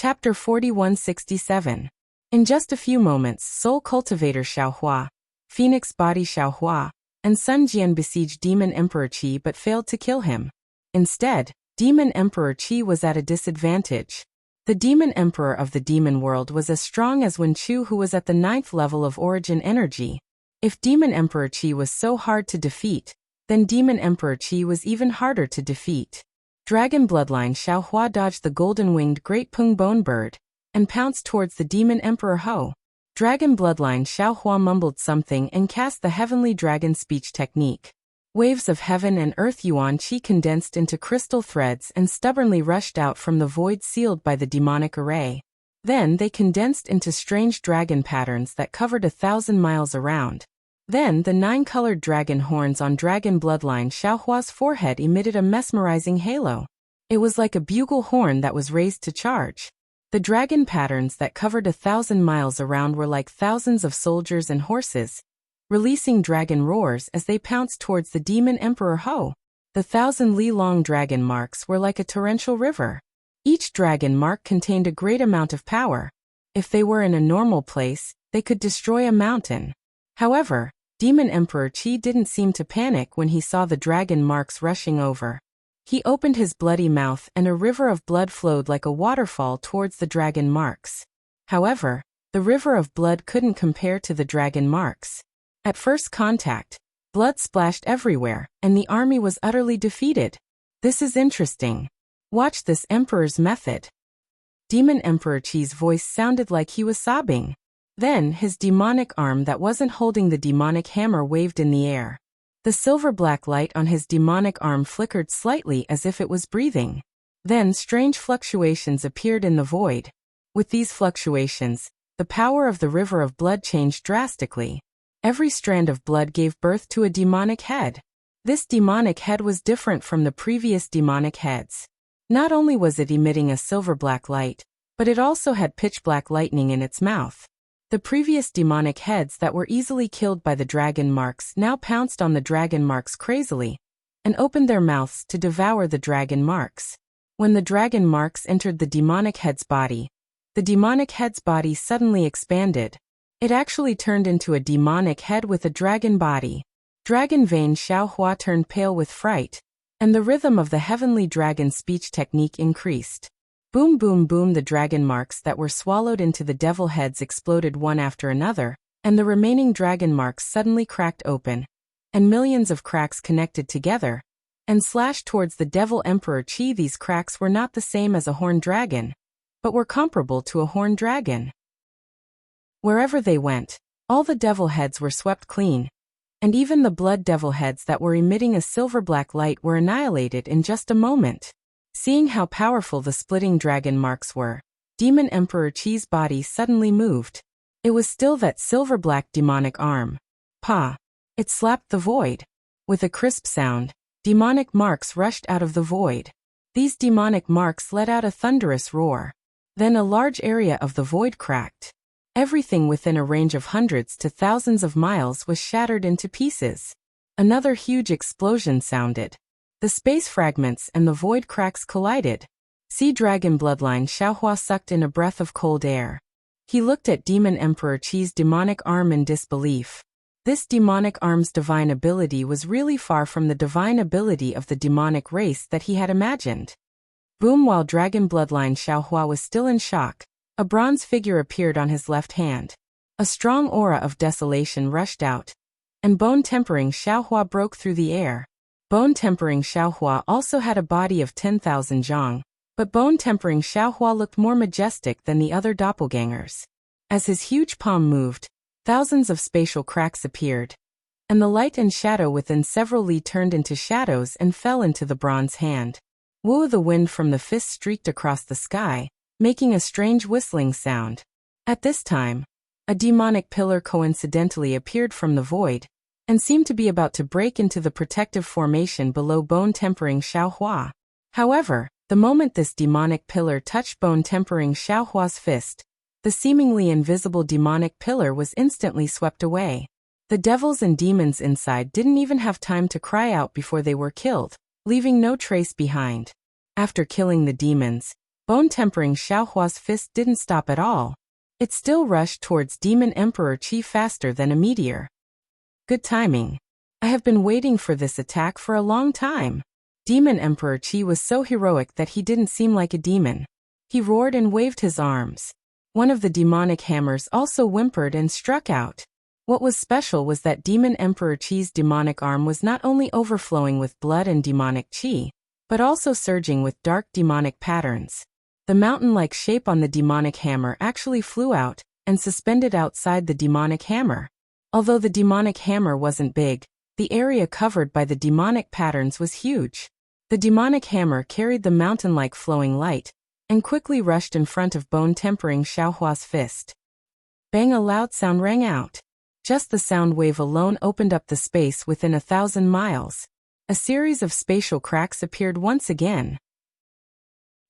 Chapter 4167. In just a few moments, Soul Cultivator Xiaohua, Phoenix Body Xiaohua, and Sun Jian besieged Demon Emperor Qi but failed to kill him. Instead, Demon Emperor Qi was at a disadvantage. The Demon Emperor of the Demon World was as strong as Wen Chu, who was at the 9th level of origin energy. If Demon Emperor Qi was so hard to defeat, then Demon Emperor Qi was even harder to defeat. Dragon Bloodline Xiaohua dodged the golden-winged Great Pung Bone Bird and pounced towards the Demon Emperor Ho. Dragon Bloodline Xiaohua mumbled something and cast the Heavenly Dragon Speech Technique. Waves of heaven and earth yuan qi condensed into crystal threads and stubbornly rushed out from the void sealed by the demonic array. Then they condensed into strange dragon patterns that covered 1,000 miles around. Then the 9-colored dragon horns on Dragon Bloodline Xiaohua's forehead emitted a mesmerizing halo. It was like a bugle horn that was raised to charge. The dragon patterns that covered 1,000 miles around were like thousands of soldiers and horses, releasing dragon roars as they pounced towards the Demon Emperor Ho. The 1,000-li-long dragon marks were like a torrential river. Each dragon mark contained a great amount of power. If they were in a normal place, they could destroy a mountain. However, Demon Emperor Qi didn't seem to panic when he saw the dragon marks rushing over. He opened his bloody mouth and a river of blood flowed like a waterfall towards the dragon marks. However, the river of blood couldn't compare to the dragon marks. At first contact, blood splashed everywhere, and the army was utterly defeated. This is interesting. Watch this Emperor's method. Demon Emperor Qi's voice sounded like he was sobbing. Then his demonic arm that wasn't holding the demonic hammer waved in the air. The silver-black light on his demonic arm flickered slightly as if it was breathing. Then strange fluctuations appeared in the void. With these fluctuations, the power of the river of blood changed drastically. Every strand of blood gave birth to a demonic head. This demonic head was different from the previous demonic heads. Not only was it emitting a silver-black light, but it also had pitch-black lightning in its mouth. The previous demonic heads that were easily killed by the dragon marks now pounced on the dragon marks crazily and opened their mouths to devour the dragon marks. When the dragon marks entered the demonic head's body, the demonic head's body suddenly expanded. It actually turned into a demonic head with a dragon body. Dragon Vein Xiaohua turned pale with fright, and the rhythm of the Heavenly Dragon Speech Technique increased. Boom boom boom, the dragon marks that were swallowed into the devil heads exploded one after another, and the remaining dragon marks suddenly cracked open, and millions of cracks connected together, and slashed towards the devil Emperor Qi. These cracks were not the same as a horned dragon, but were comparable to a horned dragon. Wherever they went, all the devil heads were swept clean, and even the blood devil heads that were emitting a silver-black light were annihilated in just a moment. Seeing how powerful the splitting dragon marks were, Demon Emperor Qi's body suddenly moved. It was still that silver-black demonic arm. Pa! It slapped the void. With a crisp sound, demonic marks rushed out of the void. These demonic marks let out a thunderous roar. Then a large area of the void cracked. Everything within a range of hundreds to thousands of miles was shattered into pieces. Another huge explosion sounded. The space fragments and the void cracks collided. Sea Dragon Bloodline Xiaohua sucked in a breath of cold air. He looked at Demon Emperor Qi's demonic arm in disbelief. This demonic arm's divine ability was really far from the divine ability of the demonic race that he had imagined. Boom! While Dragon Bloodline Xiaohua was still in shock, a bronze figure appeared on his left hand. A strong aura of desolation rushed out, and Bone Tempering Xiaohua broke through the air. Bone Tempering Xiaohua also had a body of 10,000 zhang, but Bone Tempering Xiaohua looked more majestic than the other doppelgangers. As his huge palm moved, thousands of spatial cracks appeared, and the light and shadow within several li turned into shadows and fell into the bronze hand. Woo! The wind from the fist streaked across the sky, making a strange whistling sound. At this time, a demonic pillar coincidentally appeared from the void, and seemed to be about to break into the protective formation below Bone Tempering Xiaohua. However, the moment this demonic pillar touched Bone Tempering Xiaohua's fist, the seemingly invisible demonic pillar was instantly swept away. The devils and demons inside didn't even have time to cry out before they were killed, leaving no trace behind. After killing the demons, Bone-tempering Xiaohua's fist didn't stop at all. It still rushed towards Demon Emperor Qi faster than a meteor. Good timing. I have been waiting for this attack for a long time. Demon Emperor Qi was so heroic that he didn't seem like a demon. He roared and waved his arms. One of the demonic hammers also whimpered and struck out. What was special was that Demon Emperor Qi's demonic arm was not only overflowing with blood and demonic qi, but also surging with dark demonic patterns. The mountain-like shape on the demonic hammer actually flew out and suspended outside the demonic hammer. Although the demonic hammer wasn't big, the area covered by the demonic patterns was huge. The demonic hammer carried the mountain-like flowing light and quickly rushed in front of bone-tempering Xiaohua's fist. Bang! A loud sound rang out. Just the sound wave alone opened up the space within 1,000 miles. A series of spatial cracks appeared once again.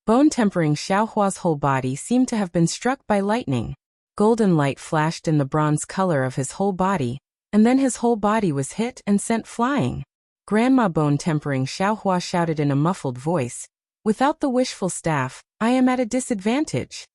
Bone-tempering Xiaohua's whole body seemed to have been struck by lightning. Golden light flashed in the bronze color of his whole body, and then his whole body was hit and sent flying. Grandma Bone-tempering Xiaohua shouted in a muffled voice, "Without the wishful staff, I am at a disadvantage."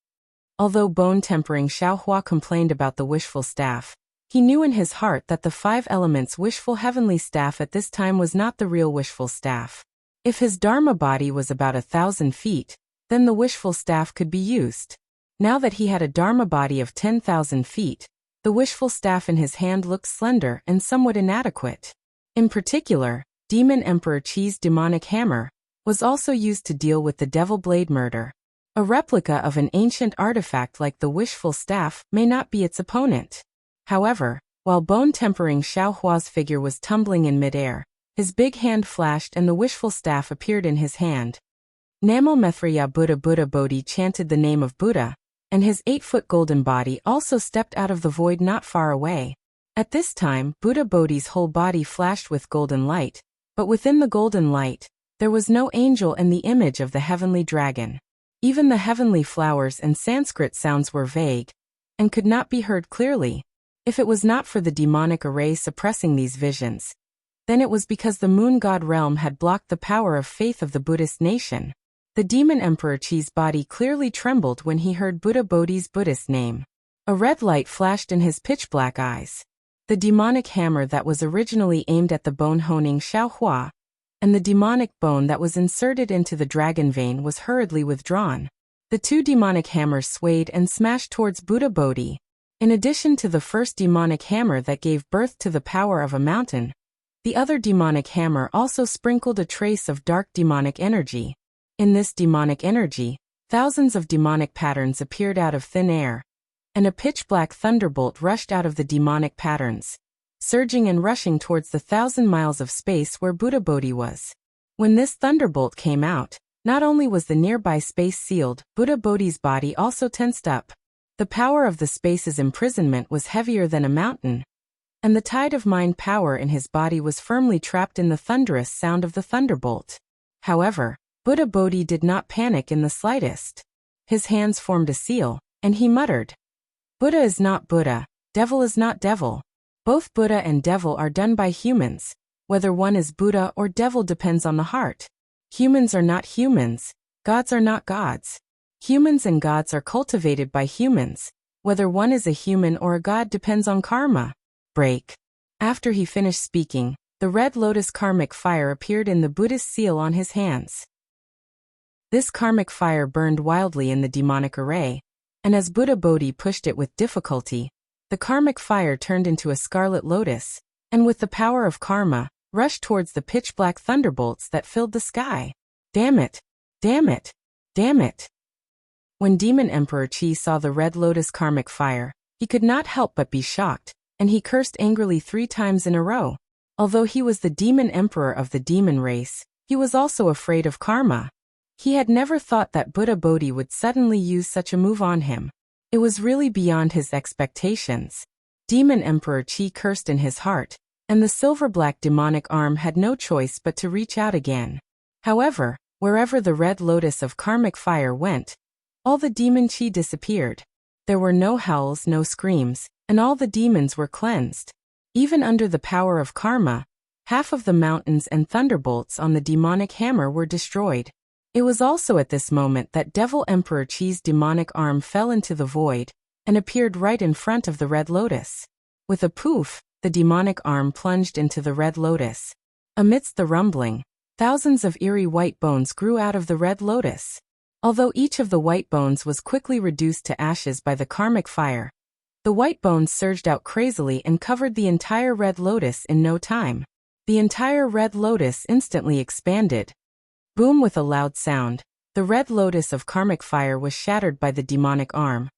Although Bone-tempering Xiaohua complained about the wishful staff, he knew in his heart that the 5 elements wishful heavenly staff at this time was not the real wishful staff. If his Dharma body was about 1,000 feet, then the wishful staff could be used. Now that he had a Dharma body of 10,000 feet, the wishful staff in his hand looked slender and somewhat inadequate. In particular, Demon Emperor Qi's demonic hammer was also used to deal with the Devil Blade murder. A replica of an ancient artifact like the wishful staff may not be its opponent. However, while bone-tempering Xiaohua's figure was tumbling in midair, his big hand flashed and the wishful staff appeared in his hand. Namo Mithriya Buddha Buddha Bodhi chanted the name of Buddha, and his 8-foot golden body also stepped out of the void not far away. At this time, Buddha Bodhi's whole body flashed with golden light, but within the golden light, there was no angel and the image of the heavenly dragon. Even the heavenly flowers and Sanskrit sounds were vague, and could not be heard clearly. If it was not for the demonic array suppressing these visions, then it was because the moon god realm had blocked the power of faith of the Buddhist nation. The Demon Emperor Qi's body clearly trembled when he heard Buddha Bodhi's Buddhist name. A red light flashed in his pitch-black eyes. The demonic hammer that was originally aimed at the bone-honing Xiaohua, and the demonic bone that was inserted into the dragon vein was hurriedly withdrawn. The 2 demonic hammers swayed and smashed towards Buddha Bodhi. In addition to the first demonic hammer that gave birth to the power of a mountain, the other demonic hammer also sprinkled a trace of dark demonic energy. In this demonic energy, thousands of demonic patterns appeared out of thin air, and a pitch-black thunderbolt rushed out of the demonic patterns, surging and rushing towards the 1,000 miles of space where Buddha Bodhi was. When this thunderbolt came out, not only was the nearby space sealed, Buddha Bodhi's body also tensed up. The power of the space's imprisonment was heavier than a mountain, and the tide of mind power in his body was firmly trapped in the thunderous sound of the thunderbolt. However, Buddha Bodhi did not panic in the slightest. His hands formed a seal, and he muttered, "Buddha is not Buddha, devil is not devil. Both Buddha and devil are done by humans. Whether one is Buddha or devil depends on the heart. Humans are not humans, gods are not gods. Humans and gods are cultivated by humans. Whether one is a human or a god depends on karma." Break. After he finished speaking, the red lotus karmic fire appeared in the Buddhist seal on his hands. This karmic fire burned wildly in the demonic array, and as Buddha Bodhi pushed it with difficulty, the karmic fire turned into a scarlet lotus, and with the power of karma, rushed towards the pitch-black thunderbolts that filled the sky. Damn it! Damn it! Damn it! When Demon Emperor Qi saw the red lotus karmic fire, he could not help but be shocked, and he cursed angrily 3 times in a row. Although he was the demon emperor of the demon race, he was also afraid of karma. He had never thought that Buddha Bodhi would suddenly use such a move on him. It was really beyond his expectations. Demon Emperor Qi cursed in his heart, and the silver-black demonic arm had no choice but to reach out again. However, wherever the red lotus of karmic fire went, all the demon Qi disappeared. There were no howls, no screams, and all the demons were cleansed. Even under the power of karma, half of the mountains and thunderbolts on the demonic hammer were destroyed. It was also at this moment that Devil Emperor Qi's demonic arm fell into the void and appeared right in front of the Red Lotus. With a poof, the demonic arm plunged into the Red Lotus. Amidst the rumbling, thousands of eerie white bones grew out of the Red Lotus. Although each of the white bones was quickly reduced to ashes by the karmic fire, the white bones surged out crazily and covered the entire Red Lotus in no time. The entire Red Lotus instantly expanded. Boom! With a loud sound, the Red Lotus of karmic fire was shattered by the demonic arm,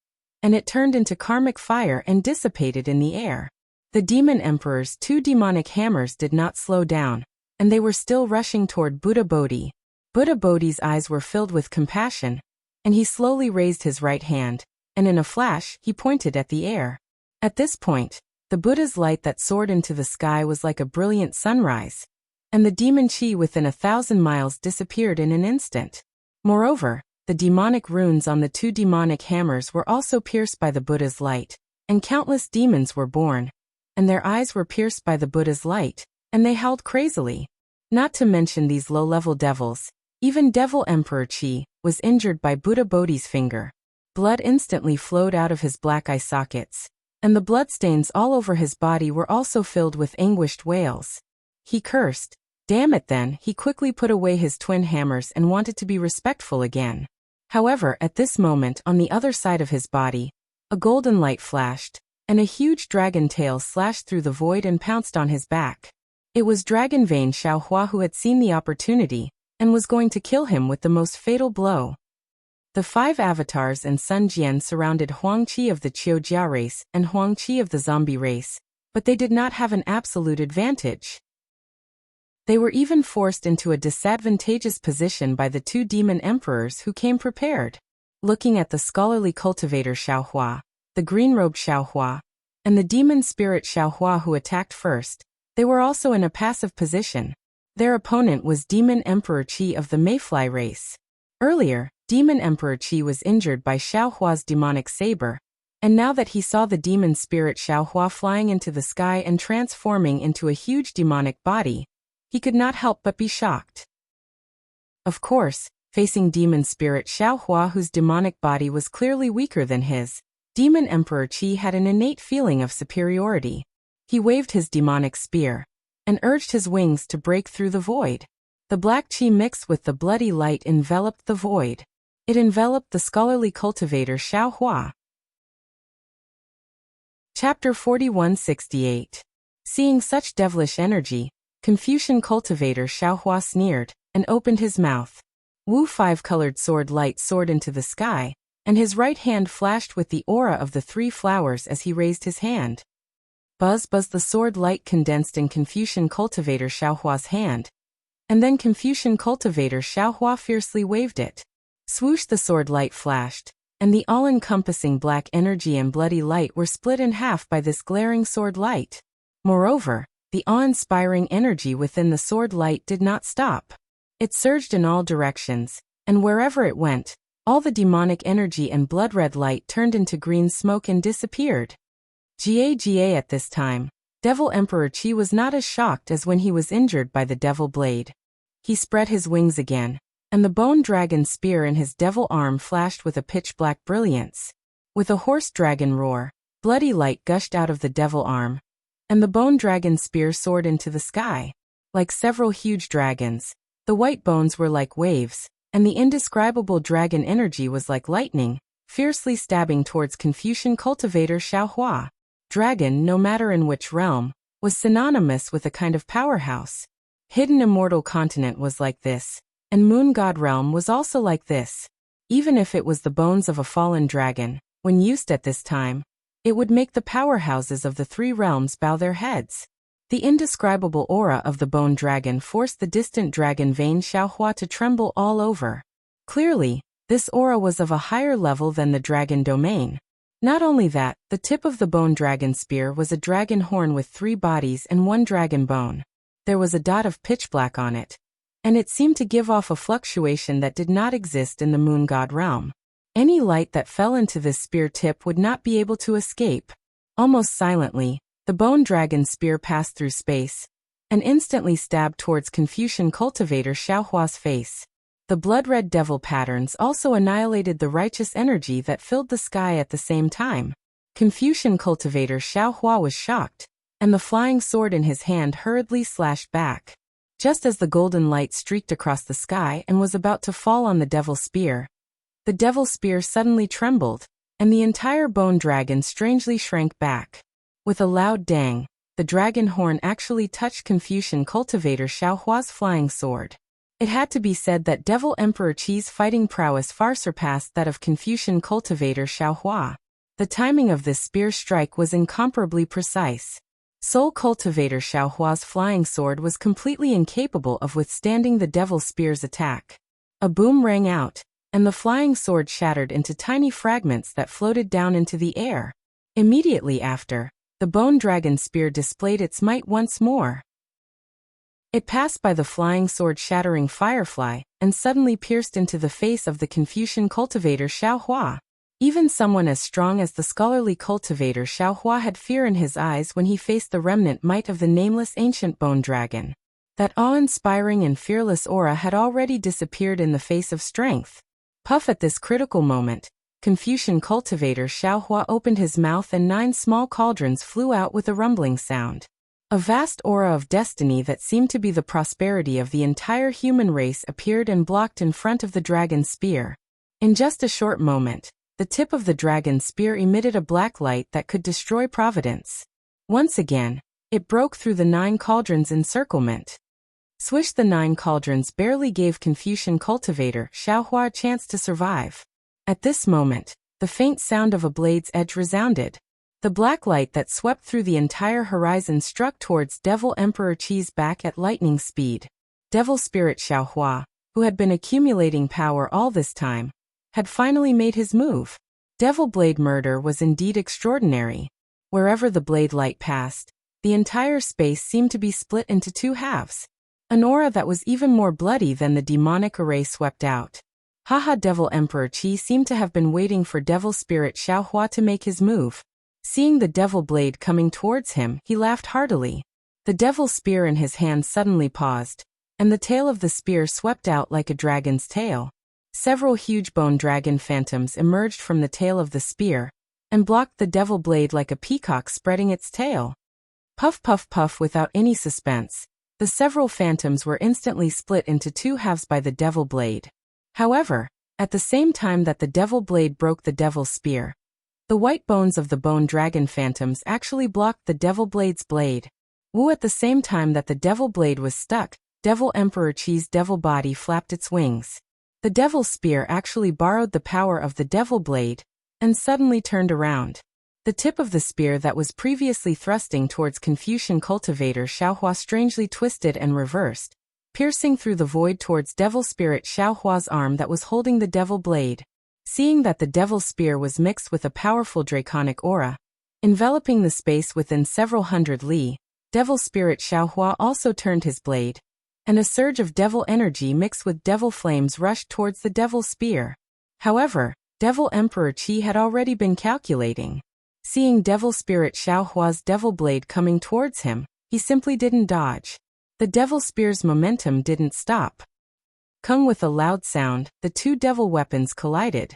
and it turned into karmic fire and dissipated in the air. The Demon Emperor's 2 demonic hammers did not slow down, and they were still rushing toward Buddha Bodhi. Buddha Bodhi's eyes were filled with compassion, and he slowly raised his right hand, and in a flash, he pointed at the air. At this point, the Buddha's light that soared into the sky was like a brilliant sunrise, and the demon Qi within 1,000 miles disappeared in an instant. Moreover, the demonic runes on the 2 demonic hammers were also pierced by the Buddha's light, and countless demons were born, and their eyes were pierced by the Buddha's light, and they howled crazily. Not to mention these low-level devils, even Devil Emperor Qi was injured by Buddha Bodhi's finger. Blood instantly flowed out of his black eye sockets, and the bloodstains all over his body were also filled with anguished wails. He cursed. Damn it then, he quickly put away his twin hammers and wanted to be respectful again. However, at this moment on the other side of his body, a golden light flashed, and a huge dragon tail slashed through the void and pounced on his back. It was Dragon Vein Xiaohua who had seen the opportunity, and was going to kill him with the most fatal blow. The 5 avatars and Sun Jian surrounded Huang Qi of the Qiujia race and Huang Qi of the zombie race, but they did not have an absolute advantage. They were even forced into a disadvantageous position by the 2 demon emperors who came prepared. Looking at the scholarly cultivator Xiaohua, the green-robed Xiaohua, and the demon spirit Xiaohua who attacked first, they were also in a passive position. Their opponent was Demon Emperor Qi of the Mayfly race. Earlier, Demon Emperor Qi was injured by Xiaohua's demonic saber, and now that he saw the demon spirit Xiaohua flying into the sky and transforming into a huge demonic body, he could not help but be shocked. Of course, facing demon spirit Xiaohua whose demonic body was clearly weaker than his, Demon Emperor Qi had an innate feeling of superiority. He waved his demonic spear, and urged his wings to break through the void. The black Qi mixed with the bloody light enveloped the void. It enveloped the scholarly cultivator Xiaohua. Chapter 4168. Seeing such devilish energy, Confucian cultivator Xiaohua sneered, and opened his mouth. Wu 5-colored sword light soared into the sky, and his right hand flashed with the aura of the 3 flowers as he raised his hand. Buzz buzz, the sword light condensed in Confucian cultivator Xiaohua's hand, and then Confucian cultivator Xiaohua fiercely waved it. Swoosh, the sword light flashed, and the all-encompassing black energy and bloody light were split in half by this glaring sword light. Moreover, the awe-inspiring energy within the sword light did not stop. It surged in all directions, and wherever it went, all the demonic energy and blood-red light turned into green smoke and disappeared. Ga at this time, Devil Emperor Qi was not as shocked as when he was injured by the devil blade. He spread his wings again, and the bone dragon spear in his devil arm flashed with a pitch-black brilliance. With a hoarse dragon roar, bloody light gushed out of the devil arm, and the bone dragon spear soared into the sky. Like several huge dragons, the white bones were like waves, and the indescribable dragon energy was like lightning, fiercely stabbing towards Confucian cultivator Xiaohua. Dragon, no matter in which realm, was synonymous with a kind of powerhouse. Hidden Immortal Continent was like this, and Moon God Realm was also like this. Even if it was the bones of a fallen dragon, when used at this time, it would make the powerhouses of the 3 realms bow their heads. The indescribable aura of the bone dragon forced the distant dragon vein Xiaohua to tremble all over. Clearly, this aura was of a higher level than the dragon domain. Not only that, the tip of the bone dragon spear was a dragon horn with 3 bodies and 1 dragon bone. There was a dot of pitch black on it, and it seemed to give off a fluctuation that did not exist in the moon god realm. Any light that fell into this spear tip would not be able to escape. Almost silently, the bone dragon spear passed through space, and instantly stabbed towards Confucian cultivator Xiaohua's face. The blood-red devil patterns also annihilated the righteous energy that filled the sky at the same time. Confucian cultivator Xiaohua was shocked, and the flying sword in his hand hurriedly slashed back. Just as the golden light streaked across the sky and was about to fall on the devil spear, the devil spear suddenly trembled, and the entire bone dragon strangely shrank back. With a loud dang, the dragon horn actually touched Confucian cultivator Xiaohua's flying sword. It had to be said that Devil Emperor Qi's fighting prowess far surpassed that of Confucian cultivator Xiaohua. The timing of this spear strike was incomparably precise. Soul cultivator Xiaohua's flying sword was completely incapable of withstanding the devil spear's attack. A boom rang out, and the flying sword shattered into tiny fragments that floated down into the air. Immediately after, the bone dragon spear displayed its might once more. It passed by the flying sword-shattering firefly, and suddenly pierced into the face of the Confucian cultivator Xiaohua. Even someone as strong as the scholarly cultivator Xiaohua had fear in his eyes when he faced the remnant might of the nameless ancient bone dragon. That awe-inspiring and fearless aura had already disappeared in the face of strength. Puff! At this critical moment, Confucian cultivator Xiaohua opened his mouth and 9 small cauldrons flew out with a rumbling sound. A vast aura of destiny that seemed to be the prosperity of the entire human race appeared and blocked in front of the dragon's spear. In just a short moment, the tip of the dragon's spear emitted a black light that could destroy Providence. Once again, it broke through the 9 cauldrons' encirclement. Swish! The 9 cauldrons barely gave Confucian cultivator Xiaohua a chance to survive. At this moment, the faint sound of a blade's edge resounded. The black light that swept through the entire horizon struck towards Devil Emperor Qi's back at lightning speed. Devil Spirit Xiaohua, who had been accumulating power all this time, had finally made his move. Devil Blade murder was indeed extraordinary. Wherever the blade light passed, the entire space seemed to be split into 2 halves. An aura that was even more bloody than the demonic array swept out. Haha! Devil Emperor Qi seemed to have been waiting for Devil Spirit Xiaohua to make his move. Seeing the devil blade coming towards him, he laughed heartily. The devil spear in his hand suddenly paused, and the tail of the spear swept out like a dragon's tail. Several huge bone dragon phantoms emerged from the tail of the spear, and blocked the devil blade like a peacock spreading its tail. Puff! Puff! Puff! Without any suspense, the several phantoms were instantly split into 2 halves by the devil blade. However, at the same time that the devil blade broke the devil spear, the white bones of the bone dragon phantoms actually blocked the devil blade's blade. Wu! At the same time that the devil blade was stuck, Devil Emperor Qi's devil body flapped its wings. The devil spear actually borrowed the power of the devil blade, and suddenly turned around. The tip of the spear that was previously thrusting towards Confucian cultivator Xiaohua strangely twisted and reversed, piercing through the void towards Devil Spirit Xiaohua's arm that was holding the devil blade. Seeing that the devil spear was mixed with a powerful draconic aura, enveloping the space within several hundred li, Devil Spirit Xiaohua also turned his blade, and a surge of devil energy mixed with devil flames rushed towards the devil spear. However, Devil Emperor Qi had already been calculating. Seeing Devil Spirit Xiaohua's devil blade coming towards him, he simply didn't dodge. The devil spear's momentum didn't stop. Kung! With a loud sound, the 2 devil weapons collided.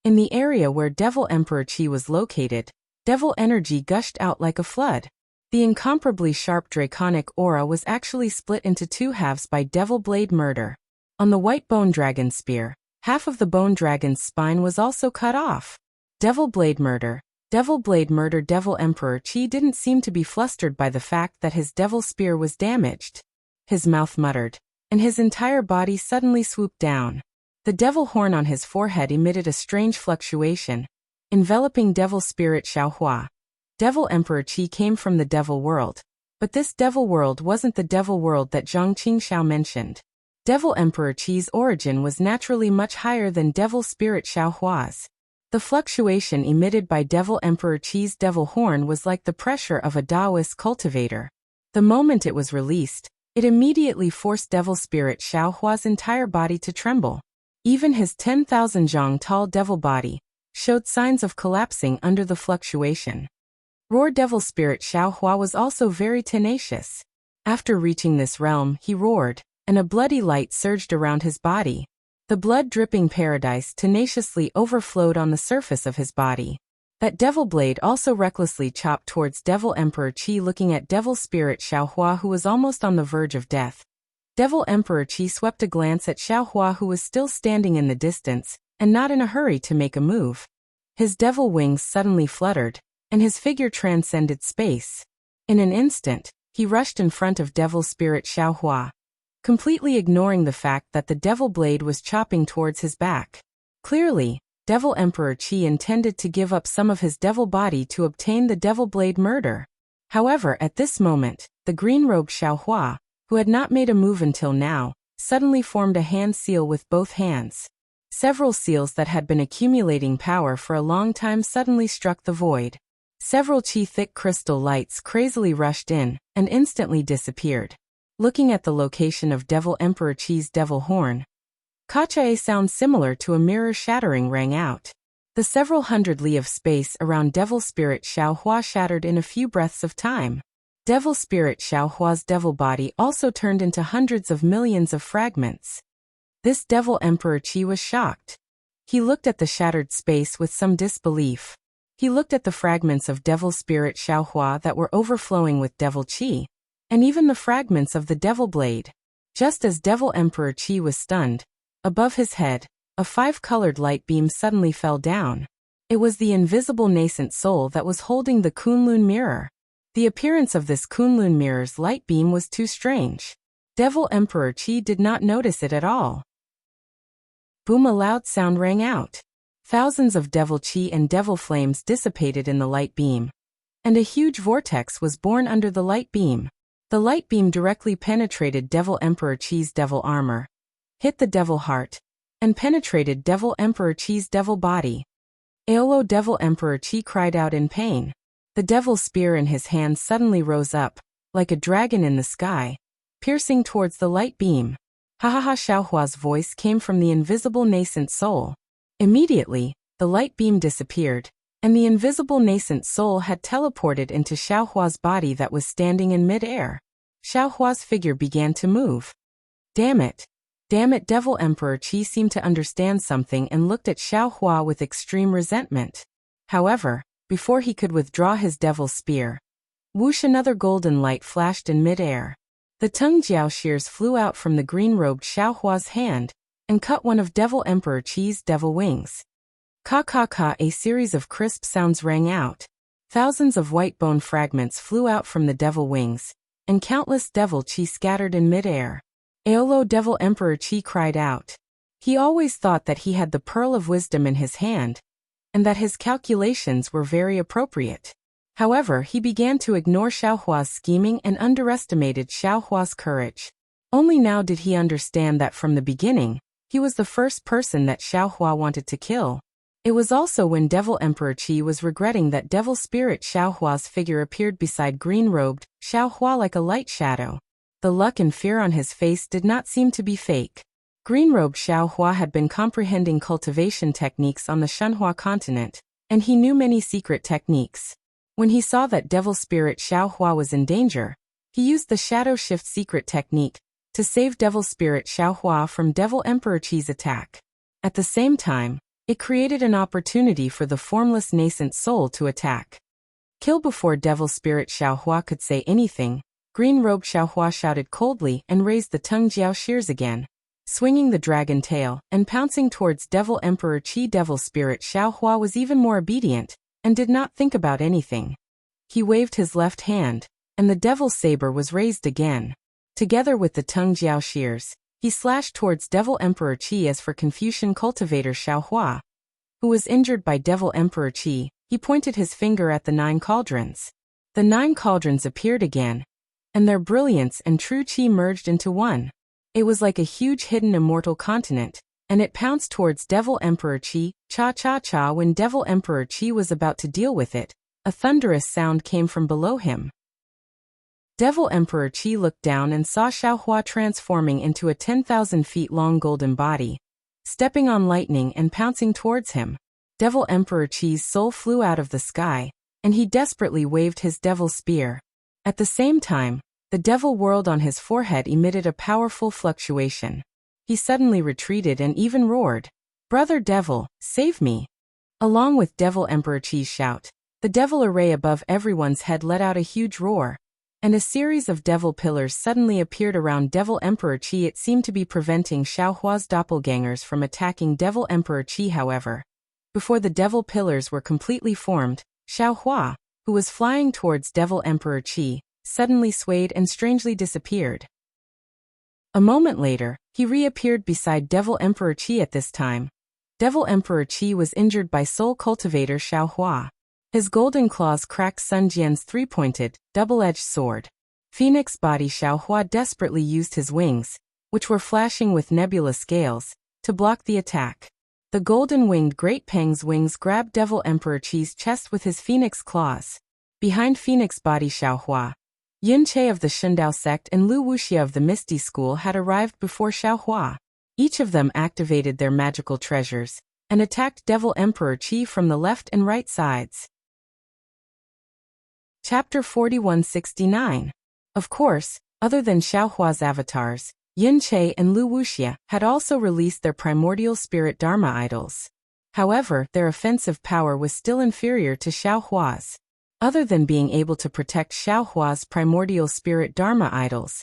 In the area where Devil Emperor Qi was located, devil energy gushed out like a flood. The incomparably sharp draconic aura was actually split into 2 halves by devil blade murder. On the white bone dragon spear, half of the bone dragon's spine was also cut off. Devil blade murder. Devil blade murder. Devil Emperor Qi didn't seem to be flustered by the fact that his devil spear was damaged. His mouth muttered, and his entire body suddenly swooped down. The devil horn on his forehead emitted a strange fluctuation, enveloping Devil Spirit Xiaohua. Devil Emperor Qi came from the devil world, but this devil world wasn't the devil world that Zhang Qingxiao mentioned. Devil Emperor Qi's origin was naturally much higher than Devil Spirit Xiaohua's. The fluctuation emitted by Devil Emperor Qi's devil horn was like the pressure of a Taoist cultivator. The moment it was released, it immediately forced Devil Spirit Xiaohua's entire body to tremble. Even his 10,000 zhang tall devil body showed signs of collapsing under the fluctuation. Roar! Devil Spirit Xiaohua was also very tenacious. After reaching this realm, he roared, and a bloody light surged around his body. The blood-dripping paradise tenaciously overflowed on the surface of his body. That devil blade also recklessly chopped towards Devil Emperor Qi, looking at Devil Spirit Xiaohua, who was almost on the verge of death. Devil Emperor Qi swept a glance at Xiaohua, who was still standing in the distance, and not in a hurry to make a move. His devil wings suddenly fluttered, and his figure transcended space. In an instant, he rushed in front of Devil Spirit Xiaohua, completely ignoring the fact that the devil blade was chopping towards his back. Clearly, Devil Emperor Qi intended to give up some of his devil body to obtain the devil blade murder. However, at this moment, the green-robed Xiaohua, who had not made a move until now, suddenly formed a hand seal with both hands. Several seals that had been accumulating power for a long time suddenly struck the void. Several Qi-thick crystal lights crazily rushed in, and instantly disappeared. Looking at the location of Devil Emperor Qi's devil horn, a sound similar to a mirror shattering rang out. The several hundred li of space around Devil Spirit Xiaohua shattered in a few breaths of time. Devil Spirit Xiaohua's devil body also turned into hundreds of millions of fragments. This Devil Emperor Qi was shocked. He looked at the shattered space with some disbelief. He looked at the fragments of Devil Spirit Xiaohua that were overflowing with Devil Qi, and even the fragments of the Devil Blade. Just as Devil Emperor Qi was stunned, above his head, a five-colored light beam suddenly fell down. It was the invisible nascent soul that was holding the Kunlun mirror. The appearance of this Kunlun mirror's light beam was too strange. Devil Emperor Qi did not notice it at all. Boom! A loud sound rang out. Thousands of devil Qi and devil flames dissipated in the light beam, and a huge vortex was born under the light beam. The light beam directly penetrated Devil Emperor Qi's devil armor, hit the devil heart, and penetrated Devil Emperor Qi's devil body. Aolo! Devil Emperor Qi cried out in pain. The devil spear in his hand suddenly rose up, like a dragon in the sky, piercing towards the light beam. Ha ha ha! Xiaohua's voice came from the invisible nascent soul. Immediately, the light beam disappeared, and the invisible nascent soul had teleported into Xiaohua's body that was standing in mid-air. Xiaohua's figure began to move. Damn it! Damn it! Devil Emperor Qi seemed to understand something and looked at Xiaohua with extreme resentment. However, before he could withdraw his devil spear, whoosh! Another golden light flashed in mid-air. The tongue jiao shears flew out from the green-robed Xiaohua's hand, and cut one of Devil Emperor Qi's devil wings. Ka ka ka! A series of crisp sounds rang out. Thousands of white bone fragments flew out from the devil wings, and countless devil Qi scattered in mid-air. Aolo! Devil Emperor Qi cried out. He always thought that he had the pearl of wisdom in his hand, and that his calculations were very appropriate. However, he began to ignore Xiaohua's scheming and underestimated Xiaohua's courage. Only now did he understand that from the beginning, he was the first person that Xiaohua wanted to kill. It was also when Devil Emperor Qi was regretting that Devil Spirit Xiaohua's figure appeared beside green-robed Xiaohua like a light shadow. The luck and fear on his face did not seem to be fake. Green-robed Xiaohua had been comprehending cultivation techniques on the Shenhua continent, and he knew many secret techniques. When he saw that Devil Spirit Xiaohua was in danger, he used the Shadow Shift secret technique to save Devil Spirit Xiaohua from Devil Emperor Qi's attack. At the same time, it created an opportunity for the formless nascent soul to attack. Kill! Before Devil Spirit Xiaohua could say anything, green-robed Xiaohua shouted coldly and raised the tongue jiao shears again, swinging the dragon tail and pouncing towards Devil Emperor Qi. Devil Spirit Xiaohua was even more obedient, and did not think about anything. He waved his left hand, and the devil saber was raised again. Together with the tongue jiao shears, he slashed towards Devil Emperor Qi. As for Confucian cultivator Xiaohua, who was injured by Devil Emperor Qi, he pointed his finger at the 9 cauldrons. The 9 cauldrons appeared again, and their brilliance and true Qi merged into one. It was like a huge hidden immortal continent, and it pounced towards Devil Emperor Qi. Cha-cha-cha! When Devil Emperor Qi was about to deal with it, a thunderous sound came from below him. Devil Emperor Qi looked down and saw Xiaohua transforming into a 10,000 feet long golden body, stepping on lightning and pouncing towards him. Devil Emperor Qi's soul flew out of the sky, and he desperately waved his devil spear. At the same time, The devil whorled on his forehead emitted a powerful fluctuation. He suddenly retreated and even roared, "Brother devil, save me!" Along with Devil Emperor Qi's shout, the devil array above everyone's head let out a huge roar, and a series of devil pillars suddenly appeared around Devil Emperor Qi. It seemed to be preventing Xiaohua's doppelgangers from attacking Devil Emperor Qi. However, before the devil pillars were completely formed, Xiaohua, who was flying towards Devil Emperor Qi, suddenly swayed and strangely disappeared. A moment later, he reappeared beside Devil Emperor Qi. At this time, Devil Emperor Qi was injured by Soul Cultivator Xiaohua. His golden claws cracked Sun Jian's three-pointed, double-edged sword. Phoenix body Xiaohua desperately used his wings, which were flashing with nebulous scales, to block the attack. The golden-winged Great Pang's wings grabbed Devil Emperor Qi's chest with his phoenix claws. Behind Phoenix body Xiaohua, Yin Che of the Shundao sect and Lu Wuxia of the Misty School had arrived before Xiaohua. Each of them activated their magical treasures and attacked Devil Emperor Qi from the left and right sides. Chapter 4169. Of course, other than Xiaohua's avatars, Yin Che and Lu Wuxia had also released their primordial spirit Dharma idols. However, their offensive power was still inferior to Xiaohua's. Other than being able to protect Xiaohua's primordial spirit Dharma idols,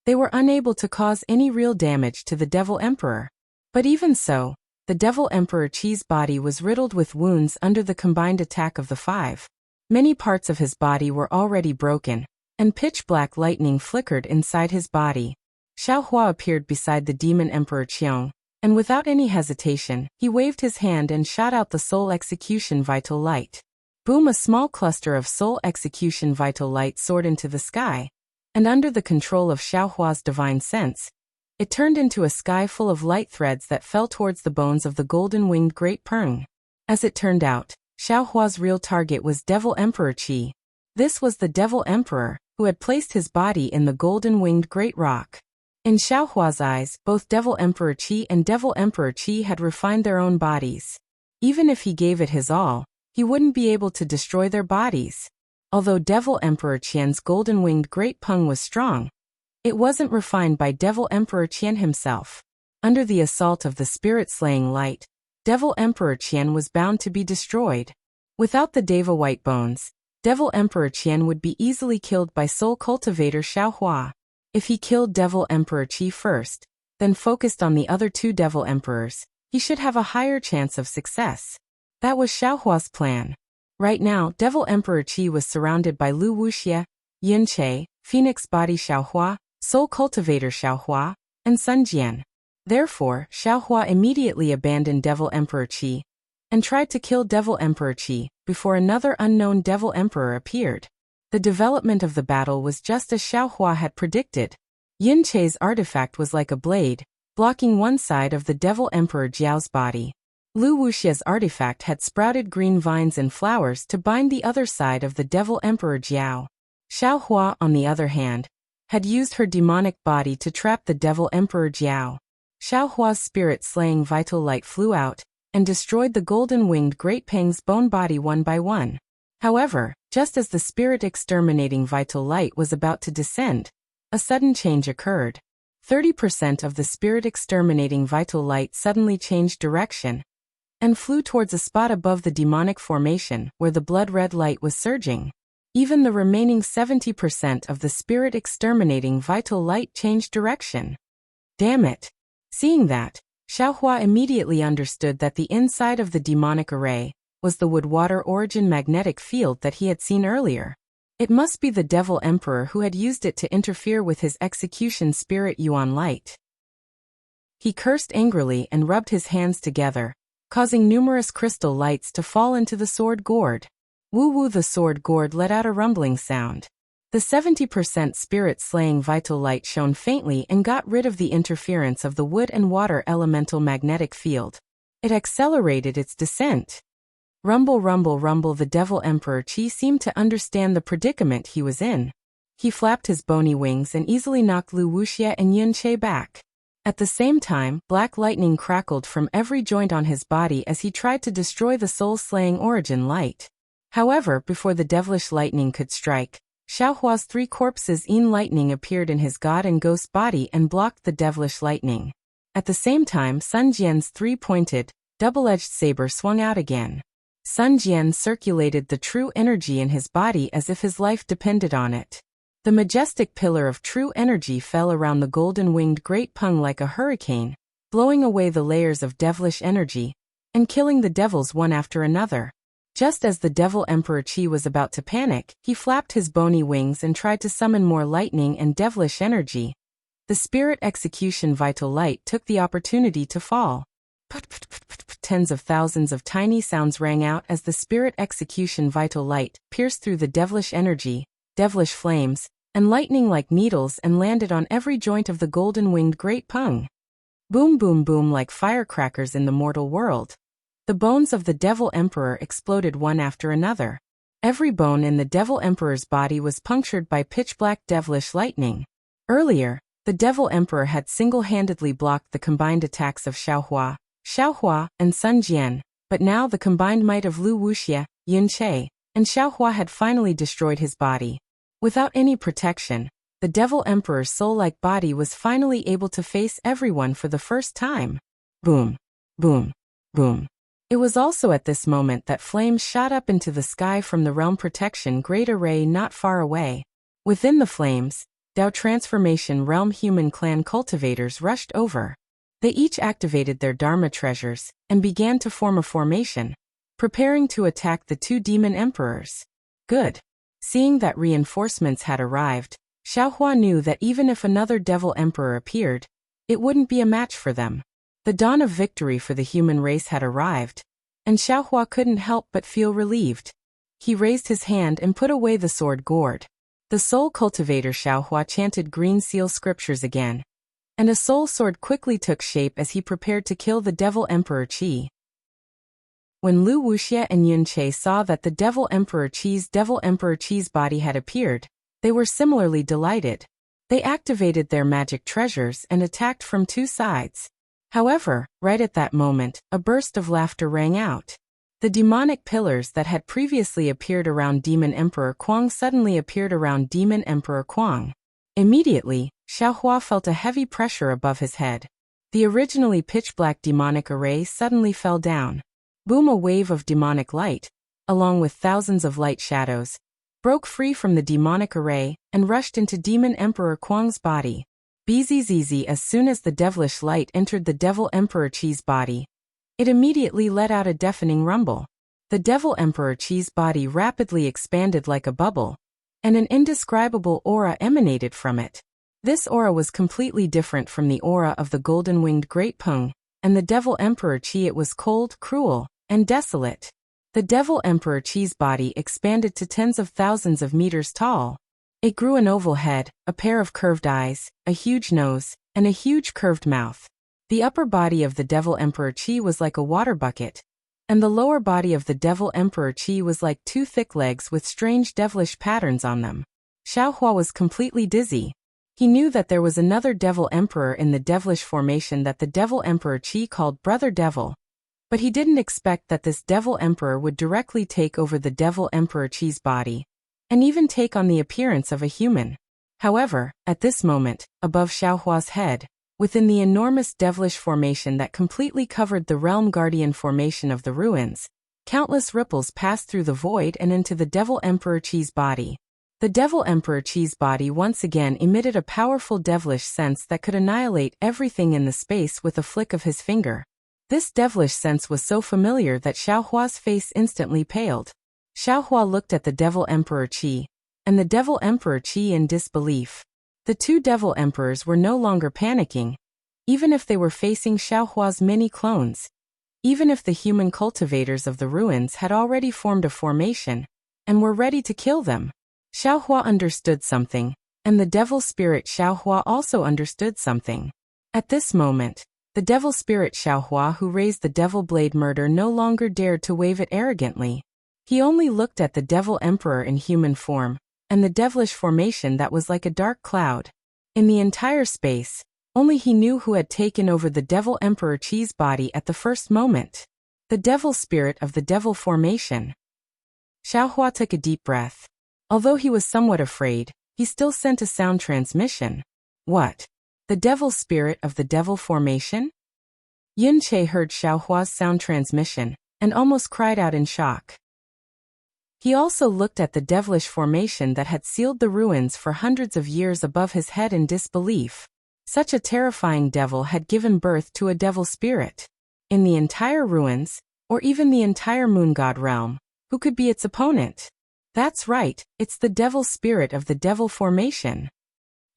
they were unable to cause any real damage to the Devil Emperor. But even so, the Devil Emperor Qi's body was riddled with wounds under the combined attack of the five. Many parts of his body were already broken, and pitch-black lightning flickered inside his body. Xiaohua appeared beside the Demon Emperor Qiong, and without any hesitation, he waved his hand and shot out the Soul Execution Vital Light. Boom! A small cluster of Soul Execution Vital Light soared into the sky, and under the control of Xiaohua's divine sense, it turned into a sky full of light threads that fell towards the bones of the golden-winged Great Peng. As it turned out, Xiaohua's real target was Devil Emperor Qi. This was the Devil Emperor, who had placed his body in the golden-winged Great Rock. In Xiaohua's eyes, both Devil Emperor Qi and Devil Emperor Qi had refined their own bodies. Even if he gave it his all, he wouldn't be able to destroy their bodies. Although Devil Emperor Qian's golden-winged Great Peng was strong, it wasn't refined by Devil Emperor Qian himself. Under the assault of the spirit-slaying light, Devil Emperor Qian was bound to be destroyed. Without the Deva White Bones, Devil Emperor Qian would be easily killed by Soul Cultivator Xiaohua. If he killed Devil Emperor Qi first, then focused on the other two Devil Emperors, he should have a higher chance of success. That was Xiaohua's plan. Right now, Devil Emperor Qi was surrounded by Lu Wuxia, Yin Che, Phoenix Body Xiaohua, Soul Cultivator Xiaohua, and Sun Jian. Therefore, Xiaohua immediately abandoned Devil Emperor Qi and tried to kill Devil Emperor Qi before another unknown Devil Emperor appeared. The development of the battle was just as Xiaohua had predicted. Yin Che's artifact was like a blade, blocking one side of the Devil Emperor Jiao's body. Lu Wuxia's artifact had sprouted green vines and flowers to bind the other side of the Devil Emperor Jiao. Xiaohua, on the other hand, had used her demonic body to trap the Devil Emperor Jiao. Xiaohua's spirit-slaying vital light flew out and destroyed the golden-winged Great Peng's bone body one by one. However, just as the spirit-exterminating vital light was about to descend, a sudden change occurred. 30% of the spirit-exterminating vital light suddenly changed direction and flew towards a spot above the demonic formation where the blood-red light was surging. Even the remaining 70% of the spirit-exterminating vital light changed direction. Damn it! Seeing that, Xiaohua immediately understood that the inside of the demonic array was the wood-water origin magnetic field that he had seen earlier. It must be the Devil Emperor who had used it to interfere with his execution spirit Yuan light. He cursed angrily and rubbed his hands together, causing numerous crystal lights to fall into the sword gourd. Woo-woo! The sword gourd let out a rumbling sound. The 70% spirit-slaying vital light shone faintly and got rid of the interference of the wood and water elemental magnetic field. It accelerated its descent. Rumble, rumble, rumble! The Devil Emperor Qi seemed to understand the predicament he was in. He flapped his bony wings and easily knocked Lu Wuxia and Yin Che back. At the same time, black lightning crackled from every joint on his body as he tried to destroy the soul-slaying origin light. However, before the devilish lightning could strike, Xiaohua's 3 corpses in lightning appeared in his god and ghost body and blocked the devilish lightning. At the same time, Sun Jian's 3-pointed, double-edged saber swung out again. Sun Jian circulated the true energy in his body as if his life depended on it. The majestic pillar of true energy fell around the golden-winged great Peng like a hurricane, blowing away the layers of devilish energy, and killing the devils one after another. Just as the Devil Emperor Qi was about to panic, he flapped his bony wings and tried to summon more lightning and devilish energy. The Spirit Execution Vital Light took the opportunity to fall. Tens of thousands of tiny sounds rang out as the Spirit Execution Vital Light pierced through the devilish energy, devilish flames, and lightning like needles and landed on every joint of the golden-winged great Peng. Boom boom boom like firecrackers in the mortal world. The bones of the Devil Emperor exploded one after another. Every bone in the Devil Emperor's body was punctured by pitch-black devilish lightning. Earlier, the Devil Emperor had single-handedly blocked the combined attacks of Xiaohua, and Sun Jian, but now the combined might of Lu Wuxia, Yun Che, and Xiaohua had finally destroyed his body. Without any protection, the Devil Emperor's soul-like body was finally able to face everyone for the first time. Boom, boom, boom. It was also at this moment that flames shot up into the sky from the realm protection great array not far away. Within the flames, Dao Transformation Realm human clan cultivators rushed over. They each activated their Dharma treasures and began to form a formation, preparing to attack the 2 demon emperors. Good. Seeing that reinforcements had arrived, Xiaohua knew that even if another Devil Emperor appeared, it wouldn't be a match for them. The dawn of victory for the human race had arrived, and Xiaohua couldn't help but feel relieved. He raised his hand and put away the sword gourd. The soul cultivator Xiaohua chanted green seal scriptures again, and a soul sword quickly took shape as he prepared to kill the Devil Emperor Qi. When Lu Wuxia and Yun Che saw that the Devil Emperor Qi's body had appeared, they were similarly delighted. They activated their magic treasures and attacked from 2 sides. However, right at that moment, a burst of laughter rang out. The demonic pillars that had previously appeared around Demon Emperor Kuang suddenly appeared around Demon Emperor Kuang. Immediately, Xiaohua felt a heavy pressure above his head. The originally pitch-black demonic array suddenly fell down. Boom! A wave of demonic light, along with thousands of light shadows, broke free from the demonic array and rushed into Demon Emperor Kuang's body. Bzzz. As soon as the devilish light entered the Devil Emperor Qi's body, it immediately let out a deafening rumble. The Devil Emperor Qi's body rapidly expanded like a bubble, and an indescribable aura emanated from it. This aura was completely different from the aura of the golden-winged Great Peng, and the Devil Emperor Qi. It was cold, cruel, and desolate. The Devil Emperor Qi's body expanded to tens of thousands of meters tall. It grew an oval head, a pair of curved eyes, a huge nose, and a huge curved mouth. The upper body of the Devil Emperor Qi was like a water bucket, and the lower body of the Devil Emperor Qi was like 2 thick legs with strange devilish patterns on them. Xiaohua was completely dizzy. He knew that there was another Devil Emperor in the devilish formation that the Devil Emperor Qi called Brother Devil, but he didn't expect that this Devil Emperor would directly take over the Devil Emperor Qi's body, and even take on the appearance of a human. However, at this moment, above Xiaohua's head, within the enormous devilish formation that completely covered the Realm Guardian formation of the ruins, countless ripples passed through the void and into the Devil Emperor Qi's body. The Devil Emperor Qi's body once again emitted a powerful devilish sense that could annihilate everything in the space with a flick of his finger. This devilish sense was so familiar that Xiaohua's face instantly paled. Xiaohua looked at the Devil Emperor Qi, and the Devil Emperor Qi in disbelief. The 2 Devil Emperors were no longer panicking, even if they were facing Xiaohua's many clones. Even if the human cultivators of the ruins had already formed a formation, and were ready to kill them. Xiaohua understood something, and the Devil Spirit Xiaohua also understood something. At this moment, the Devil Spirit Xiaohua who raised the Devil Blade Murder no longer dared to wave it arrogantly. He only looked at the Devil Emperor in human form, and the devilish formation that was like a dark cloud. In the entire space, only he knew who had taken over the Devil Emperor Qi's body at the first moment. The Devil Spirit of the Devil Formation. Xiaohua took a deep breath. Although he was somewhat afraid, he still sent a sound transmission. What? The devil spirit of the devil formation? Yun Che heard Xiaohua's sound transmission, and almost cried out in shock. He also looked at the devilish formation that had sealed the ruins for hundreds of years above his head in disbelief. Such a terrifying devil had given birth to a devil spirit. In the entire ruins, or even the entire moon god realm, who could be its opponent? That's right, it's the devil spirit of the devil formation.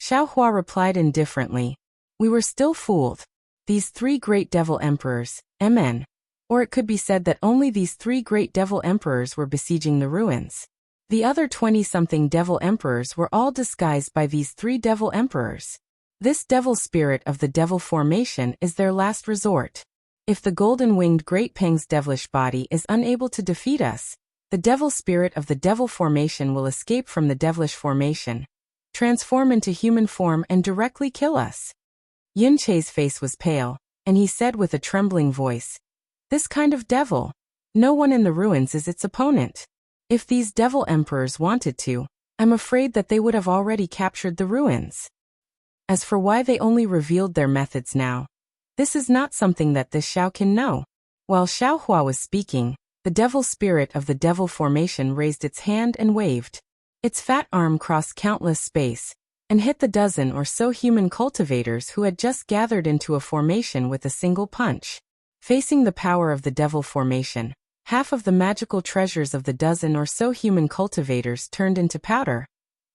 Xiaohua replied indifferently. We were still fooled. These three great devil emperors, MN. Or it could be said that only these three great devil emperors were besieging the ruins. The other 20-something devil emperors were all disguised by these three devil emperors. This devil spirit of the devil formation is their last resort. If the golden-winged Great Peng's devilish body is unable to defeat us, the devil spirit of the devil formation will escape from the devilish formation, transform into human form and directly kill us. Yun Che's face was pale, and he said with a trembling voice, this kind of devil, no one in the ruins is its opponent. If these devil emperors wanted to, I'm afraid that they would have already captured the ruins. As for why they only revealed their methods now, this is not something that this Xiao can know. While Xiaohua was speaking, the devil spirit of the devil formation raised its hand and waved. Its fat arm crossed countless space, and hit the dozen or so human cultivators who had just gathered into a formation with a single punch. Facing the power of the devil formation, half of the magical treasures of the dozen or so human cultivators turned into powder,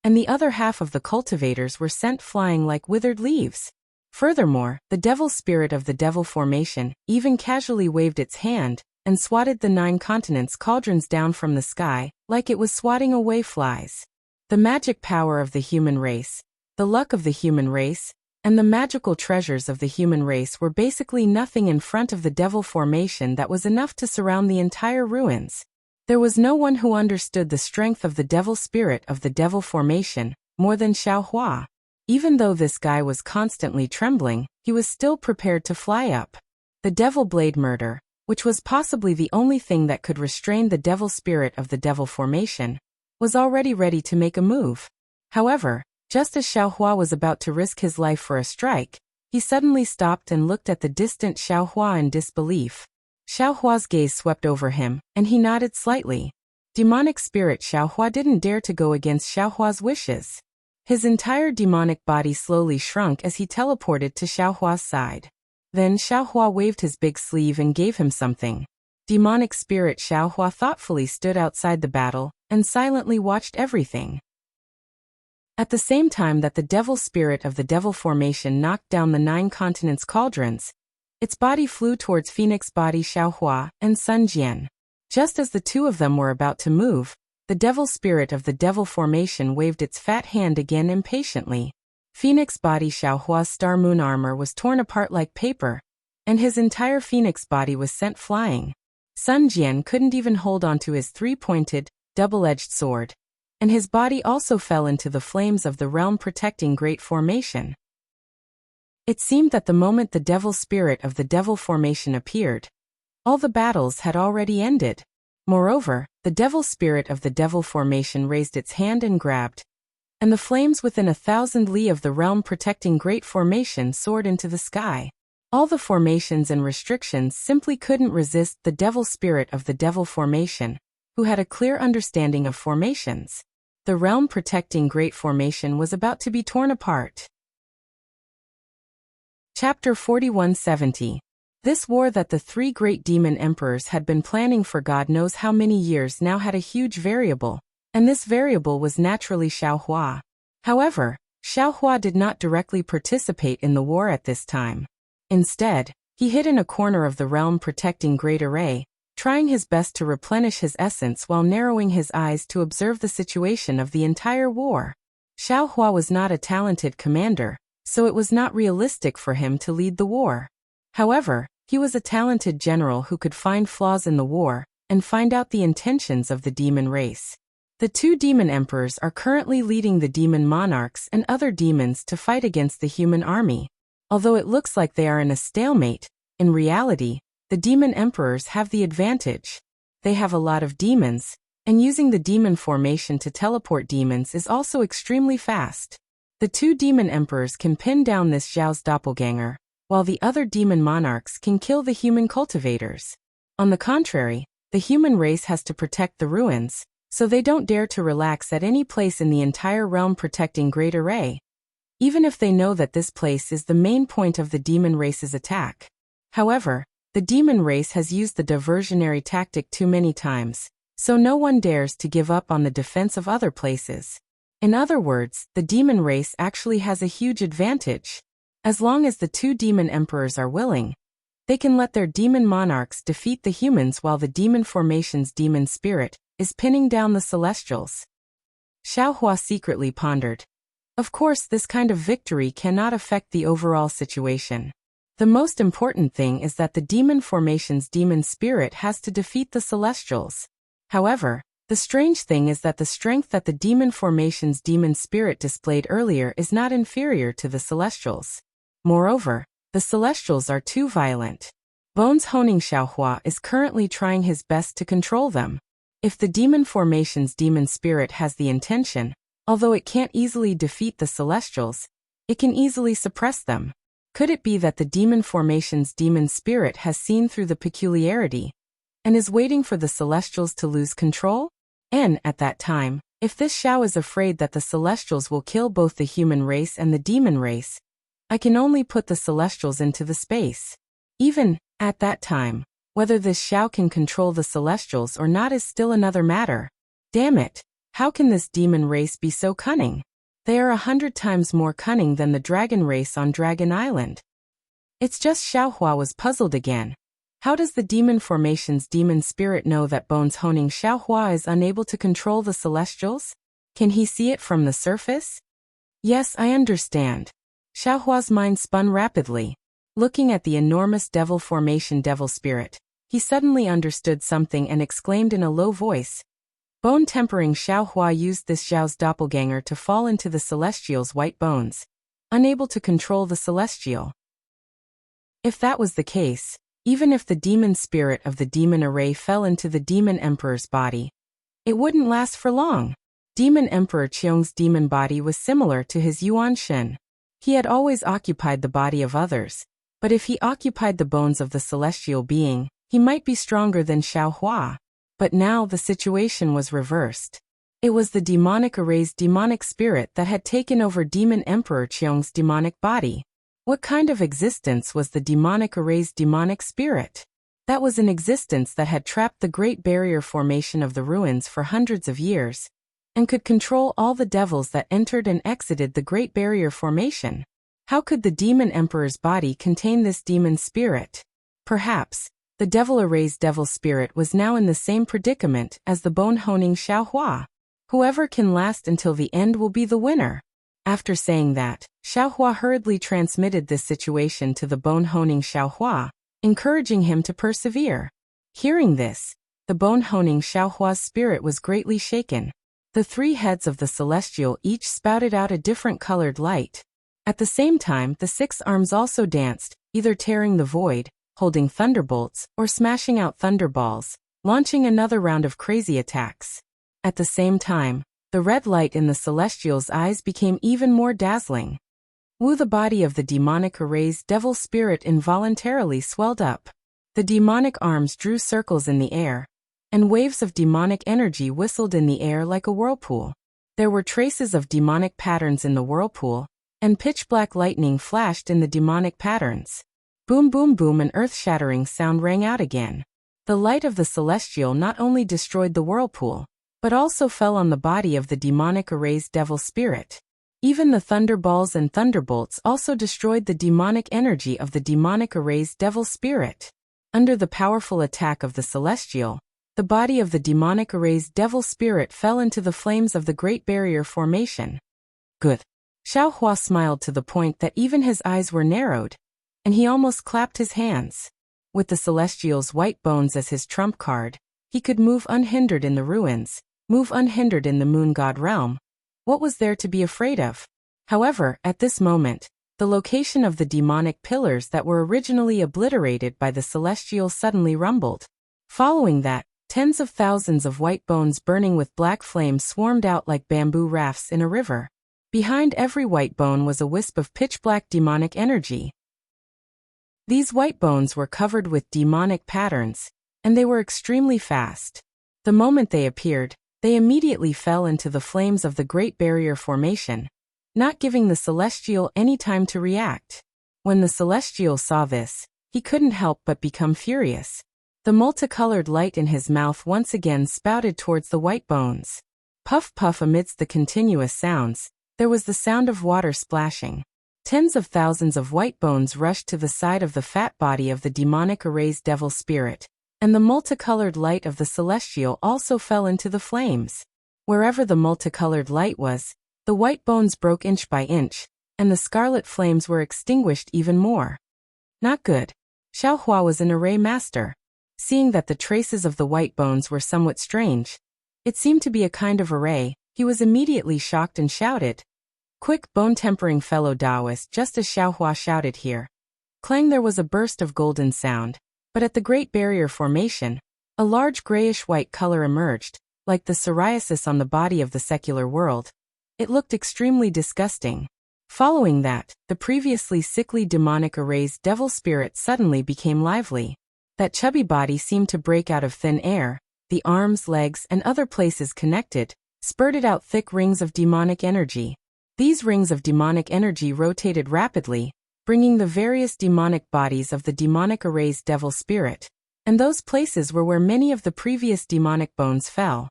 and the other half of the cultivators were sent flying like withered leaves. Furthermore, the devil spirit of the devil formation even casually waved its hand and swatted the 9 continents cauldrons down from the sky, like it was swatting away flies. The magic power of the human race, the luck of the human race, and the magical treasures of the human race were basically nothing in front of the devil formation that was enough to surround the entire ruins. There was no one who understood the strength of the devil spirit of the devil formation more than Xiaohua. Even though this guy was constantly trembling, he was still prepared to fly up. The devil blade murder, which was possibly the only thing that could restrain the devil spirit of the devil formation, was already ready to make a move. However, just as Xiaohua was about to risk his life for a strike, he suddenly stopped and looked at the distant Xiaohua in disbelief. Xiaohua's gaze swept over him, and he nodded slightly. Demonic spirit Xiaohua didn't dare to go against Xiaohua's wishes. His entire demonic body slowly shrunk as he teleported to Xiaohua's side. Then Xiaohua waved his big sleeve and gave him something. Demonic spirit Xiaohua thoughtfully stood outside the battle and silently watched everything. At the same time that the devil spirit of the devil formation knocked down the 9 continents cauldrons, its body flew towards Phoenix body Xiaohua and Sun Jian. Just as the two of them were about to move, the devil spirit of the devil formation waved its fat hand again impatiently. Phoenix body Xiaohua's star moon armor was torn apart like paper, and his entire phoenix body was sent flying. Sun Jian couldn't even hold onto his 3-pointed, double-edged sword, and his body also fell into the flames of the realm-protecting Great Formation. It seemed that the moment the devil spirit of the devil formation appeared, all the battles had already ended. Moreover, the devil spirit of the devil formation raised its hand and grabbed, and the flames within 1,000 li of the realm-protecting Great Formation soared into the sky. All the formations and restrictions simply couldn't resist the devil spirit of the devil formation, who had a clear understanding of formations. The realm-protecting Great Formation was about to be torn apart. Chapter 4170. This war that the 3 great demon emperors had been planning for God knows how many years now had a huge variable, and this variable was naturally Xiaohua. However, Xiaohua did not directly participate in the war at this time. Instead, he hid in a corner of the realm-protecting Great Array, trying his best to replenish his essence while narrowing his eyes to observe the situation of the entire war. Xiaohua was not a talented commander, so it was not realistic for him to lead the war. However, he was a talented general who could find flaws in the war and find out the intentions of the demon race. The 2 demon emperors are currently leading the demon monarchs and other demons to fight against the human army. Although it looks like they are in a stalemate, in reality, the demon emperors have the advantage. They have a lot of demons, and using the demon formation to teleport demons is also extremely fast. The two demon emperors can pin down this Zhao's doppelganger, while the other demon monarchs can kill the human cultivators. On the contrary, the human race has to protect the ruins, so they don't dare to relax at any place in the entire realm protecting Great Array, even if they know that this place is the main point of the demon race's attack. However, the demon race has used the diversionary tactic too many times, so no one dares to give up on the defense of other places. In other words, the demon race actually has a huge advantage. As long as the two demon emperors are willing, they can let their demon monarchs defeat the humans while the demon formation's demon spirit is pinning down the celestials. Xiaohua secretly pondered. Of course, this kind of victory cannot affect the overall situation. The most important thing is that the demon formation's demon spirit has to defeat the celestials. However, the strange thing is that the strength that the demon formation's demon spirit displayed earlier is not inferior to the celestials. Moreover, the celestials are too violent. Bones Honing Xiaohua is currently trying his best to control them. If the demon formation's demon spirit has the intention, although it can't easily defeat the celestials, it can easily suppress them. Could it be that the demon formation's demon spirit has seen through the peculiarity and is waiting for the celestials to lose control? And, at that time, if this Xiao is afraid that the celestials will kill both the human race and the demon race, I can only put the celestials into the space. Even, at that time, whether this Xiao can control the celestials or not is still another matter. Damn it, how can this demon race be so cunning? They are 100 times more cunning than the dragon race on Dragon Island. It's just Xiaohua was puzzled again. How does the demon formation's demon spirit know that Bones Honing Xiaohua is unable to control the celestials? Can he see it from the surface? Yes, I understand. Xiaohua's mind spun rapidly. Looking at the enormous devil formation devil spirit, he suddenly understood something and exclaimed in a low voice. Bone tempering Xiaohua used this Zhao's doppelganger to fall into the celestial's white bones, unable to control the celestial. If that was the case, even if the demon spirit of the demon array fell into the demon emperor's body, it wouldn't last for long. Demon Emperor Qiong's demon body was similar to his Yuan Shen. He had always occupied the body of others, but if he occupied the bones of the celestial being, he might be stronger than Xiaohua. But now the situation was reversed. It was the demonic array's demonic spirit that had taken over Demon Emperor Qiong's demonic body. What kind of existence was the demonic array's demonic spirit? That was an existence that had trapped the Great Barrier formation of the ruins for hundreds of years, and could control all the devils that entered and exited the Great Barrier formation. How could the Demon Emperor's body contain this demon spirit? Perhaps the Devil Array's devil spirit was now in the same predicament as the Bone Honing Xiaohua. Whoever can last until the end will be the winner. After saying that, Xiaohua hurriedly transmitted this situation to the Bone Honing Xiaohua, encouraging him to persevere. Hearing this, the Bone Honing Xiaohua's spirit was greatly shaken. The three heads of the celestial each spouted out a different colored light. At the same time, the 6 arms also danced, either tearing the void, holding thunderbolts, or smashing out thunderballs, launching another round of crazy attacks. At the same time, the red light in the celestial's eyes became even more dazzling. The body of the demonic array's devil spirit involuntarily swelled up. The demonic arms drew circles in the air, and waves of demonic energy whistled in the air like a whirlpool. There were traces of demonic patterns in the whirlpool, and pitch-black lightning flashed in the demonic patterns. Boom boom boom, an earth-shattering sound rang out again. The light of the celestial not only destroyed the whirlpool, but also fell on the body of the demonic array's devil spirit. Even the thunderballs and thunderbolts also destroyed the demonic energy of the demonic array's devil spirit. Under the powerful attack of the celestial, the body of the demonic array's devil spirit fell into the flames of the Great Barrier formation. Good. Xiaohua smiled to the point that even his eyes were narrowed, and he almost clapped his hands. With the celestial's white bones as his trump card, he could move unhindered in the ruins, move unhindered in the moon god realm. What was there to be afraid of? However, at this moment, the location of the demonic pillars that were originally obliterated by the celestial suddenly rumbled. Following that, Tens of thousands of white bones burning with black flames swarmed out like bamboo rafts in a river. Behind every white bone was a wisp of pitch-black demonic energy. These white bones were covered with demonic patterns, and they were extremely fast. The moment they appeared, they immediately fell into the flames of the Great Barrier Formation, not giving the Celestial any time to react. When the Celestial saw this, he couldn't help but become furious. The multicolored light in his mouth once again spouted towards the white bones. Puff puff. Amidst the continuous sounds, there was the sound of water splashing. Tens of thousands of white bones rushed to the side of the fat body of the demonic erased devil spirit, and the multicolored light of the Celestial also fell into the flames. Wherever the multicolored light was, the white bones broke inch by inch, and the scarlet flames were extinguished even more. Not good. Xiaohua was an array master. Seeing that the traces of the white bones were somewhat strange, it seemed to be a kind of array, he was immediately shocked and shouted, "Quick, bone-tempering fellow Taoist!" Just as Xiaohua shouted here, clang, there was a burst of golden sound, but at the Great Barrier Formation, a large grayish-white color emerged, like the psoriasis on the body of the secular world. It looked extremely disgusting. Following that, the previously sickly demonic erased devil spirit suddenly became lively. That chubby body seemed to break out of thin air. The arms, legs, and other places connected spurted out thick rings of demonic energy. These rings of demonic energy rotated rapidly, bringing the various demonic bodies of the demonic erased devil spirit, and those places were where many of the previous demonic bones fell.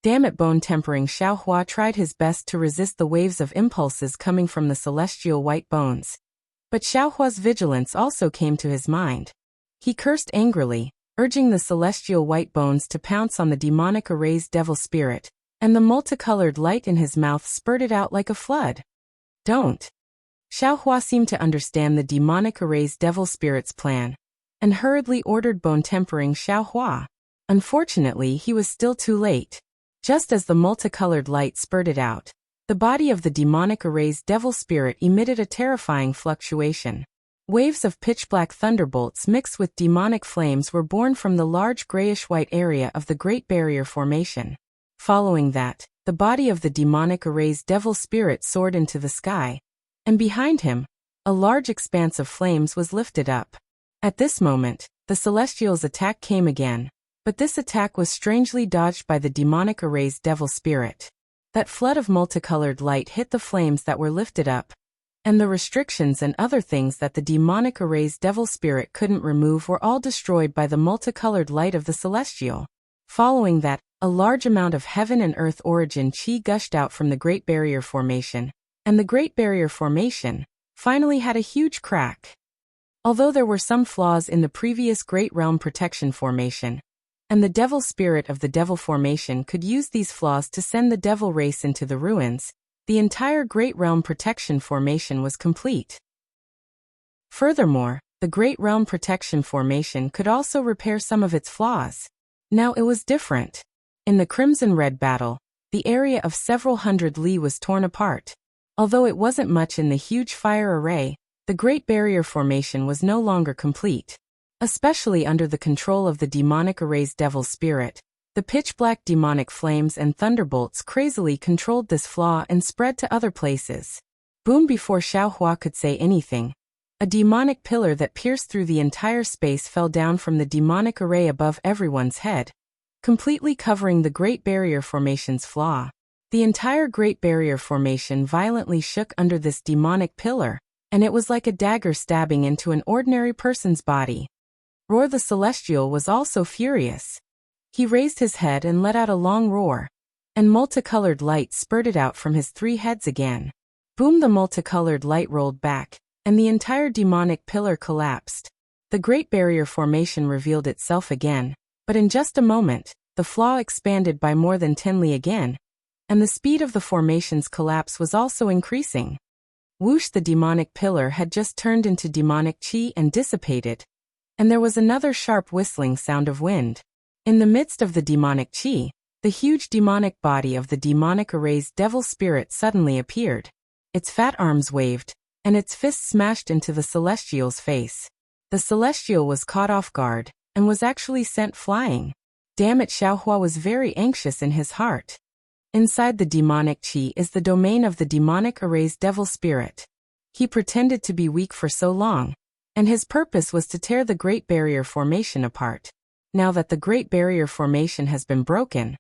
Damn it, bone-tempering! Xiaohua tried his best to resist the waves of impulses coming from the celestial white bones. But Xiaohua's vigilance also came to his mind. He cursed angrily, urging the celestial white bones to pounce on the demonic erased devil spirit, and the multicolored light in his mouth spurted out like a flood. Don't! Xiaohua seemed to understand the demonic erased devil spirit's plan, and hurriedly ordered bone-tempering Xiaohua. Unfortunately, he was still too late. Just as the multicolored light spurted out, the body of the demonic erased devil spirit emitted a terrifying fluctuation. Waves of pitch-black thunderbolts mixed with demonic flames were born from the large grayish-white area of the Great Barrier Formation. Following that, the body of the demonic erased devil spirit soared into the sky, and behind him, a large expanse of flames was lifted up. At this moment, the Celestial's attack came again, but this attack was strangely dodged by the demonic erased devil spirit. That flood of multicolored light hit the flames that were lifted up, and the restrictions and other things that the demonic erased devil spirit couldn't remove were all destroyed by the multicolored light of the Celestial. Following that, a large amount of heaven and earth origin chi gushed out from the Great Barrier Formation, and the Great Barrier Formation finally had a huge crack. Although there were some flaws in the previous Great Realm Protection Formation, and the devil spirit of the devil formation could use these flaws to send the devil race into the ruins, the entire Great Realm Protection Formation was complete. Furthermore, the Great Realm Protection Formation could also repair some of its flaws. Now it was different. In the Crimson-Red battle, the area of several hundred li was torn apart. Although it wasn't much in the huge fire array, the Great Barrier Formation was no longer complete. Especially under the control of the demonic erased devil spirit, the pitch-black demonic flames and thunderbolts crazily controlled this flaw and spread to other places. Boom! Before Xiaohua could say anything, a demonic pillar that pierced through the entire space fell down from the demonic array above everyone's head, completely covering the Great Barrier Formation's flaw. The entire Great Barrier Formation violently shook under this demonic pillar, and it was like a dagger stabbing into an ordinary person's body. Roar! The Celestial was also furious. He raised his head and let out a long roar, and multicolored light spurted out from his three heads again. Boom! The multicolored light rolled back, and the entire demonic pillar collapsed. The Great Barrier Formation revealed itself again, but in just a moment, the flaw expanded by more than 10 li again, and the speed of the formation's collapse was also increasing. Whoosh! The demonic pillar had just turned into demonic chi and dissipated, and there was another sharp whistling sound of wind. In the midst of the demonic chi, the huge demonic body of the demonic erased devil spirit suddenly appeared. Its fat arms waved, and its fists smashed into the Celestial's face. The Celestial was caught off guard, and was actually sent flying. Damn it, Xiaohua was very anxious in his heart. Inside the demonic qi is the domain of the demonic erased devil spirit. He pretended to be weak for so long, and his purpose was to tear the Great Barrier Formation apart. Now that the Great Barrier Formation has been broken,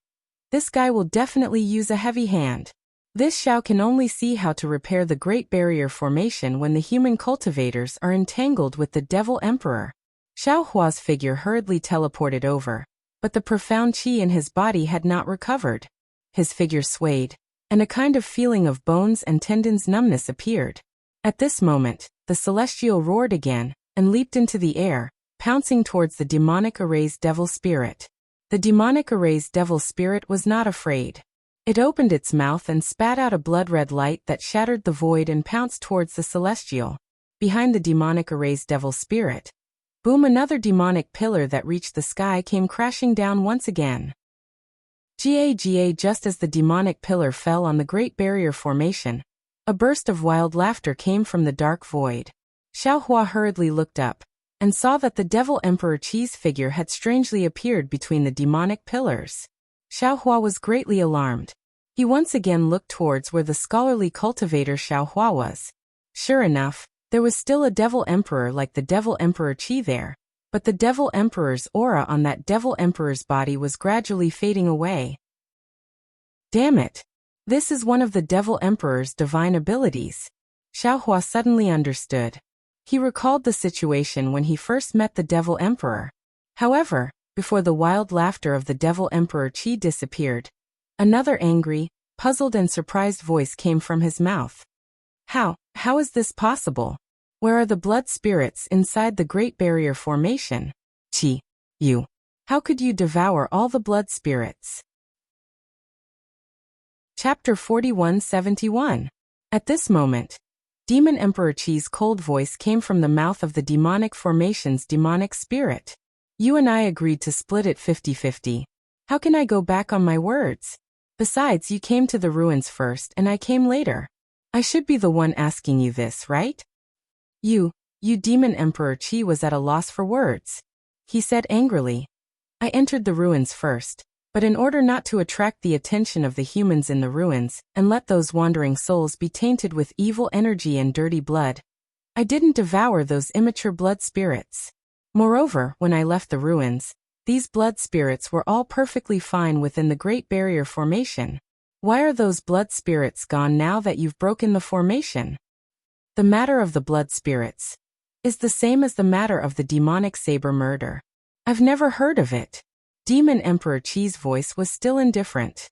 this guy will definitely use a heavy hand. This Xiao can only see how to repair the Great Barrier Formation when the human cultivators are entangled with the Devil Emperor. Xiaohua's figure hurriedly teleported over, but the profound qi in his body had not recovered. His figure swayed, and a kind of feeling of bones and tendons numbness appeared. At this moment, the celestial roared again, and leaped into the air, pouncing towards the demonic erased devil spirit. The demonic erased devil spirit was not afraid. It opened its mouth and spat out a blood-red light that shattered the void and pounced towards the celestial. Behind the demonic erased devil spirit, boom, another demonic pillar that reached the sky came crashing down once again. Ga, just as the demonic pillar fell on the Great Barrier Formation, a burst of wild laughter came from the dark void. Xiaohua hurriedly looked up, and saw that the Devil Emperor Qi's figure had strangely appeared between the demonic pillars. Xiaohua was greatly alarmed. He once again looked towards where the scholarly cultivator Xiaohua was. Sure enough, there was still a Devil Emperor like the Devil Emperor Qi there, but the Devil Emperor's aura on that Devil Emperor's body was gradually fading away. Damn it! This is one of the Devil Emperor's divine abilities. Xiaohua suddenly understood. He recalled the situation when he first met the Devil Emperor. However, before the wild laughter of the Devil Emperor Qi disappeared, another angry, puzzled and surprised voice came from his mouth. How is this possible? Where are the blood spirits inside the Great Barrier Formation? Qi, you. How could you devour all the blood spirits? Chapter 4171. At this moment, Demon Emperor Qi's cold voice came from the mouth of the demonic formation's demonic spirit. You and I agreed to split it 50-50. How can I go back on my words? Besides, you came to the ruins first and I came later. I should be the one asking you this, right? You Demon Emperor Qi was at a loss for words. He said angrily. I entered the ruins first, but in order not to attract the attention of the humans in the ruins and let those wandering souls be tainted with evil energy and dirty blood, I didn't devour those immature blood spirits. Moreover, when I left the ruins, these blood spirits were all perfectly fine within the Great Barrier Formation. Why are those blood spirits gone now that you've broken the formation? The matter of the blood spirits is the same as the matter of the demonic saber murder. I've never heard of it. Demon Emperor Qi's voice was still indifferent.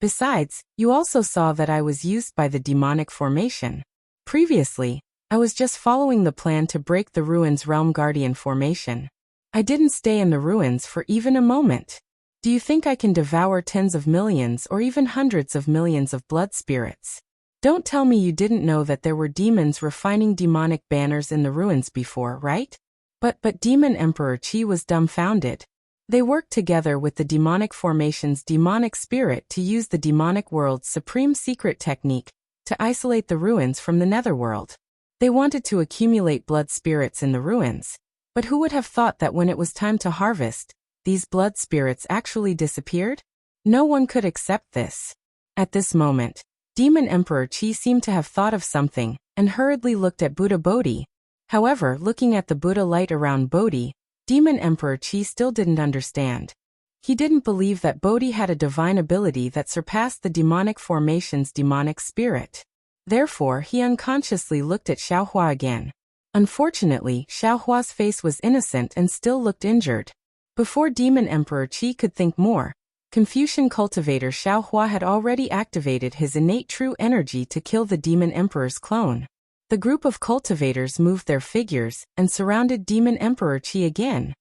Besides, you also saw that I was used by the demonic formation. Previously, I was just following the plan to break the ruins' Realm Guardian formation. I didn't stay in the ruins for even a moment. Do you think I can devour tens of millions or even hundreds of millions of blood spirits? Don't tell me you didn't know that there were demons refining demonic banners in the ruins before, right? But Demon Emperor Qi was dumbfounded. They worked together with the demonic formation's demonic spirit to use the demonic world's supreme secret technique to isolate the ruins from the netherworld. They wanted to accumulate blood spirits in the ruins, but who would have thought that when it was time to harvest, these blood spirits actually disappeared? No one could accept this. At this moment, Demon Emperor Qi seemed to have thought of something and hurriedly looked at Buddha Bodhi. However, looking at the Buddha light around Bodhi, Demon Emperor Qi still didn't understand. He didn't believe that Bodhi had a divine ability that surpassed the demonic formation's demonic spirit. Therefore, he unconsciously looked at Xiaohua again. Unfortunately, Xiaohua's face was innocent and still looked injured. Before Demon Emperor Qi could think more, Confucian cultivator Xiaohua had already activated his innate true energy to kill the Demon Emperor's clone. The group of cultivators moved their figures and surrounded Demon Emperor Qi again.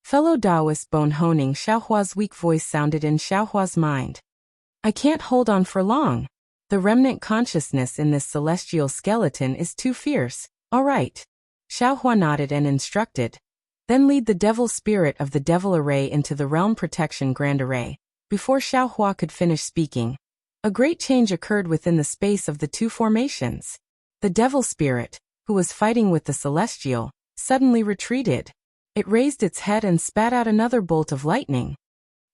Fellow Taoist Bone Honing, Xiaohua's weak voice sounded in Xiaohua's mind. I can't hold on for long. The remnant consciousness in this celestial skeleton is too fierce. All right. Xiaohua nodded and instructed. Then lead the devil spirit of the devil array into the realm protection grand array. Before Xiaohua could finish speaking, a great change occurred within the space of the two formations. The devil spirit, who was fighting with the celestial, suddenly retreated. It raised its head and spat out another bolt of lightning.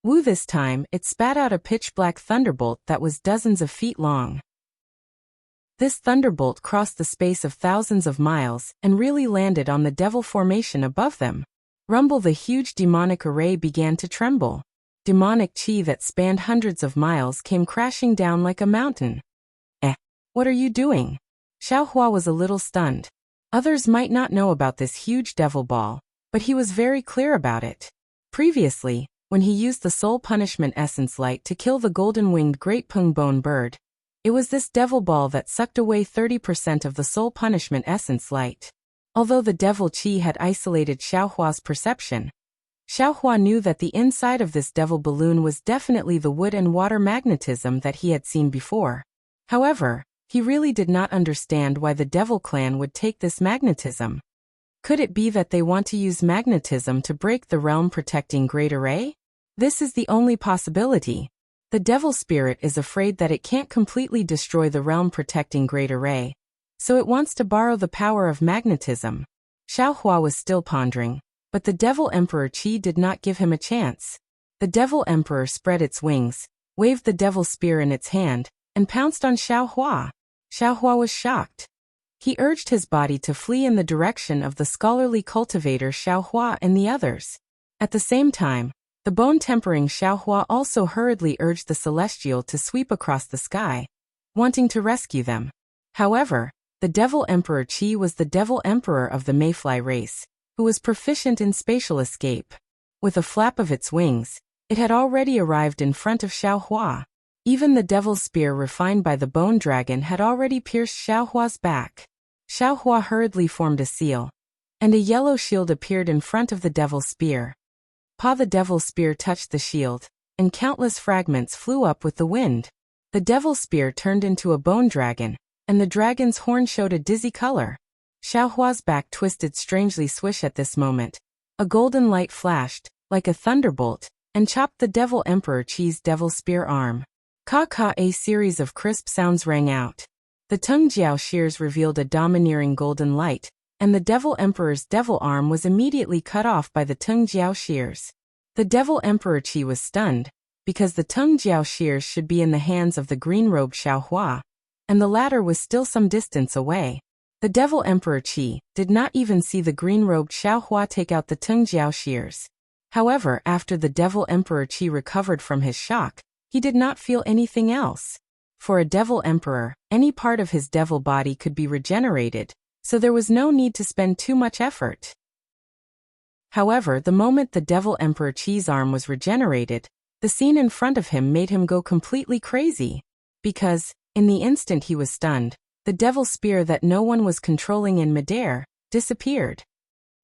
Wu this time, it spat out a pitch-black thunderbolt that was dozens of feet long. This thunderbolt crossed the space of thousands of miles and really landed on the devil formation above them. Rumble, the huge demonic array began to tremble. Demonic chi that spanned hundreds of miles came crashing down like a mountain. What are you doing? Xiaohua was a little stunned. Others might not know about this huge devil ball, but he was very clear about it. Previously, when he used the soul punishment essence light to kill the golden-winged great pungbone bird, it was this devil ball that sucked away 30% of the soul punishment essence light. Although the devil chi had isolated Xiaohua's perception, Xiaohua knew that the inside of this devil balloon was definitely the wood and water magnetism that he had seen before. However, he really did not understand why the devil clan would take this magnetism. Could it be that they want to use magnetism to break the realm-protecting Great Array? This is the only possibility. The devil spirit is afraid that it can't completely destroy the realm-protecting Great Array, so it wants to borrow the power of magnetism. Xiaohua was still pondering, but the Devil Emperor Qi did not give him a chance. The Devil Emperor spread its wings, waved the devil spear in its hand, and pounced on Xiaohua. Xiaohua was shocked. He urged his body to flee in the direction of the scholarly cultivator Xiaohua and the others. At the same time, the bone-tempering Xiaohua also hurriedly urged the celestial to sweep across the sky, wanting to rescue them. However, the Devil Emperor Qi was the Devil Emperor of the Mayfly race, who was proficient in spatial escape. With a flap of its wings, it had already arrived in front of Xiaohua. Even the devil's spear refined by the bone dragon had already pierced Xiaohua's back. Xiaohua hurriedly formed a seal, and a yellow shield appeared in front of the devil's spear. The devil's spear touched the shield, and countless fragments flew up with the wind. The devil's spear turned into a bone dragon, and the dragon's horn showed a dizzy color. Xiaohua's back twisted strangely swish at this moment. A golden light flashed, like a thunderbolt, and chopped the Devil Emperor Qi's devil spear arm. Ka-ka, a series of crisp sounds rang out. The Tung Jiao shears revealed a domineering golden light, and the Devil Emperor's devil arm was immediately cut off by the Tung Jiao shears. The Devil Emperor Qi was stunned, because the Tung Jiao shears should be in the hands of the green-robed Xiaohua, and the latter was still some distance away. The Devil Emperor Qi did not even see the green-robed Xiaohua take out the Tung Jiao shears. However, after the Devil Emperor Qi recovered from his shock, he did not feel anything else. For a Devil Emperor, any part of his devil body could be regenerated, so there was no need to spend too much effort. However, the moment the Devil Emperor Qi's arm was regenerated, the scene in front of him made him go completely crazy. Because, in the instant he was stunned, the devil spear that no one was controlling in midair disappeared.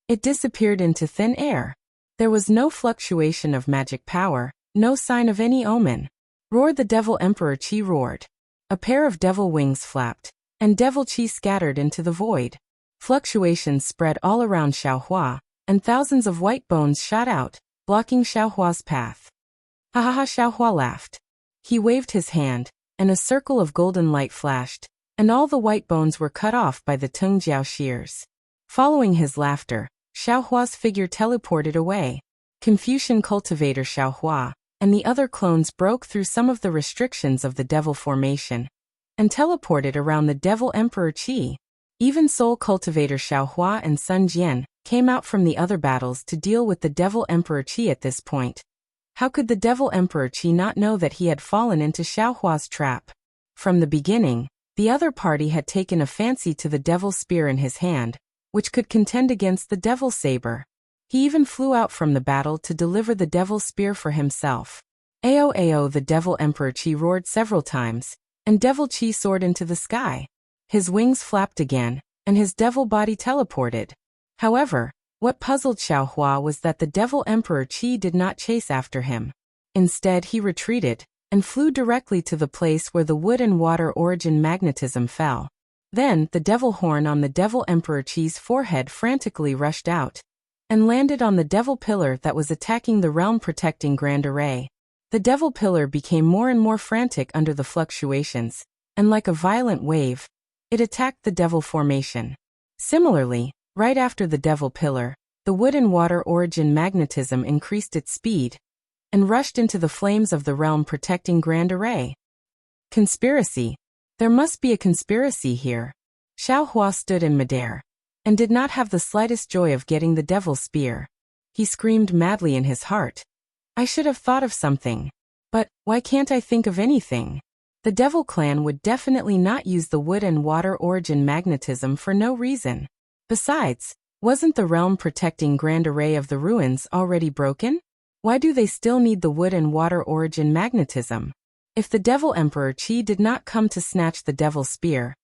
It disappeared into thin air. There was no fluctuation of magic power, no sign of any omen. Roared the Devil Emperor Qi roared. A pair of devil wings flapped, and Devil Qi scattered into the void. Fluctuations spread all around Xiaohua, and thousands of white bones shot out, blocking Xiaohua's path. Ha ha ha, Xiaohua laughed. He waved his hand, and a circle of golden light flashed, and all the white bones were cut off by the Tung Jiao shears. Following his laughter, Xiaohua's figure teleported away. Confucian cultivator Xiaohua and the other clones broke through some of the restrictions of the devil formation, and teleported around the Devil Emperor Qi. Even Soul Cultivator Xiaohua and Sun Jian came out from the other battles to deal with the Devil Emperor Qi at this point. How could the Devil Emperor Qi not know that he had fallen into Xiaohua's trap? From the beginning, the other party had taken a fancy to the Devil Spear in his hand, which could contend against the Devil Saber. He even flew out from the battle to deliver the Devil Spear for himself. Ao ao, the Devil Emperor Qi roared several times, and Devil Qi soared into the sky. His wings flapped again, and his devil body teleported. However, what puzzled Xiaohua was that the Devil Emperor Qi did not chase after him. Instead, he retreated, and flew directly to the place where the wood and water origin magnetism fell. Then, the devil horn on the Devil Emperor Qi's forehead frantically rushed out, and landed on the devil pillar that was attacking the realm-protecting Grand Array. The devil pillar became more and more frantic under the fluctuations, and like a violent wave, it attacked the devil formation. Similarly, right after the devil pillar, the wood and water origin magnetism increased its speed. and rushed into the flames of the realm-protecting Grand Array. Conspiracy. There must be a conspiracy here. Xiao Hua stood in midair, and did not have the slightest joy of getting the devil's spear. He screamed madly in his heart. I should have thought of something. But, why can't I think of anything? The Devil Clan would definitely not use the wood and water origin magnetism for no reason. Besides, wasn't the realm-protecting Grand Array of the ruins already broken? Why do they still need the wood and water origin magnetism? If the Devil Emperor Qi did not come to snatch the Devil's Spear,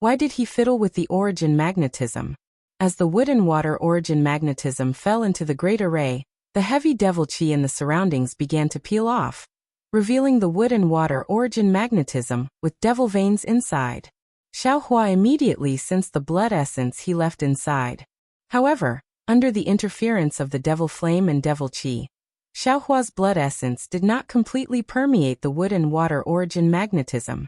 why did he fiddle with the origin magnetism? As the wood and water origin magnetism fell into the Great Array, the heavy Devil Qi in the surroundings began to peel off, revealing the wood and water origin magnetism with devil veins inside. Xiao Hua immediately sensed the blood essence he left inside. However, under the interference of the Devil Flame and Devil Qi, Xiao Hua's blood essence did not completely permeate the wood and water origin magnetism.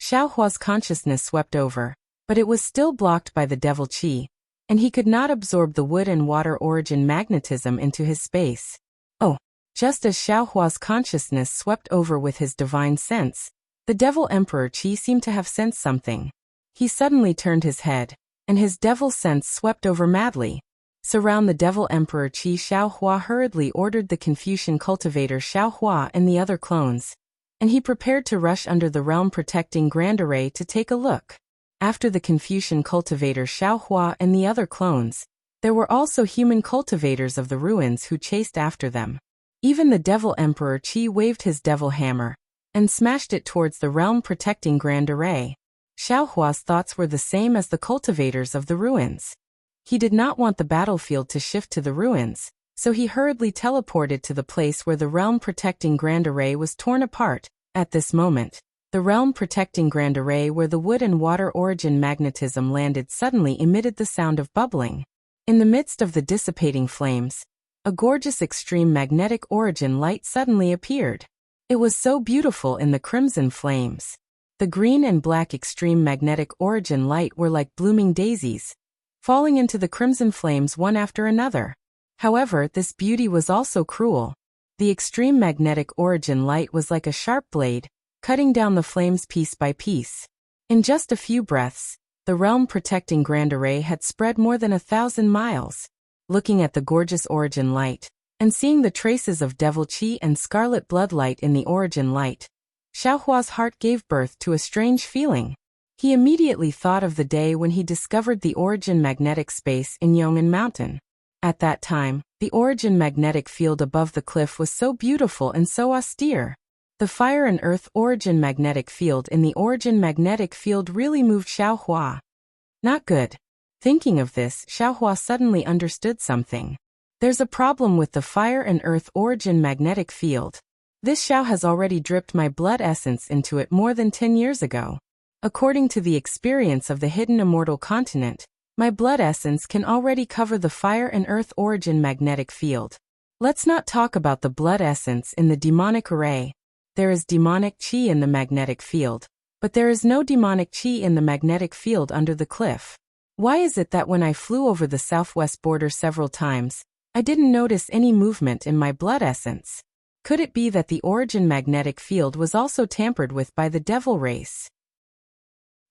Xiao Hua's consciousness swept over, but it was still blocked by the Devil Qi, and he could not absorb the wood and water origin magnetism into his space. Oh, just as Xiao Hua's consciousness swept over with his divine sense, the Devil Emperor Qi seemed to have sensed something. He suddenly turned his head, and his devil sense swept over madly. Surround the Devil Emperor Qi. Xiao Hua hurriedly ordered the Confucian cultivator Xiao Hua and the other clones, and he prepared to rush under the realm-protecting Grand Array to take a look. After the Confucian cultivator Xiao Hua and the other clones, there were also human cultivators of the ruins who chased after them. Even the Devil Emperor Qi waved his devil hammer and smashed it towards the realm-protecting Grand Array. Xiao Hua's thoughts were the same as the cultivators of the ruins. He did not want the battlefield to shift to the ruins, so he hurriedly teleported to the place where the realm-protecting Grand Array was torn apart. At this moment, the realm-protecting Grand Array where the wood and water origin magnetism landed suddenly emitted the sound of bubbling. In the midst of the dissipating flames, a gorgeous extreme magnetic origin light suddenly appeared. It was so beautiful in the crimson flames. The green and black extreme magnetic origin light were like blooming daisies, falling into the crimson flames one after another. However, this beauty was also cruel. The extreme magnetic origin light was like a sharp blade, cutting down the flames piece by piece. In just a few breaths, the realm-protecting Grand Array had spread more than 1,000 miles. Looking at the gorgeous origin light, and seeing the traces of Devil Qi and scarlet bloodlight in the origin light, Xiao Hua's heart gave birth to a strange feeling. He immediately thought of the day when he discovered the origin magnetic space in Yong'an Mountain. At that time, the origin magnetic field above the cliff was so beautiful and so austere. The fire and earth origin magnetic field in the origin magnetic field really moved Xiao Hua. Not good. Thinking of this, Xiao Hua suddenly understood something. There's a problem with the fire and earth origin magnetic field. This Xiao has already dripped my blood essence into it more than 10 years ago. According to the experience of the hidden immortal continent, my blood essence can already cover the fire and earth origin magnetic field. Let's not talk about the blood essence in the demonic array. There is demonic qi in the magnetic field, but there is no demonic qi in the magnetic field under the cliff. Why is it that when I flew over the southwest border several times, I didn't notice any movement in my blood essence? Could it be that the origin magnetic field was also tampered with by the devil race?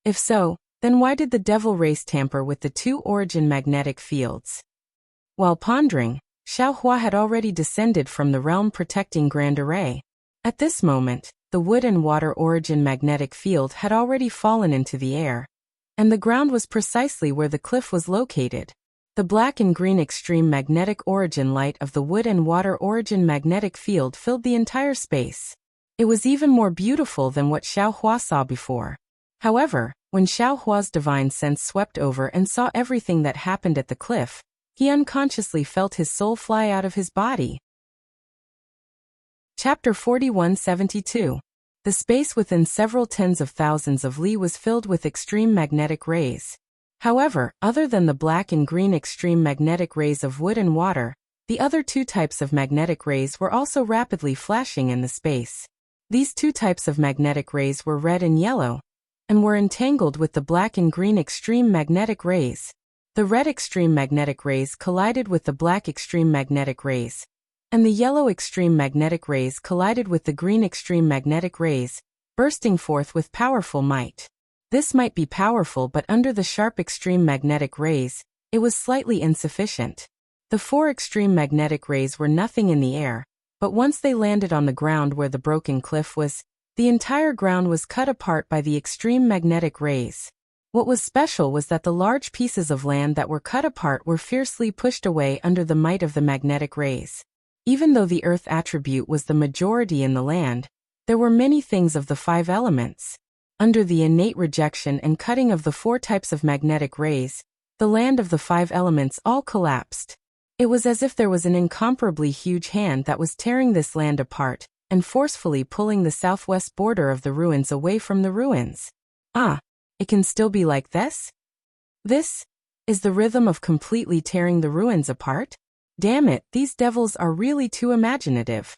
If so, then why did the devil race tamper with the two origin magnetic fields? While pondering, Xiao Hua had already descended from the realm-protecting Grand Array. At this moment, the wood and water origin magnetic field had already fallen into the air, and the ground was precisely where the cliff was located. The black and green extreme magnetic origin light of the wood and water origin magnetic field filled the entire space. It was even more beautiful than what Xiao Hua saw before. However, when Xiao Hua's divine sense swept over and saw everything that happened at the cliff, he unconsciously felt his soul fly out of his body. Chapter 4172. The space within several tens of thousands of li was filled with extreme magnetic rays. However, other than the black and green extreme magnetic rays of wood and water, the other two types of magnetic rays were also rapidly flashing in the space. These two types of magnetic rays were red and yellow, and were entangled with the black and green extreme magnetic rays. The red extreme magnetic rays collided with the black extreme magnetic rays, and the yellow extreme magnetic rays collided with the green extreme magnetic rays, bursting forth with powerful might. This might be powerful, but under the sharp extreme magnetic rays, it was slightly insufficient. The 4 extreme magnetic rays were nothing in the air, but once they landed on the ground where the broken cliff was, the entire ground was cut apart by the extreme magnetic rays. What was special was that the large pieces of land that were cut apart were fiercely pushed away under the might of the magnetic rays. Even though the earth attribute was the majority in the land, there were many things of the 5 elements. Under the innate rejection and cutting of the 4 types of magnetic rays, the land of the 5 elements all collapsed. It was as if there was an incomparably huge hand that was tearing this land apart and forcefully pulling the southwest border of the ruins away from the ruins. Ah, it can still be like this? This is the rhythm of completely tearing the ruins apart? Damn it, these devils are really too imaginative.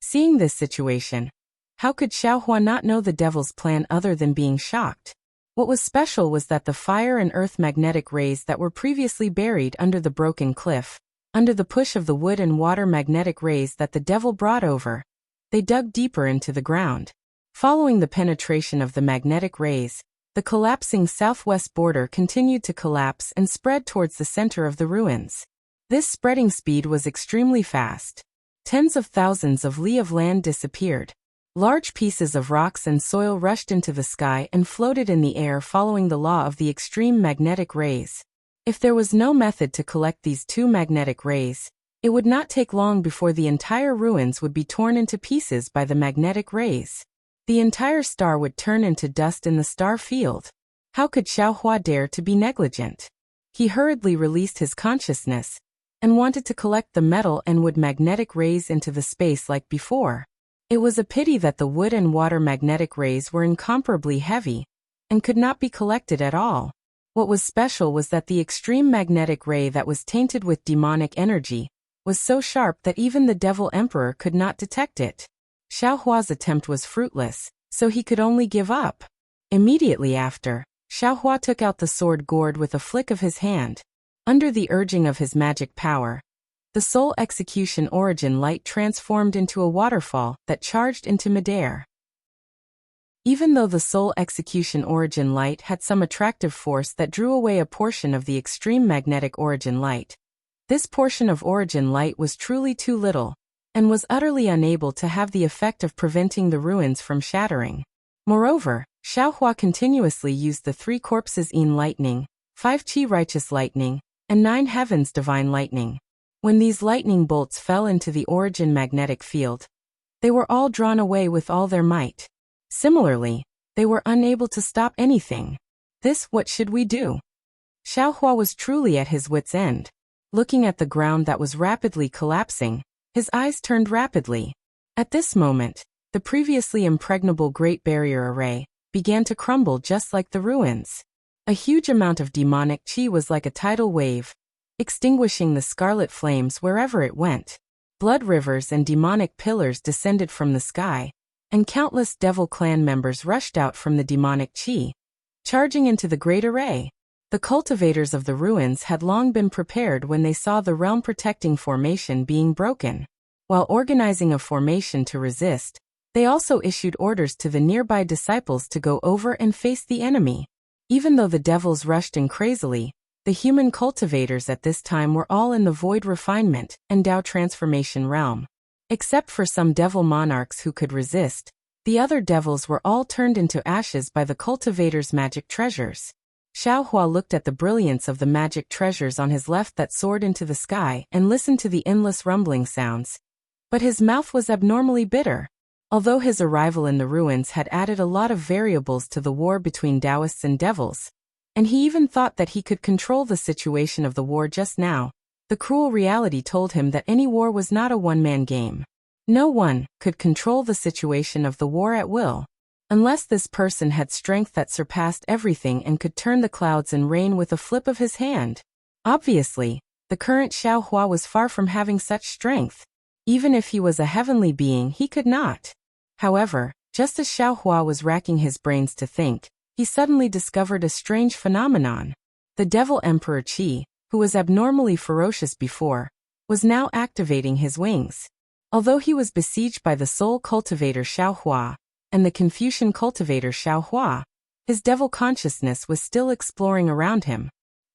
Seeing this situation, how could Xiaohua not know the devil's plan other than being shocked? What was special was that the fire and earth magnetic rays that were previously buried under the broken cliff, under the push of the wood and water magnetic rays that the devil brought over, they dug deeper into the ground. Following the penetration of the magnetic rays, the collapsing southwest border continued to collapse and spread towards the center of the ruins. This spreading speed was extremely fast. Tens of thousands of li of land disappeared. Large pieces of rocks and soil rushed into the sky and floated in the air following the law of the extreme magnetic rays. If there was no method to collect these 2 magnetic rays, it would not take long before the entire ruins would be torn into pieces by the magnetic rays. The entire star would turn into dust in the star field. How could Xiaohua dare to be negligent? He hurriedly released his consciousness and wanted to collect the metal and wood magnetic rays into the space like before. It was a pity that the wood and water magnetic rays were incomparably heavy and could not be collected at all. What was special was that the extreme magnetic ray that was tainted with demonic energy was so sharp that even the Devil Emperor could not detect it. Xiaohua's attempt was fruitless, so he could only give up. Immediately after, Xiaohua took out the sword gourd with a flick of his hand. Under the urging of his magic power, the soul execution origin light transformed into a waterfall that charged into midair. Even though the soul execution origin light had some attractive force that drew away a portion of the extreme magnetic origin light, this portion of origin light was truly too little, and was utterly unable to have the effect of preventing the ruins from shattering. Moreover, Xiaohua continuously used the 3 corpses in lightning, 5 qi righteous lightning, and 9 heavens divine lightning. When these lightning bolts fell into the origin magnetic field, they were all drawn away with all their might. Similarly, they were unable to stop anything. What should we do? Xiaohua was truly at his wit's end. Looking at the ground that was rapidly collapsing, his eyes turned rapidly. At this moment, the previously impregnable Great Barrier Array began to crumble just like the ruins. A huge amount of demonic qi was like a tidal wave, extinguishing the scarlet flames wherever it went. Blood rivers and demonic pillars descended from the sky, and countless devil clan members rushed out from the demonic qi, charging into the great array. The cultivators of the ruins had long been prepared when they saw the realm-protecting formation being broken. While organizing a formation to resist, they also issued orders to the nearby disciples to go over and face the enemy. Even though the devils rushed in crazily, the human cultivators at this time were all in the void refinement and Tao transformation realm. Except for some devil monarchs who could resist, the other devils were all turned into ashes by the cultivators' magic treasures. Xiaohua looked at the brilliance of the magic treasures on his left that soared into the sky and listened to the endless rumbling sounds. But his mouth was abnormally bitter. Although his arrival in the ruins had added a lot of variables to the war between Taoists and devils, and he even thought that he could control the situation of the war just now, the cruel reality told him that any war was not a one-man game. No one could control the situation of the war at will, unless this person had strength that surpassed everything and could turn the clouds and rain with a flip of his hand. Obviously, the current Xiaohua was far from having such strength. Even if he was a heavenly being, he could not. However, just as Xiaohua was racking his brains to think, he suddenly discovered a strange phenomenon. The Devil Emperor Qi, who was abnormally ferocious before, was now activating his wings. Although he was besieged by the Soul Cultivator Xiaohua and the Confucian Cultivator Xiaohua, his devil consciousness was still exploring around him.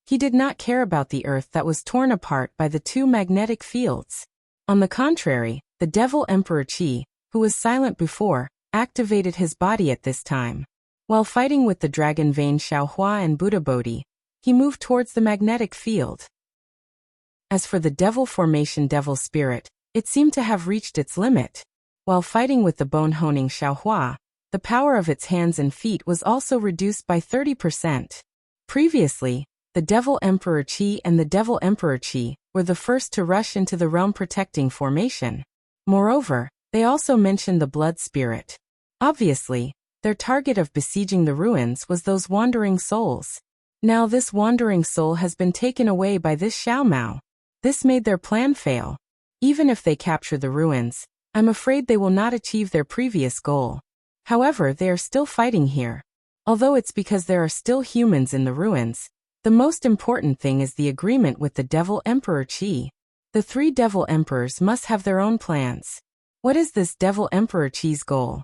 He did not care about the earth that was torn apart by the two magnetic fields. On the contrary, the devil Emperor Qi, who was silent before, activated his body at this time. While fighting with the dragon vein Xiaohua and Buddha Bodhi, he moved towards the magnetic field. As for the devil formation devil spirit, it seemed to have reached its limit. While fighting with the bone-honing Xiaohua, the power of its hands and feet was also reduced by 30%. Previously, the Devil Emperor Qi and the Devil Emperor Qi were the first to rush into the realm-protecting formation. Moreover, they also mentioned the blood spirit. Obviously, their target of besieging the ruins was those wandering souls. Now this wandering soul has been taken away by this Xiao Mao. This made their plan fail. Even if they capture the ruins, I'm afraid they will not achieve their previous goal. However, they are still fighting here. Although it's because there are still humans in the ruins, the most important thing is the agreement with the Devil Emperor Qi. The three Devil Emperors must have their own plans. What is this Devil Emperor Qi's goal?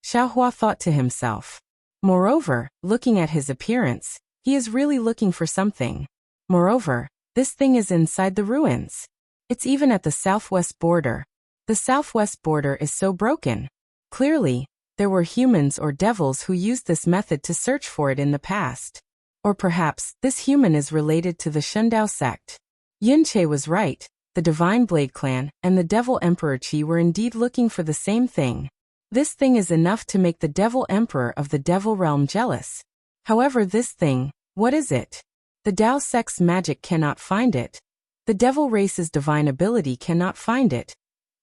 Xiaohua thought to himself. Moreover, looking at his appearance, he is really looking for something. Moreover, this thing is inside the ruins. It's even at the southwest border. The southwest border is so broken. Clearly, there were humans or devils who used this method to search for it in the past. Or perhaps, this human is related to the Shundao sect. Yunche was right, the Divine Blade Clan and the Devil Emperor Qi were indeed looking for the same thing. This thing is enough to make the Devil Emperor of the Devil Realm jealous. However, this thing, what is it? The Dao sect's magic cannot find it. The Devil race's divine ability cannot find it,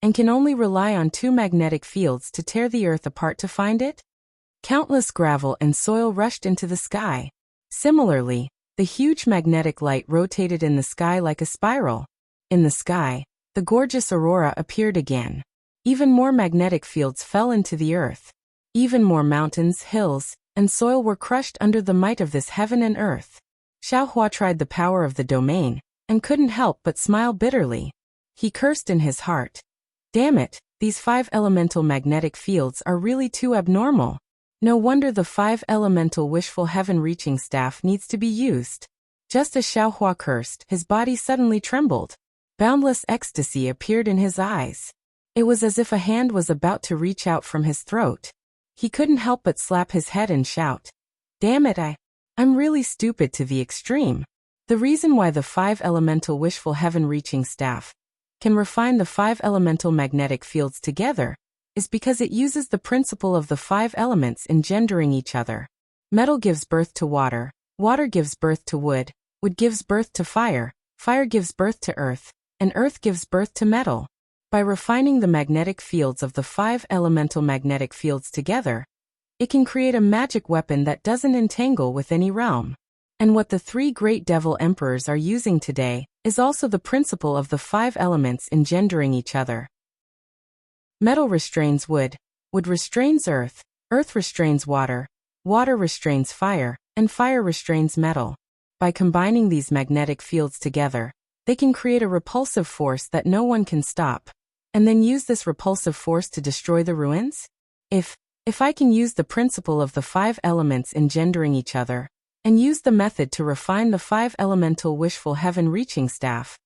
and can only rely on two magnetic fields to tear the earth apart to find it? Countless gravel and soil rushed into the sky. Similarly, the huge magnetic light rotated in the sky like a spiral. In the sky, the gorgeous aurora appeared again. Even more magnetic fields fell into the earth. Even more mountains, hills, and soil were crushed under the might of this heaven and earth. Xiaohua tried the power of the domain, and couldn't help but smile bitterly. He cursed in his heart. Damn it, these 5 elemental magnetic fields are really too abnormal. No wonder the 5 elemental wishful heaven-reaching staff needs to be used. Just as Xiaohua cursed, his body suddenly trembled. Boundless ecstasy appeared in his eyes. It was as if a hand was about to reach out from his throat. He couldn't help but slap his head and shout, "Damn it, I'm really stupid to the extreme." The reason why the 5 elemental wishful heaven-reaching staff can refine the 5 elemental magnetic fields together is because it uses the principle of the 5 elements engendering each other. Metal gives birth to water, water gives birth to wood, wood gives birth to fire, fire gives birth to earth, and earth gives birth to metal. By refining the magnetic fields of the 5 elemental magnetic fields together, it can create a magic weapon that doesn't entangle with any realm. And what the 3 great devil emperors are using today is also the principle of the 5 elements engendering each other. Metal restrains wood, wood restrains earth, earth restrains water, water restrains fire, and fire restrains metal. By combining these magnetic fields together, they can create a repulsive force that no one can stop, and then use this repulsive force to destroy the ruins? If I can use the principle of the 5 elements engendering each other, and use the method to refine the 5 elemental wishful heaven-reaching staff,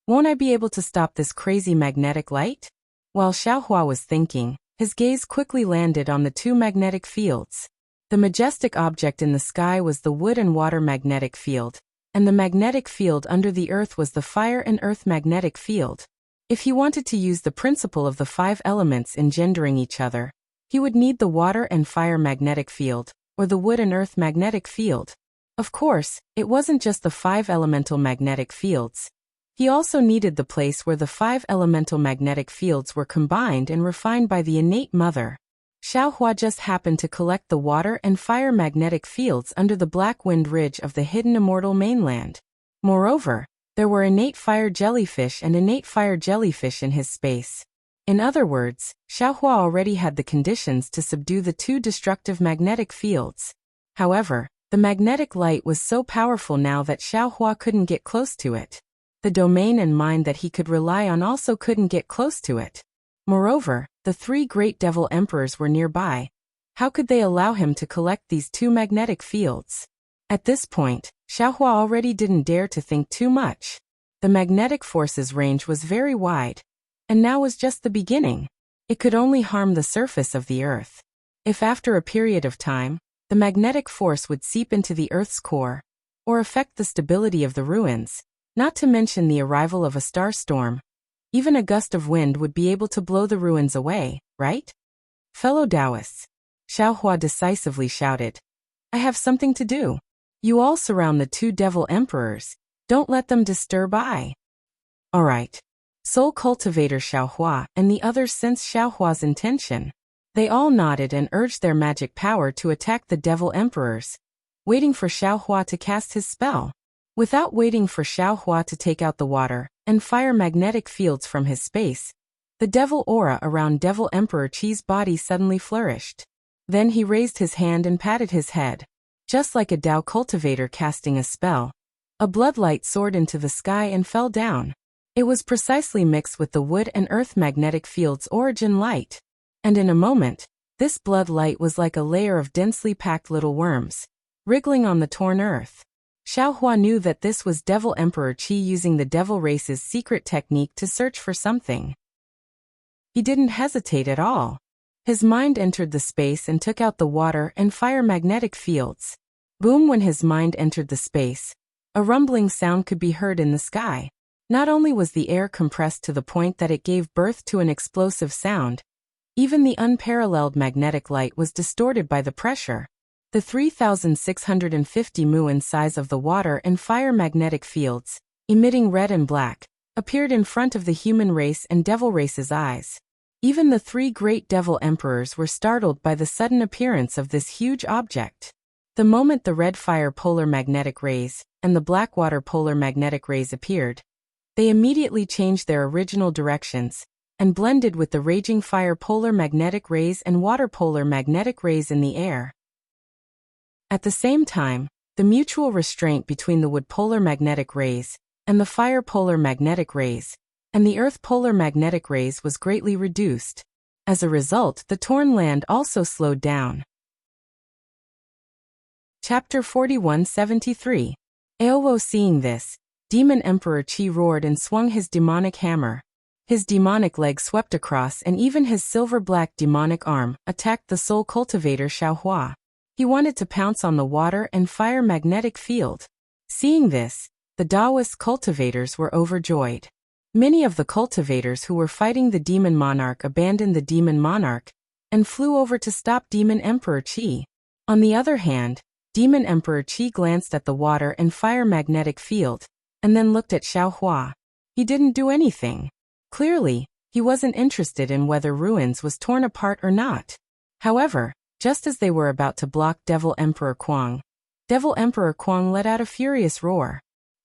won't I be able to stop this crazy magnetic light? While Xiaohua was thinking, his gaze quickly landed on the 2 magnetic fields. The majestic object in the sky was the wood and water magnetic field, and the magnetic field under the earth was the fire and earth magnetic field. If he wanted to use the principle of the 5 elements engendering each other, he would need the water and fire magnetic field, or the wood and earth magnetic field. Of course, it wasn't just the 5 elemental magnetic fields. He also needed the place where the 5 elemental magnetic fields were combined and refined by the innate mother. Xiaohua just happened to collect the water and fire magnetic fields under the black wind ridge of the hidden immortal mainland. Moreover, there were innate fire jellyfish and innate fire jellyfish in his space. In other words, Xiaohua already had the conditions to subdue the 2 destructive magnetic fields. However, the magnetic light was so powerful now that Xiaohua couldn't get close to it. The domain and mind that he could rely on also couldn't get close to it. Moreover, the three great devil emperors were nearby. How could they allow him to collect these two magnetic fields? At this point, Xiaohua already didn't dare to think too much. The magnetic force's range was very wide, and now was just the beginning. It could only harm the surface of the Earth. If after a period of time, the magnetic force would seep into the Earth's core, or affect the stability of the ruins, not to mention the arrival of a star storm, even a gust of wind would be able to blow the ruins away, right? Fellow Taoists, Xiaohua decisively shouted, I have something to do. You all surround the two devil emperors. Don't let them disturb I. All right. Soul Cultivator Xiaohua and the others sensed Xiaohua's intention. They all nodded and urged their magic power to attack the devil emperors, waiting for Xiaohua to cast his spell. Without waiting for Xiaohua to take out the water and fire magnetic fields from his space, the devil aura around Devil Emperor Qi's body suddenly flourished. Then he raised his hand and patted his head. Just like a Tao cultivator casting a spell, a bloodlight soared into the sky and fell down. It was precisely mixed with the wood and earth magnetic field's origin light. And in a moment, this blood light was like a layer of densely packed little worms, wriggling on the torn earth. Xiaohua knew that this was Devil Emperor Qi using the devil race's secret technique to search for something. He didn't hesitate at all. His mind entered the space and took out the water and fire magnetic fields. Boom! When his mind entered the space, a rumbling sound could be heard in the sky. Not only was the air compressed to the point that it gave birth to an explosive sound, even the unparalleled magnetic light was distorted by the pressure. The 3,650 mu in size of the water and fire magnetic fields, emitting red and black, appeared in front of the human race and devil race's eyes. Even the three great devil emperors were startled by the sudden appearance of this huge object. The moment the red fire polar magnetic rays and the black water polar magnetic rays appeared, they immediately changed their original directions and blended with the raging fire polar magnetic rays and water polar magnetic rays in the air. At the same time, the mutual restraint between the wood polar magnetic rays and the fire polar magnetic rays and the earth polar magnetic rays was greatly reduced. As a result, the torn land also slowed down. Chapter 4173. Aowo seeing this, Demon Emperor Qi roared and swung his demonic hammer. His demonic leg swept across and even his silver-black demonic arm attacked the soul cultivator Xiaohua. He wanted to pounce on the water and fire magnetic field. Seeing this, the Taoist cultivators were overjoyed. Many of the cultivators who were fighting the Demon Monarch abandoned the Demon Monarch and flew over to stop Demon Emperor Qi. On the other hand, Demon Emperor Qi glanced at the water and fire magnetic field, and then looked at Xiaohua. He didn't do anything. Clearly, he wasn't interested in whether ruins was torn apart or not. However, just as they were about to block Devil Emperor Kuang let out a furious roar.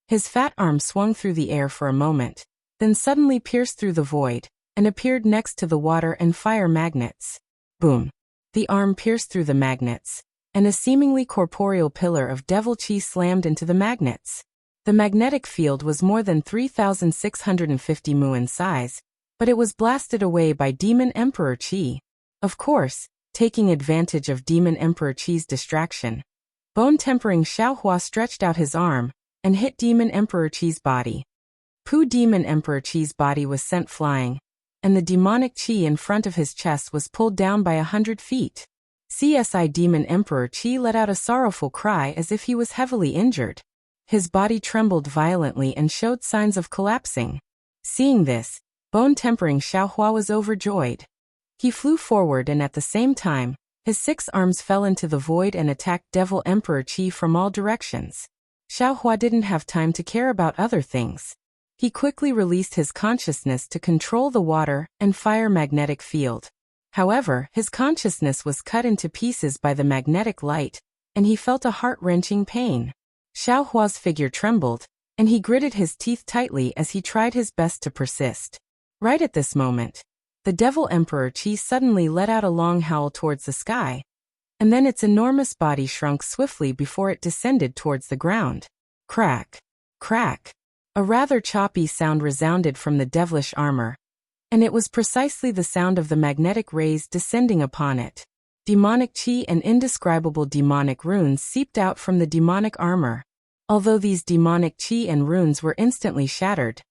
His fat arm swung through the air for a moment, then suddenly pierced through the void, and appeared next to the water and fire magnets. Boom! The arm pierced through the magnets, and a seemingly corporeal pillar of Devil Qi slammed into the magnets. The magnetic field was more than 3,650 mu in size, but it was blasted away by Demon Emperor Qi. Of course, taking advantage of Demon Emperor Qi's distraction, bone-tempering Xiaohua stretched out his arm and hit Demon Emperor Qi's body. Demon Emperor Qi's body was sent flying, and the demonic Qi in front of his chest was pulled down by 100 feet. Demon Emperor Qi let out a sorrowful cry as if he was heavily injured. His body trembled violently and showed signs of collapsing. Seeing this, bone-tempering Xiaohua was overjoyed. He flew forward and at the same time, his 6 arms fell into the void and attacked Devil Emperor Qi from all directions. Xiaohua didn't have time to care about other things. He quickly released his consciousness to control the water and fire magnetic field. However, his consciousness was cut into pieces by the magnetic light, and he felt a heart-wrenching pain. Xiaohua's figure trembled, and he gritted his teeth tightly as he tried his best to persist. Right at this moment, the Devil Emperor Qi suddenly let out a long howl towards the sky, and then its enormous body shrunk swiftly before it descended towards the ground. Crack! Crack! A rather choppy sound resounded from the devilish armor, and it was precisely the sound of the magnetic rays descending upon it. Demonic chi and indescribable demonic runes seeped out from the demonic armor. Although these demonic chi and runes were instantly shattered,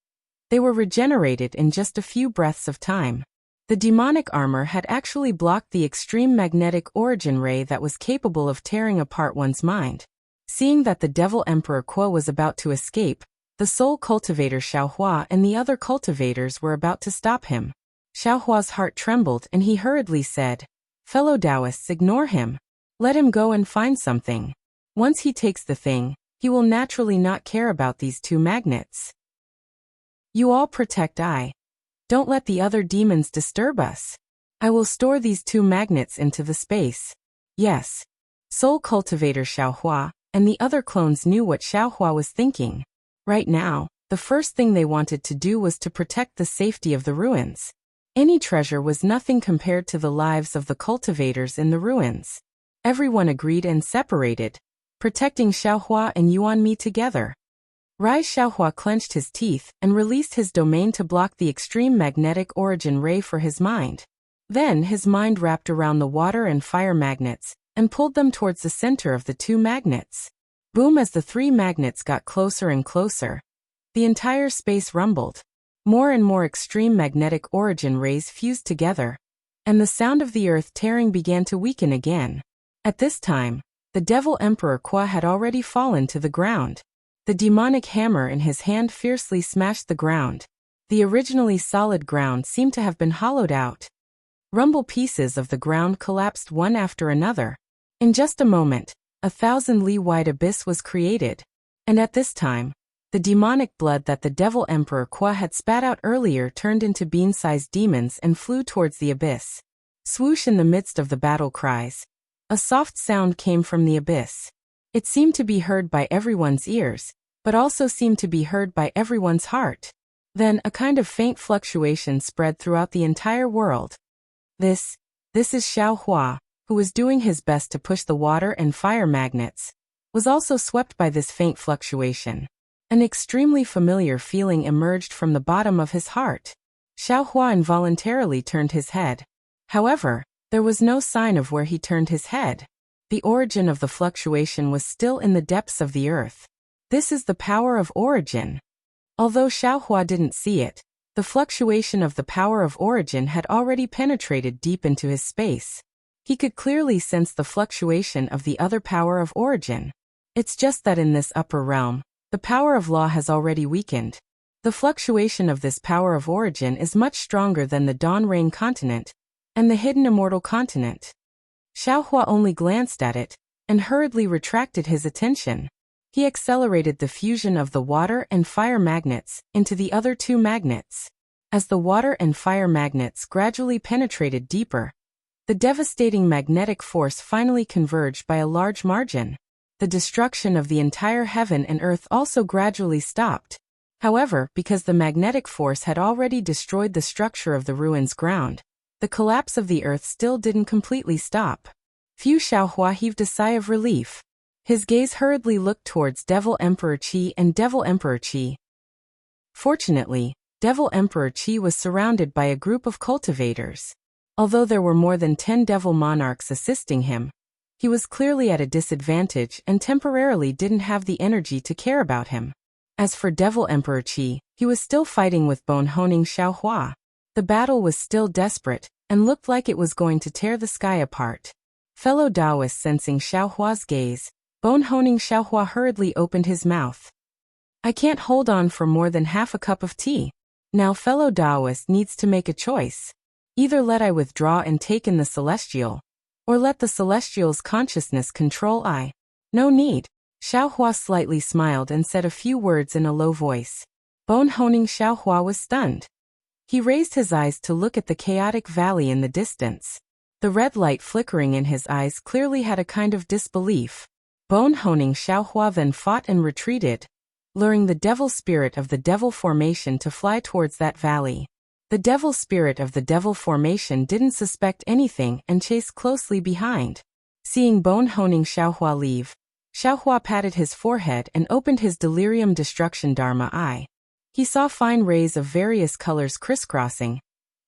they were regenerated in just a few breaths of time. The demonic armor had actually blocked the extreme magnetic origin ray that was capable of tearing apart one's mind. Seeing that the Devil Emperor Kuo was about to escape, the Soul Cultivator Xiaohua and the other cultivators were about to stop him. Xiaohua's heart trembled and he hurriedly said, "Fellow Taoists, ignore him. Let him go and find something. Once he takes the thing, he will naturally not care about these two magnets. You all protect I. Don't let the other demons disturb us. I will store these two magnets into the space." Yes. Soul Cultivator Xiaohua and the other clones knew what Xiaohua was thinking. Right now, the first thing they wanted to do was to protect the safety of the ruins. Any treasure was nothing compared to the lives of the cultivators in the ruins. Everyone agreed and separated, protecting Xiaohua and Yuanmi together. Rai Xiaohua clenched his teeth and released his domain to block the extreme magnetic origin ray for his mind. Then his mind wrapped around the water and fire magnets and pulled them towards the center of the two magnets. Boom! As the three magnets got closer and closer, the entire space rumbled. More and more extreme magnetic origin rays fused together, and the sound of the earth tearing began to weaken again. At this time, the Devil Emperor Kuo had already fallen to the ground. The demonic hammer in his hand fiercely smashed the ground. The originally solid ground seemed to have been hollowed out. Rumble pieces of the ground collapsed one after another. In just a moment, 1,000-li-wide abyss was created. And at this time, the demonic blood that the Devil Emperor Kuo had spat out earlier turned into bean-sized demons and flew towards the abyss. Swoosh! In the midst of the battle cries, a soft sound came from the abyss. It seemed to be heard by everyone's ears, but also seemed to be heard by everyone's heart. Then a kind of faint fluctuation spread throughout the entire world. This is Xiaohua, who was doing his best to push the water and fire magnets, was also swept by this faint fluctuation. An extremely familiar feeling emerged from the bottom of his heart. Xiaohua involuntarily turned his head. However, there was no sign of where he turned his head. The origin of the fluctuation was still in the depths of the earth. This is the power of origin. Although Xiaohua didn't see it, the fluctuation of the power of origin had already penetrated deep into his space. He could clearly sense the fluctuation of the other power of origin. It's just that in this upper realm, the power of law has already weakened. The fluctuation of this power of origin is much stronger than the Dawn Rain continent and the hidden immortal continent. Xiaohua only glanced at it and hurriedly retracted his attention. He accelerated the fusion of the water and fire magnets into the other two magnets. As the water and fire magnets gradually penetrated deeper, the devastating magnetic force finally converged by a large margin. The destruction of the entire heaven and earth also gradually stopped. However, because the magnetic force had already destroyed the structure of the ruins ground, the collapse of the earth still didn't completely stop. Fu Xiaohua heaved a sigh of relief. His gaze hurriedly looked towards Devil Emperor Qi and Devil Emperor Qi. Fortunately, Devil Emperor Qi was surrounded by a group of cultivators. Although there were more than 10 devil monarchs assisting him, he was clearly at a disadvantage and temporarily didn't have the energy to care about him. As for Devil Emperor Qi, he was still fighting with Bone Honing Xiaohua. The battle was still desperate and looked like it was going to tear the sky apart. Fellow Taoists sensing Xiaohua's gaze, Bone Honing Xiaohua hurriedly opened his mouth. "I can't hold on for more than half a cup of tea. Now fellow Taoist needs to make a choice. Either let I withdraw and take in the celestial, or let the celestial's consciousness control I. No need." Xiaohua slightly smiled and said a few words in a low voice. Bone Honing Xiaohua was stunned. He raised his eyes to look at the chaotic valley in the distance. The red light flickering in his eyes clearly had a kind of disbelief. Bone Honing Xiaohua then fought and retreated, luring the devil spirit of the devil formation to fly towards that valley. The devil spirit of the devil formation didn't suspect anything and chased closely behind. Seeing Bone Honing Xiaohua leave, Xiaohua patted his forehead and opened his delirium destruction Dharma eye. He saw fine rays of various colors crisscrossing,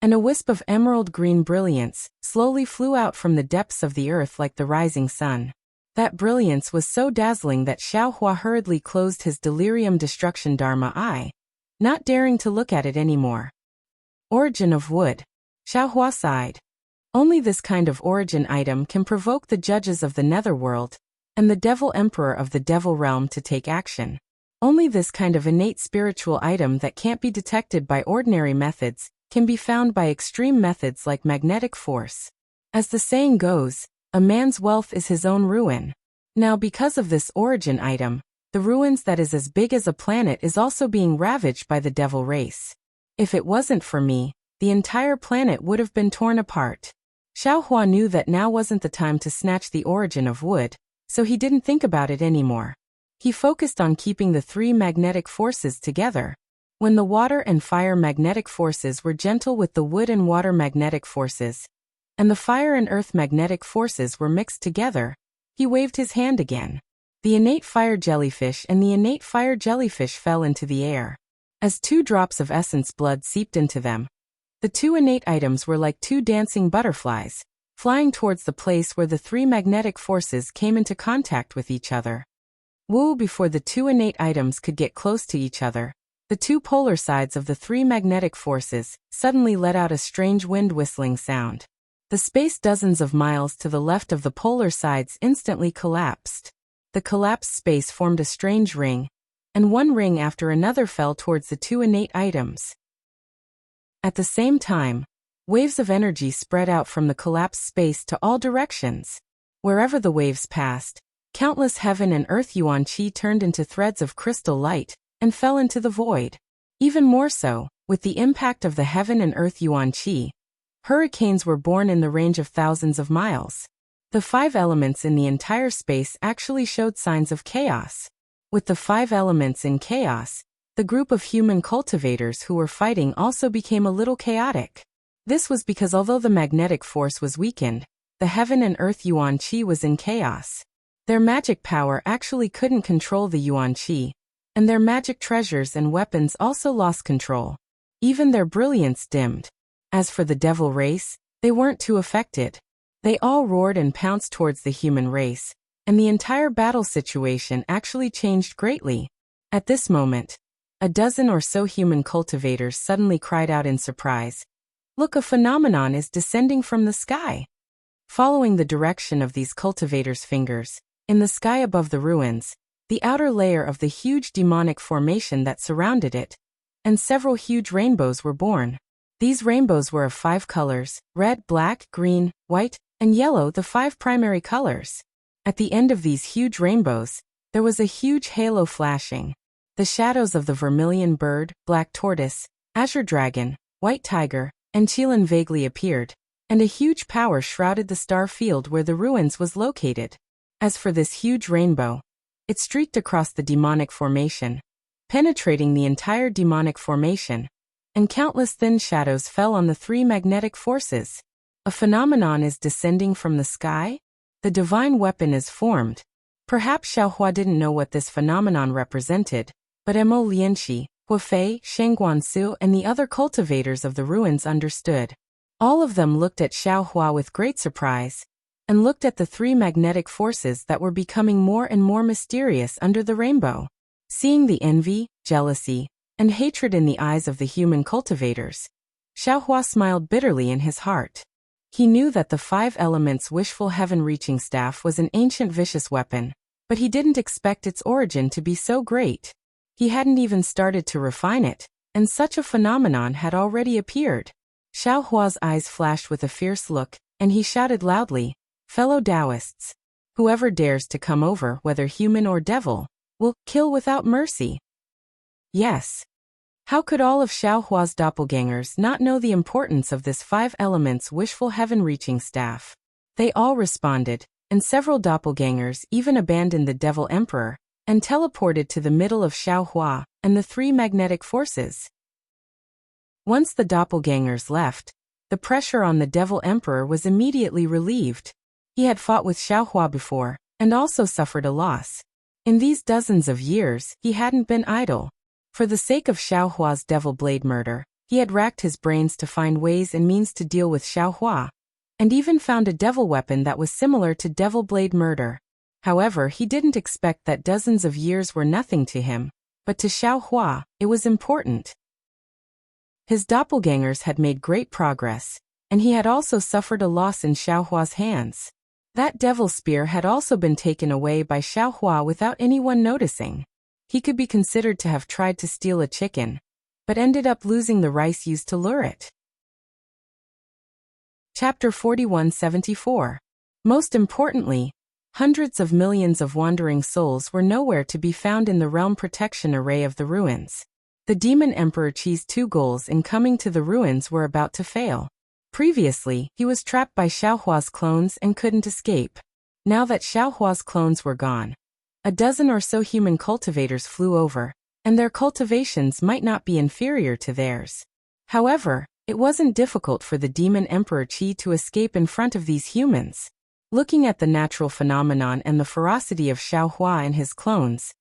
and a wisp of emerald green brilliance slowly flew out from the depths of the earth like the rising sun. That brilliance was so dazzling that Xiaohua hurriedly closed his delirium destruction Dharma eye, not daring to look at it anymore. Origin of wood. Xiaohua sighed. Only this kind of origin item can provoke the judges of the netherworld and the devil emperor of the devil realm to take action. Only this kind of innate spiritual item that can't be detected by ordinary methods can be found by extreme methods like magnetic force. As the saying goes, a man's wealth is his own ruin. Now because of this origin item, the ruins that is as big as a planet is also being ravaged by the devil race. If it wasn't for me, the entire planet would have been torn apart. Xiaohua knew that now wasn't the time to snatch the origin of wood, so he didn't think about it anymore. He focused on keeping the three magnetic forces together. When the water and fire magnetic forces were gentle with the wood and water magnetic forces, and the fire and earth magnetic forces were mixed together, he waved his hand again. The innate fire jellyfish and the innate fire jellyfish fell into the air. As 2 drops of essence blood seeped into them, the 2 innate items were like 2 dancing butterflies, flying towards the place where the 3 magnetic forces came into contact with each other. Woo! Before the 2 innate items could get close to each other, the 2 polar sides of the 3 magnetic forces suddenly let out a strange wind whistling sound. The space dozens of miles to the left of the polar sides instantly collapsed. The collapsed space formed a strange ring, and one ring after another fell towards the 2 innate items. At the same time, waves of energy spread out from the collapsed space to all directions. Wherever the waves passed, countless heaven and earth yuan qi turned into threads of crystal light and fell into the void. Even more so, with the impact of the heaven and earth yuan qi, hurricanes were born in the range of thousands of miles. The 5 elements in the entire space actually showed signs of chaos. With the 5 elements in chaos, the group of human cultivators who were fighting also became a little chaotic. This was because although the magnetic force was weakened, the heaven and earth yuan qi was in chaos. Their magic power actually couldn't control the yuan qi, and their magic treasures and weapons also lost control. Even their brilliance dimmed. As for the devil race, they weren't too affected. They all roared and pounced towards the human race, and the entire battle situation actually changed greatly. At this moment, a dozen or so human cultivators suddenly cried out in surprise. Look, a phenomenon is descending from the sky. Following the direction of these cultivators' fingers, in the sky above the ruins, the outer layer of the huge demonic formation that surrounded it, and several huge rainbows were born. These rainbows were of 5 colors: red, black, green, white, and yellow, the 5 primary colors. At the end of these huge rainbows, there was a huge halo flashing. The shadows of the vermilion bird, black tortoise, azure dragon, white tiger, and Qilin vaguely appeared, and a huge power shrouded the star field where the ruins was located. As for this huge rainbow, it streaked across the demonic formation, penetrating the entire demonic formation, and countless thin shadows fell on the 3 magnetic forces. A phenomenon is descending from the sky? The divine weapon is formed. Perhaps Xiaohua didn't know what this phenomenon represented, but Mo Lianxi, Huafei, Sheng Guansu, and the other cultivators of the ruins understood. All of them looked at Xiaohua with great surprise, and looked at the 3 magnetic forces that were becoming more and more mysterious under the rainbow. Seeing the envy, jealousy, and hatred in the eyes of the human cultivators, Xiaohua smiled bitterly in his heart. He knew that the 5 elements wishful heaven-reaching staff was an ancient vicious weapon, but he didn't expect its origin to be so great. He hadn't even started to refine it, and such a phenomenon had already appeared. Xiaohua's eyes flashed with a fierce look, and he shouted loudly, "Fellow Taoists, whoever dares to come over, whether human or devil, will kill without mercy." Yes. How could all of Xiaohua's doppelgangers not know the importance of this 5 elements wishful heaven-reaching staff? They all responded, and several doppelgangers even abandoned the Devil Emperor and teleported to the middle of Xiaohua and the 3 magnetic forces. Once the doppelgangers left, the pressure on the Devil Emperor was immediately relieved. He had fought with Xiaohua before, and also suffered a loss. In these dozens of years, he hadn't been idle. For the sake of Xiao Hua's devil blade murder, he had racked his brains to find ways and means to deal with Xiao Hua, and even found a devil weapon that was similar to devil blade murder. However, he didn't expect that dozens of years were nothing to him, but to Xiao Hua, it was important. His doppelgangers had made great progress, and he had also suffered a loss in Xiao Hua's hands. That devil spear had also been taken away by Xiao Hua without anyone noticing. He could be considered to have tried to steal a chicken, but ended up losing the rice used to lure it. Chapter 4174. Most importantly, hundreds of millions of wandering souls were nowhere to be found in the realm protection array of the ruins. The Demon Emperor Qi's 2 goals in coming to the ruins were about to fail. Previously, he was trapped by Xiao Hua's clones and couldn't escape. Now that Xiao Hua's clones were gone, a dozen or so human cultivators flew over, and their cultivations might not be inferior to theirs. However, it wasn't difficult for the Demon Emperor Qi to escape in front of these humans. Looking at the natural phenomenon and the ferocity of Xiao Hua and his clones,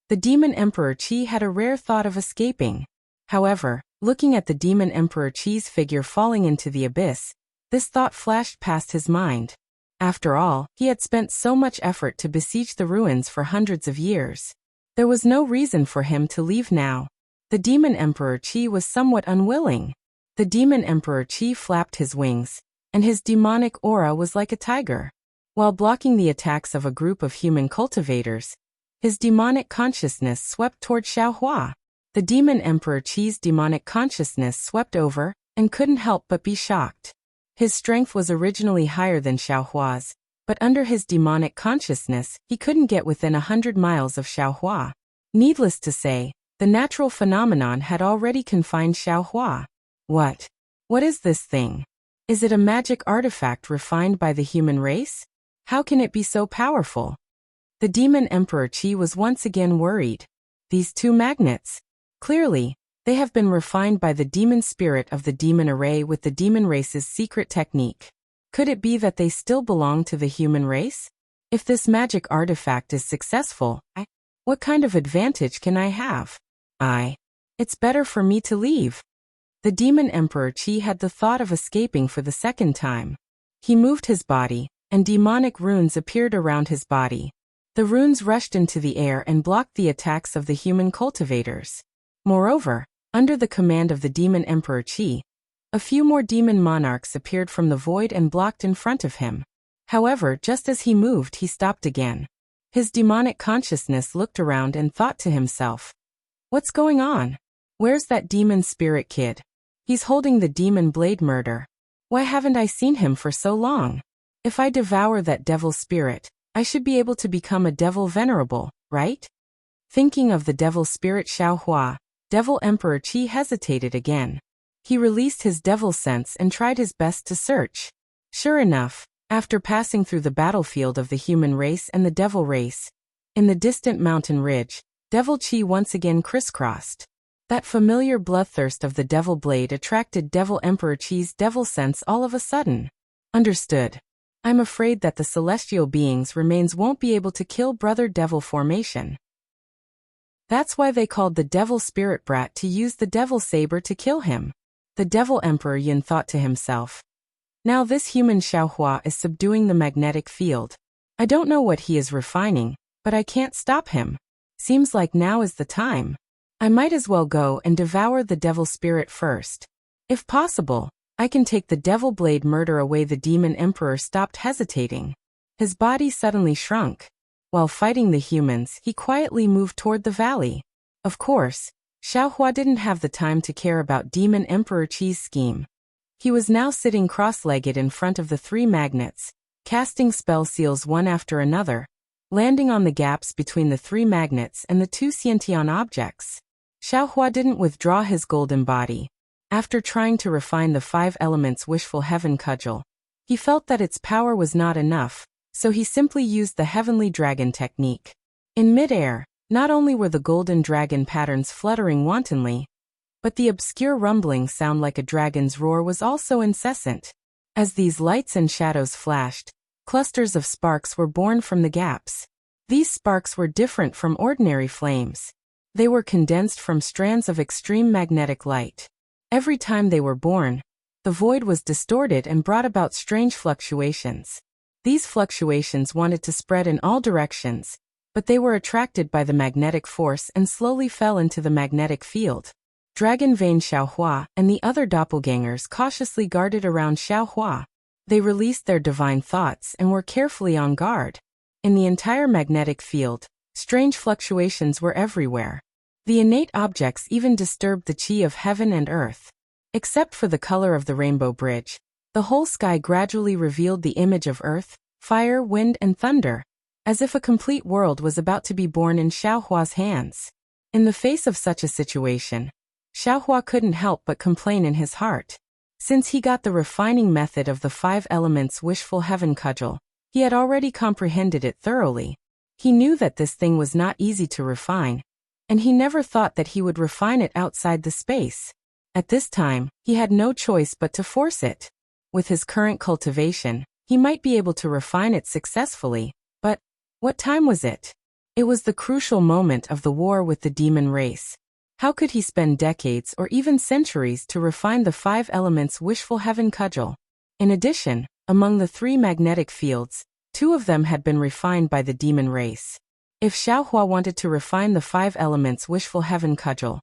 the Demon Emperor Qi had a rare thought of escaping. However, looking at the Demon Emperor Qi's figure falling into the abyss, this thought flashed past his mind. After all, he had spent so much effort to besiege the ruins for hundreds of years. There was no reason for him to leave now. The Demon Emperor Qi was somewhat unwilling. The Demon Emperor Qi flapped his wings, and his demonic aura was like a tiger. While blocking the attacks of a group of human cultivators, his demonic consciousness swept toward Xiao Hua. The Demon Emperor Qi's demonic consciousness swept over, and couldn't help but be shocked. His strength was originally higher than Xiao Hua's, but under his demonic consciousness, he couldn't get within 100 miles of Xiao Hua. Needless to say, the natural phenomenon had already confined Xiao Hua. What is this thing? Is it a magic artifact refined by the human race? How can it be so powerful? The Demon Emperor Qi was once again worried. These 2 magnets. Clearly, they have been refined by the demon spirit of the demon array with the demon race's secret technique. Could it be that they still belong to the human race? If this magic artifact is successful, what kind of advantage can I have? It's better for me to leave. The Demon Emperor Qi had the thought of escaping for the second time. He moved his body, and demonic runes appeared around his body. The runes rushed into the air and blocked the attacks of the human cultivators. Moreover, under the command of the Demon Emperor Qi, a few more demon monarchs appeared from the void and blocked in front of him. However, just as he moved, he stopped again. His demonic consciousness looked around and thought to himself, "What's going on? Where's that demon spirit kid? He's holding the demon blade murder. Why haven't I seen him for so long? If I devour that devil spirit, I should be able to become a devil venerable, right?" Thinking of the devil spirit Xiao Hua, Devil Emperor Qi hesitated again. He released his devil sense and tried his best to search. Sure enough, after passing through the battlefield of the human race and the devil race, in the distant mountain ridge, Devil Qi once again crisscrossed. That familiar bloodthirst of the devil blade attracted Devil Emperor Qi's devil sense all of a sudden. Understood. I'm afraid that the celestial beings' remains won't be able to kill Brother Devil formation. That's why they called the devil spirit brat to use the devil saber to kill him. The Devil Emperor Yin thought to himself. Now this human Xiao Hua is subduing the magnetic field. I don't know what he is refining, but I can't stop him. Seems like now is the time. I might as well go and devour the devil spirit first. If possible, I can take the devil blade murder away. The Demon Emperor stopped hesitating. His body suddenly shrunk. While fighting the humans, he quietly moved toward the valley. Of course, Xiao Hua didn't have the time to care about Demon Emperor Qi's scheme. He was now sitting cross-legged in front of the 3 magnets, casting spell seals one after another, landing on the gaps between the 3 magnets and the 2 Xiantian objects. Xiao Hua didn't withdraw his golden body. After trying to refine the 5 elements wishful heaven cudgel, he felt that its power was not enough, so he simply used the heavenly dragon technique. In mid-air, not only were the golden dragon patterns fluttering wantonly, but the obscure rumbling sound like a dragon's roar was also incessant. As these lights and shadows flashed, clusters of sparks were born from the gaps. These sparks were different from ordinary flames. They were condensed from strands of extreme magnetic light. Every time they were born, the void was distorted and brought about strange fluctuations. These fluctuations wanted to spread in all directions, but they were attracted by the magnetic force and slowly fell into the magnetic field. Dragon Vein Xiaohua and the other doppelgangers cautiously guarded around Xiaohua. They released their divine thoughts and were carefully on guard. In the entire magnetic field, strange fluctuations were everywhere. The innate objects even disturbed the chi of heaven and earth. Except for the color of the rainbow bridge, the whole sky gradually revealed the image of earth, fire, wind, and thunder, as if a complete world was about to be born in Xiaohua's hands. In the face of such a situation, Xiaohua couldn't help but complain in his heart. Since he got the refining method of the 5 elements wishful heaven cudgel, he had already comprehended it thoroughly. He knew that this thing was not easy to refine, and he never thought that he would refine it outside the space. At this time, he had no choice but to force it. With his current cultivation, he might be able to refine it successfully, but what time was it? It was the crucial moment of the war with the demon race. How could he spend decades or even centuries to refine the 5 elements wishful heaven cudgel? In addition, among the 3 magnetic fields, 2 of them had been refined by the demon race. If Xiaohua wanted to refine the 5 elements wishful heaven cudgel,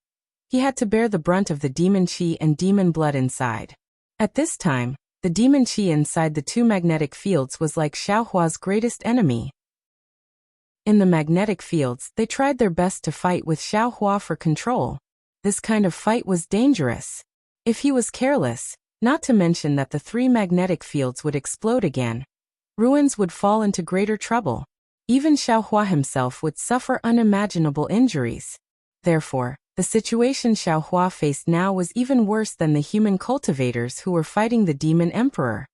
he had to bear the brunt of the demon chi and demon blood inside. At this time, the demon chi inside the 2 magnetic fields was like Xiaohua's greatest enemy. In the magnetic fields, they tried their best to fight with Xiaohua for control. This kind of fight was dangerous. If he was careless, not to mention that the 3 magnetic fields would explode again, ruins would fall into greater trouble. Even Xiaohua himself would suffer unimaginable injuries. Therefore, the situation Xiaohua faced now was even worse than the human cultivators who were fighting the demon emperor.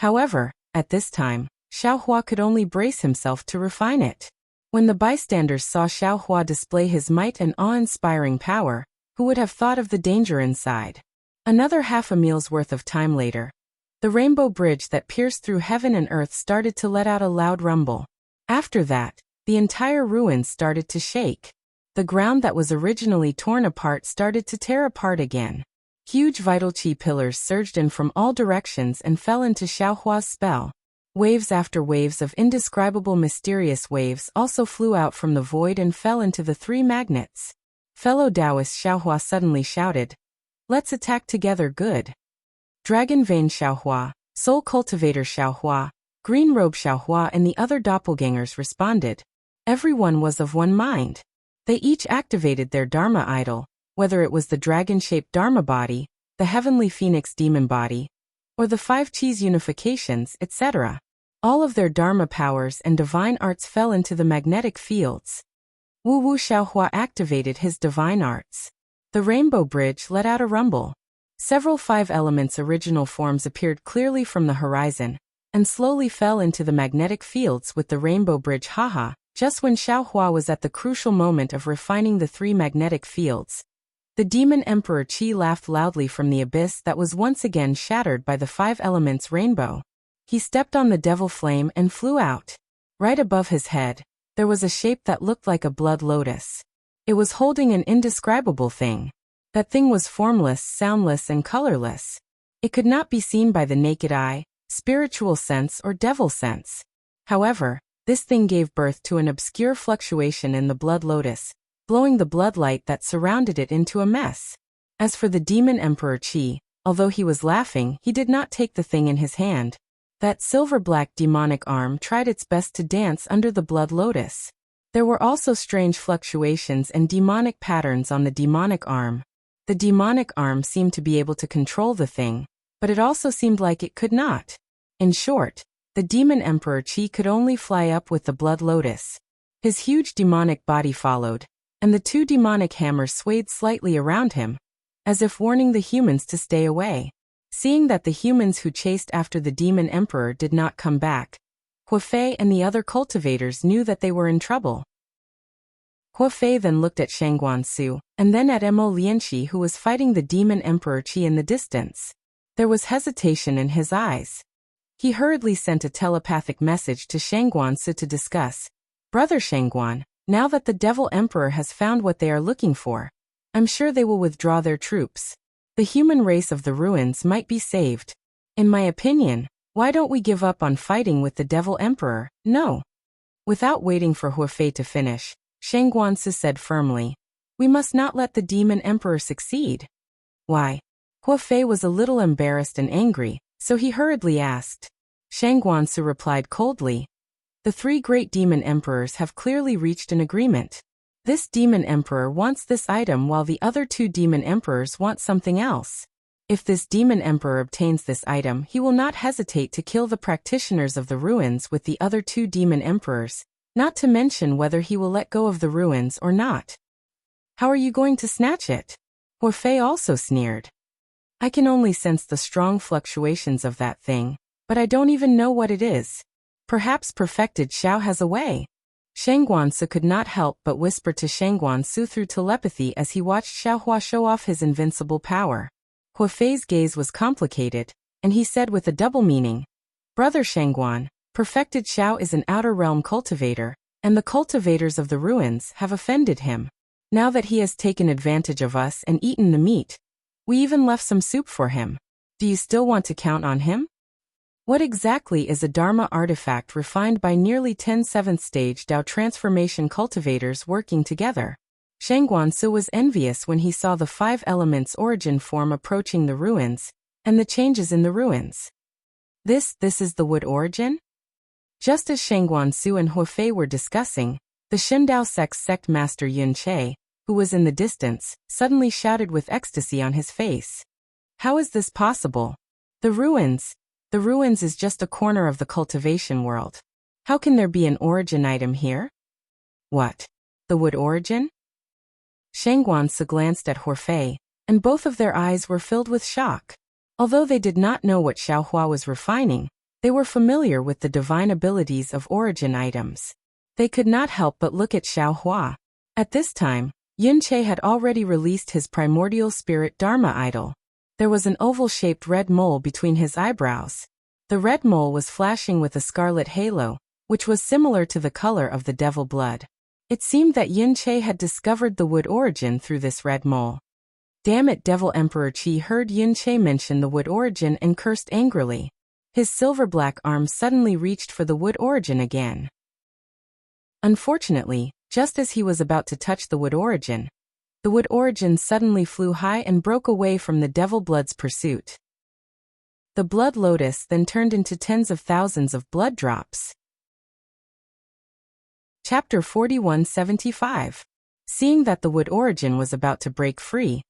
However, at this time, Xiaohua could only brace himself to refine it. When the bystanders saw Xiaohua display his might and awe-inspiring power, who would have thought of the danger inside? Another half a meal's worth of time later, the rainbow bridge that pierced through heaven and earth started to let out a loud rumble. After that, the entire ruins started to shake. The ground that was originally torn apart started to tear apart again. Huge vital chi pillars surged in from all directions and fell into Xiaohua's spell. Waves after waves of indescribable mysterious waves also flew out from the void and fell into the 3 magnets. Fellow Taoist Xiaohua suddenly shouted, "Let's attack together, good." Dragon Vein Xiaohua, Soul Cultivator Xiaohua, Green Robe Xiaohua and the other doppelgangers responded. Everyone was of one mind. They each activated their Dharma idol, whether it was the dragon-shaped Dharma body, the heavenly phoenix demon body, or the 5 chi's unifications, etc. All of their Dharma powers and divine arts fell into the magnetic fields. Wu Xiaohua activated his divine arts. The rainbow bridge let out a rumble. Several 5 elements original forms appeared clearly from the horizon, and slowly fell into the magnetic fields with the rainbow bridge haha. Just when Xiaohua was at the crucial moment of refining the 3 magnetic fields, the demon emperor Qi laughed loudly from the abyss that was once again shattered by the 5 elements rainbow. He stepped on the devil flame and flew out. Right above his head, there was a shape that looked like a blood lotus. It was holding an indescribable thing. That thing was formless, soundless, and colorless. It could not be seen by the naked eye, spiritual sense, or devil sense. However, this thing gave birth to an obscure fluctuation in the blood lotus, blowing the blood light that surrounded it into a mess. As for the demon emperor Qi, although he was laughing, he did not take the thing in his hand. That silver-black demonic arm tried its best to dance under the blood lotus. There were also strange fluctuations and demonic patterns on the demonic arm. The demonic arm seemed to be able to control the thing, but it also seemed like it could not. In short, the demon emperor Qi could only fly up with the blood lotus. His huge demonic body followed, and the 2 demonic hammers swayed slightly around him, as if warning the humans to stay away. Seeing that the humans who chased after the demon emperor did not come back, Huafei and the other cultivators knew that they were in trouble. Huafei then looked at Shangguan Su, and then at Mo Lianqi who was fighting the demon emperor Qi in the distance. There was hesitation in his eyes. He hurriedly sent a telepathic message to Shangguan Su to discuss. "Brother Shangguan, Now that the Devil Emperor has found what they are looking for, I'm sure they will withdraw their troops. The human race of the ruins might be saved. In my opinion, why don't we give up on fighting with the Devil Emperor? No. Without waiting for Huafei to finish, Shang Guanci said firmly, we must not let the Demon Emperor succeed. Why? Huafei was a little embarrassed and angry, so he hurriedly asked. Shang Guanci replied coldly, the three great demon emperors have clearly reached an agreement. This demon emperor wants this item while the other two demon emperors want something else. If this demon emperor obtains this item, he will not hesitate to kill the practitioners of the ruins with the other two demon emperors, not to mention whether he will let go of the ruins or not. How are you going to snatch it? Huafei also sneered. I can only sense the strong fluctuations of that thing, but I don't even know what it is. Perhaps perfected Xiao has a way. Shang Guanci could not help but whisper to Shang Guanci through telepathy as he watched Xiaohua show off his invincible power. Huafei's gaze was complicated, and he said with a double meaning, Brother Shangguan, perfected Xiao is an outer realm cultivator, and the cultivators of the ruins have offended him. Now that he has taken advantage of us and eaten the meat, we even left some soup for him. Do you still want to count on him? What exactly is a Dharma artifact refined by nearly 10 7th stage Dao transformation cultivators working together? Shang Guanci was envious when he saw the 5 elements origin form approaching the ruins, and the changes in the ruins. This is the wood origin? Just as Shang Guanci and Huafei were discussing, the Shindao sect master Yun Che, who was in the distance, suddenly shouted with ecstasy on his face. How is this possible? The ruins is just a corner of the cultivation world. How can there be an origin item here? What? The wood origin? Shang Guanci glanced at Huafei, and both of their eyes were filled with shock. Although they did not know what Xiaohua was refining, they were familiar with the divine abilities of origin items. They could not help but look at Xiaohua. At this time, Yun Che had already released his primordial spirit Dharma idol. There was an oval-shaped red mole between his eyebrows. The red mole was flashing with a scarlet halo, which was similar to the color of the devil blood. It seemed that Yun Che had discovered the wood origin through this red mole. Damn it! Devil Emperor Qi heard Yun Che mention the wood origin and cursed angrily. His silver-black arm suddenly reached for the wood origin again. Unfortunately, just as he was about to touch the wood origin suddenly flew high and broke away from the devil blood's pursuit. The blood lotus then turned into tens of thousands of blood drops. Chapter 4175. Seeing that the wood origin was about to break free,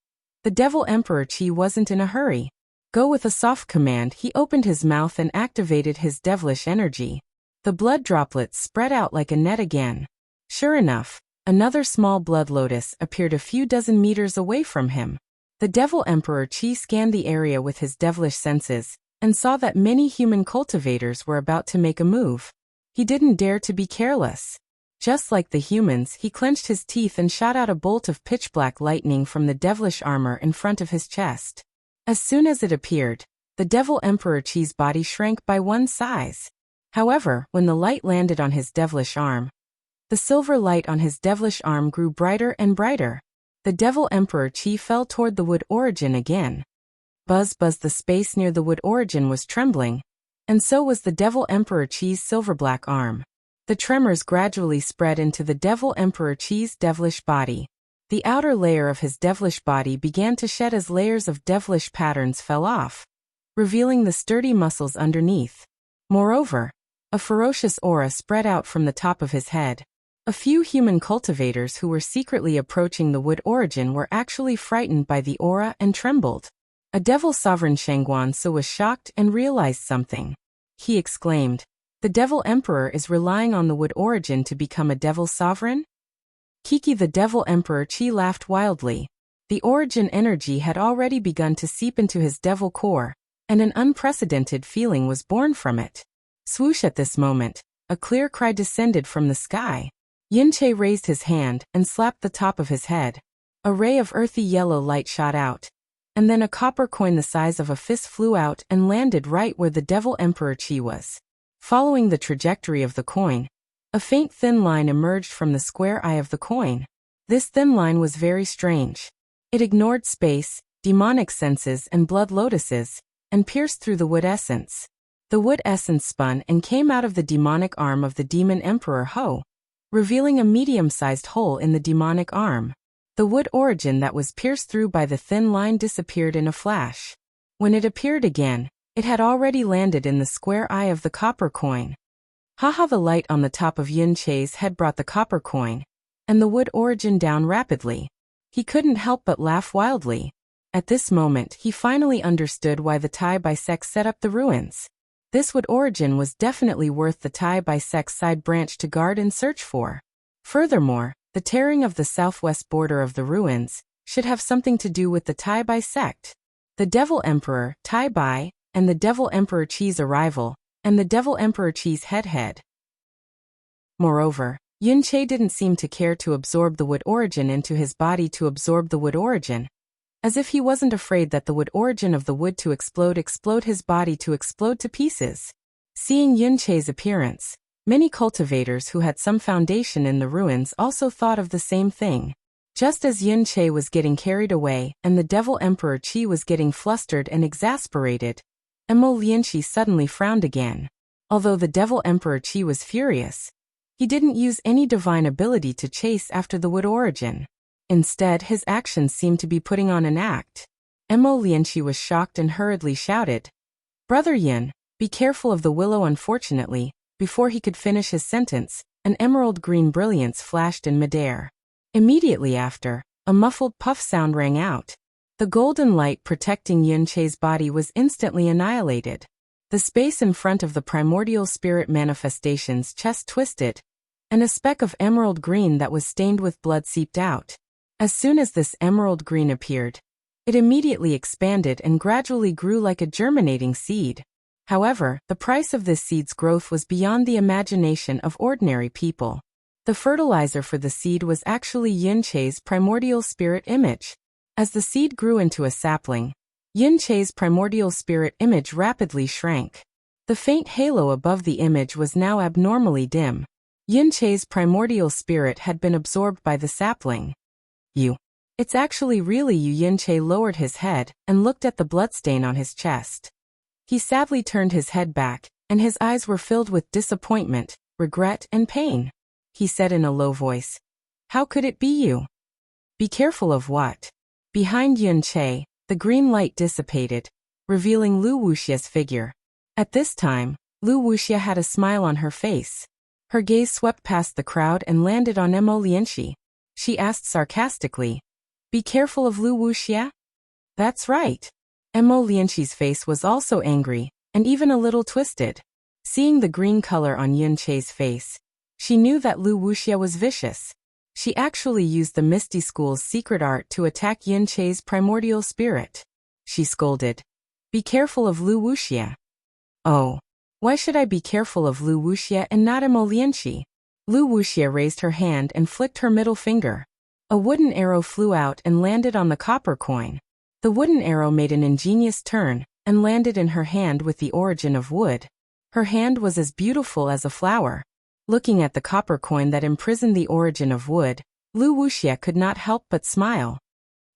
the Devil Emperor Qi wasn't in a hurry. Go with a soft command, he opened his mouth and activated his devilish energy. The blood droplets spread out like a net again. Sure enough, another small blood lotus appeared a few dozen meters away from him. The Devil Emperor Qi scanned the area with his devilish senses, and saw that many human cultivators were about to make a move. He didn't dare to be careless. Just like the humans, he clenched his teeth and shot out a bolt of pitch-black lightning from the devilish armor in front of his chest. As soon as it appeared, the Devil Emperor Qi's body shrank by one size. However, when the light landed on his devilish arm, the silver light on his devilish arm grew brighter and brighter. The Devil Emperor Qi fell toward the wood origin again. Buzz buzz, the space near the wood origin was trembling, and so was the Devil Emperor Qi's silver-black arm. The tremors gradually spread into the Devil Emperor Qi's devilish body. The outer layer of his devilish body began to shed as layers of devilish patterns fell off, revealing the sturdy muscles underneath. Moreover, a ferocious aura spread out from the top of his head. A few human cultivators who were secretly approaching the wood origin were actually frightened by the aura and trembled. A devil sovereign Shang Guanci was shocked and realized something. He exclaimed, "The Devil Emperor is relying on the wood origin to become a devil sovereign?" Kiki, the Devil Emperor Qi, laughed wildly. The origin energy had already begun to seep into his devil core, and an unprecedented feeling was born from it. Swoosh! At this moment, a clear cry descended from the sky. Yin Che raised his hand and slapped the top of his head. A ray of earthy yellow light shot out, and then a copper coin the size of a fist flew out and landed right where the Devil Emperor Qi was. Following the trajectory of the coin, A faint thin line emerged from the square eye of the coin. This thin line was very strange. It ignored space, demonic senses and blood lotuses, and pierced through the wood essence. The wood essence spun and came out of the demonic arm of the demon emperor Ho, revealing a medium-sized hole in the demonic arm. The wood origin that was pierced through by the thin line disappeared in a flash. When it appeared again, it had already landed in the square eye of the copper coin. Haha! The light on the top of Yun Che's head brought the copper coin and the wood origin down rapidly. He couldn't help but laugh wildly. At this moment, he finally understood why the Tai bisect set up the ruins. This wood origin was definitely worth the Tai bisect's side branch to guard and search for. Furthermore, the tearing of the southwest border of the ruins should have something to do with the Tai bisect. The Devil Emperor, Tai Bai, and the Devil Emperor Qi's arrival, and the Devil Emperor Qi's head. Moreover, Yun Che didn't seem to care to absorb the wood origin into his body to absorb the wood origin, as if he wasn't afraid that the wood origin of the wood to explode his body to explode to pieces. Seeing Yun Che's appearance, many cultivators who had some foundation in the ruins also thought of the same thing. Just as Yun Che was getting carried away and the Devil Emperor Qi was getting flustered and exasperated, Emo Lianqi suddenly frowned again. Although the Devil Emperor Qi was furious, he didn't use any divine ability to chase after the wood origin. Instead, his actions seemed to be putting on an act. Emo Lianqi was shocked and hurriedly shouted, "Brother Yin, be careful of the willow!" Unfortunately, before he could finish his sentence, an emerald green brilliance flashed in midair. Immediately after, a muffled puff sound rang out. The golden light protecting Yun Che's body was instantly annihilated. The space in front of the primordial spirit manifestation's chest twisted, and a speck of emerald green that was stained with blood seeped out. As soon as this emerald green appeared, it immediately expanded and gradually grew like a germinating seed. However, the price of this seed's growth was beyond the imagination of ordinary people. The fertilizer for the seed was actually Yun Che's primordial spirit image. As the seed grew into a sapling, Yun Che's primordial spirit image rapidly shrank. The faint halo above the image was now abnormally dim. Yun Che's primordial spirit had been absorbed by the sapling. It's actually really you. Yun Che lowered his head and looked at the bloodstain on his chest. He sadly turned his head back, and his eyes were filled with disappointment, regret, and pain. He said in a low voice, "How could it be you?" "Be careful of what?" Behind Yun Che, the green light dissipated, revealing Lu Wuxia's figure. At this time, Lu Wuxia had a smile on her face. Her gaze swept past the crowd and landed on Emo Lianqi. She asked sarcastically, "Be careful of Lu Wuxia?" "That's right." Emo Lianqi's face was also angry, and even a little twisted. Seeing the green color on Yun Che's face, she knew that Lu Wuxia was vicious. She actually used the Misty School's secret art to attack Yun Che's primordial spirit. She scolded, "Be careful of Lu Wuxia." "Oh, why should I be careful of Lu Wuxia and not Emo Lianqi?" Lu Wuxia raised her hand and flicked her middle finger. A wooden arrow flew out and landed on the copper coin. The wooden arrow made an ingenious turn and landed in her hand with the origin of wood. Her hand was as beautiful as a flower. Looking at the copper coin that imprisoned the origin of wood, Lu Wuxia could not help but smile.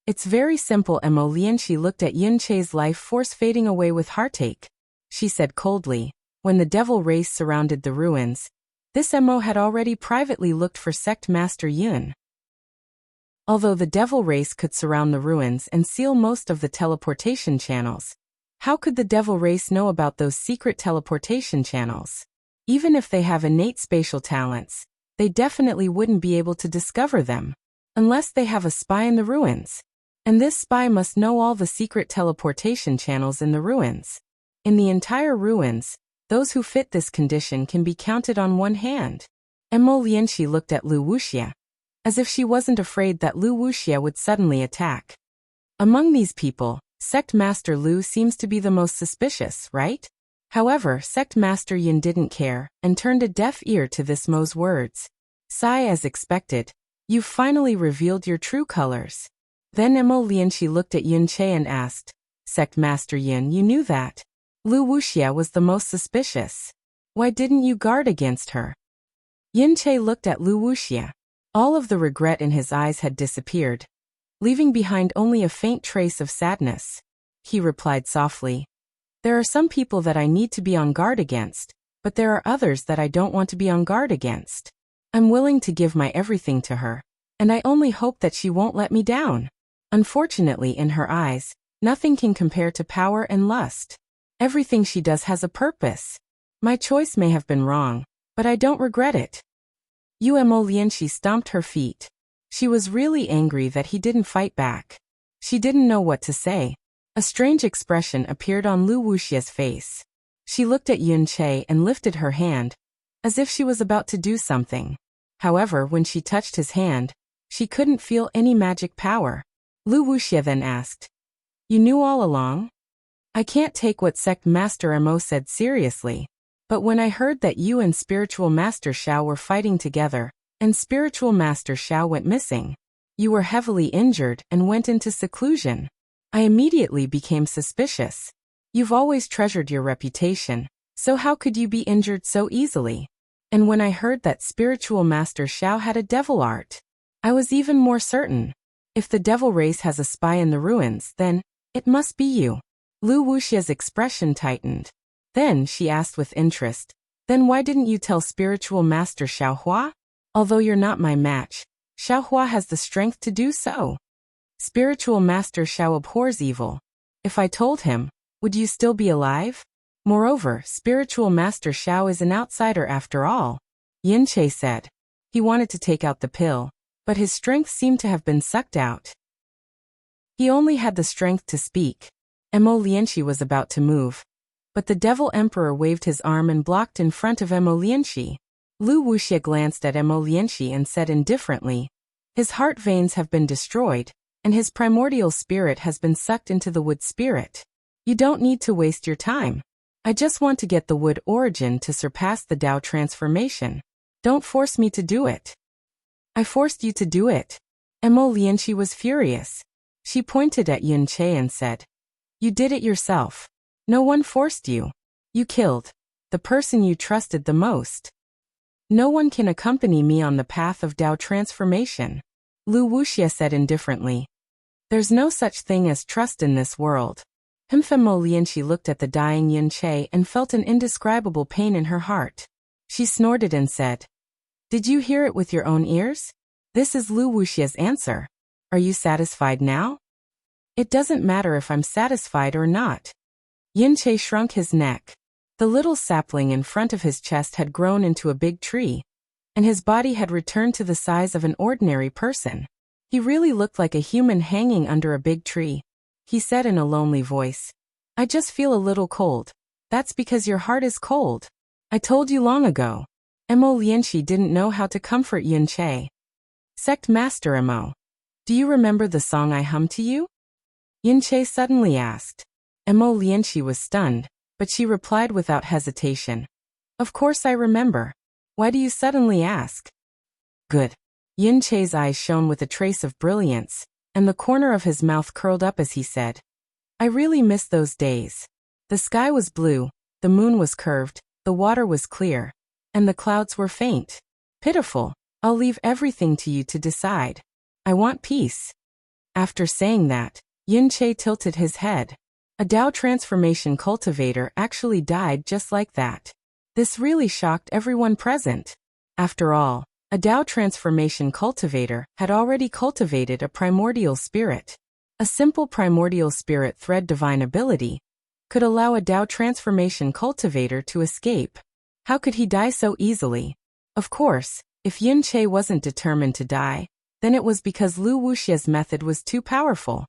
"It's very simple." Emo Lianqi looked at Yun Che's life force fading away with heartache. She said coldly, "When the devil race surrounded the ruins, this Emo had already privately looked for Sect Master Yun. Although the devil race could surround the ruins and seal most of the teleportation channels, how could the devil race know about those secret teleportation channels? Even if they have innate spatial talents, they definitely wouldn't be able to discover them, unless they have a spy in the ruins. And this spy must know all the secret teleportation channels in the ruins. In the entire ruins, those who fit this condition can be counted on one hand." Emo Lianqi looked at Lu Wuxia, as if she wasn't afraid that Lu Wuxia would suddenly attack. "Among these people, Sect Master Lu seems to be the most suspicious, right?" However, Sect Master Yin didn't care and turned a deaf ear to this Mo's words. "Sigh, as expected, you've finally revealed your true colors." Then Emo Lianqi looked at Yun Che and asked, "Sect Master Yin, you knew that Lu Wuxia was the most suspicious. Why didn't you guard against her?" Yin Che looked at Lu Wuxia. All of the regret in his eyes had disappeared, leaving behind only a faint trace of sadness. He replied softly, "There are some people that I need to be on guard against, but there are others that I don't want to be on guard against. I'm willing to give my everything to her, and I only hope that she won't let me down." Unfortunately, in her eyes, nothing can compare to power and lust. Everything she does has a purpose. My choice may have been wrong, but I don't regret it. Umo Lianxi stomped her feet. She was really angry that he didn't fight back. She didn't know what to say. A strange expression appeared on Lu Wuxia's face. She looked at Yin Che and lifted her hand, as if she was about to do something. However, when she touched his hand, she couldn't feel any magic power. Lu Wuxia then asked, "You knew all along?" "I can't take what Sect Master Mo said seriously. But when I heard that you and Spiritual Master Xiao were fighting together, and Spiritual Master Xiao went missing, you were heavily injured and went into seclusion, I immediately became suspicious. You've always treasured your reputation, so how could you be injured so easily? And when I heard that Spiritual Master Xiao had a devil art, I was even more certain. If the devil race has a spy in the ruins, then it must be you." Lu Wuxia's expression tightened. Then she asked with interest, "Then why didn't you tell Spiritual Master Xiaohua? Although you're not my match, Xiaohua has the strength to do so. Spiritual Master Xiao abhors evil. If I told him, would you still be alive? Moreover, Spiritual Master Xiao is an outsider after all," Yin Che said. He wanted to take out the pill, but his strength seemed to have been sucked out. He only had the strength to speak. Mo Lianxi was about to move, but the Devil Emperor waved his arm and blocked in front of Mo Lianxi. Lu Wuxia glanced at Mo Lianxi and said indifferently, "His heart veins have been destroyed, and his primordial spirit has been sucked into the wood spirit. You don't need to waste your time. I just want to get the wood origin to surpass the Dao transformation. Don't force me to do it." "I forced you to do it." Mo Lianxi was furious. She pointed at Yin Che and said, "You did it yourself. No one forced you. You killed the person you trusted the most. No one can accompany me on the path of Dao transformation," Lu Wuxia said indifferently. "There's no such thing as trust in this world." Mo Lianxi looked at the dying Yin Che and felt an indescribable pain in her heart. She snorted and said, "Did you hear it with your own ears? This is Lu Wuxia's answer. Are you satisfied now?" "It doesn't matter if I'm satisfied or not." Yin Che shrunk his neck. The little sapling in front of his chest had grown into a big tree, and his body had returned to the size of an ordinary person. He really looked like a human hanging under a big tree. He said in a lonely voice, "I just feel a little cold." "That's because your heart is cold. I told you long ago." Mo Lianxi didn't know how to comfort Yin Che. "Sect Master Mo, do you remember the song I hummed to you?" Yin Che suddenly asked. Mo Lianxi was stunned, but she replied without hesitation, "Of course I remember. Why do you suddenly ask?" "Good." Yin Che's eyes shone with a trace of brilliance, and the corner of his mouth curled up as he said, "I really miss those days. The sky was blue, the moon was curved, the water was clear, and the clouds were faint. Pitiful. I'll leave everything to you to decide. I want peace." After saying that, Yin Che tilted his head. A Dao transformation cultivator actually died just like that. This really shocked everyone present. After all, a Dao transformation cultivator had already cultivated a primordial spirit. A simple primordial spirit thread divine ability could allow a Dao transformation cultivator to escape. How could he die so easily? Of course, if Yin Che wasn't determined to die, then it was because Lu Wuxia's method was too powerful.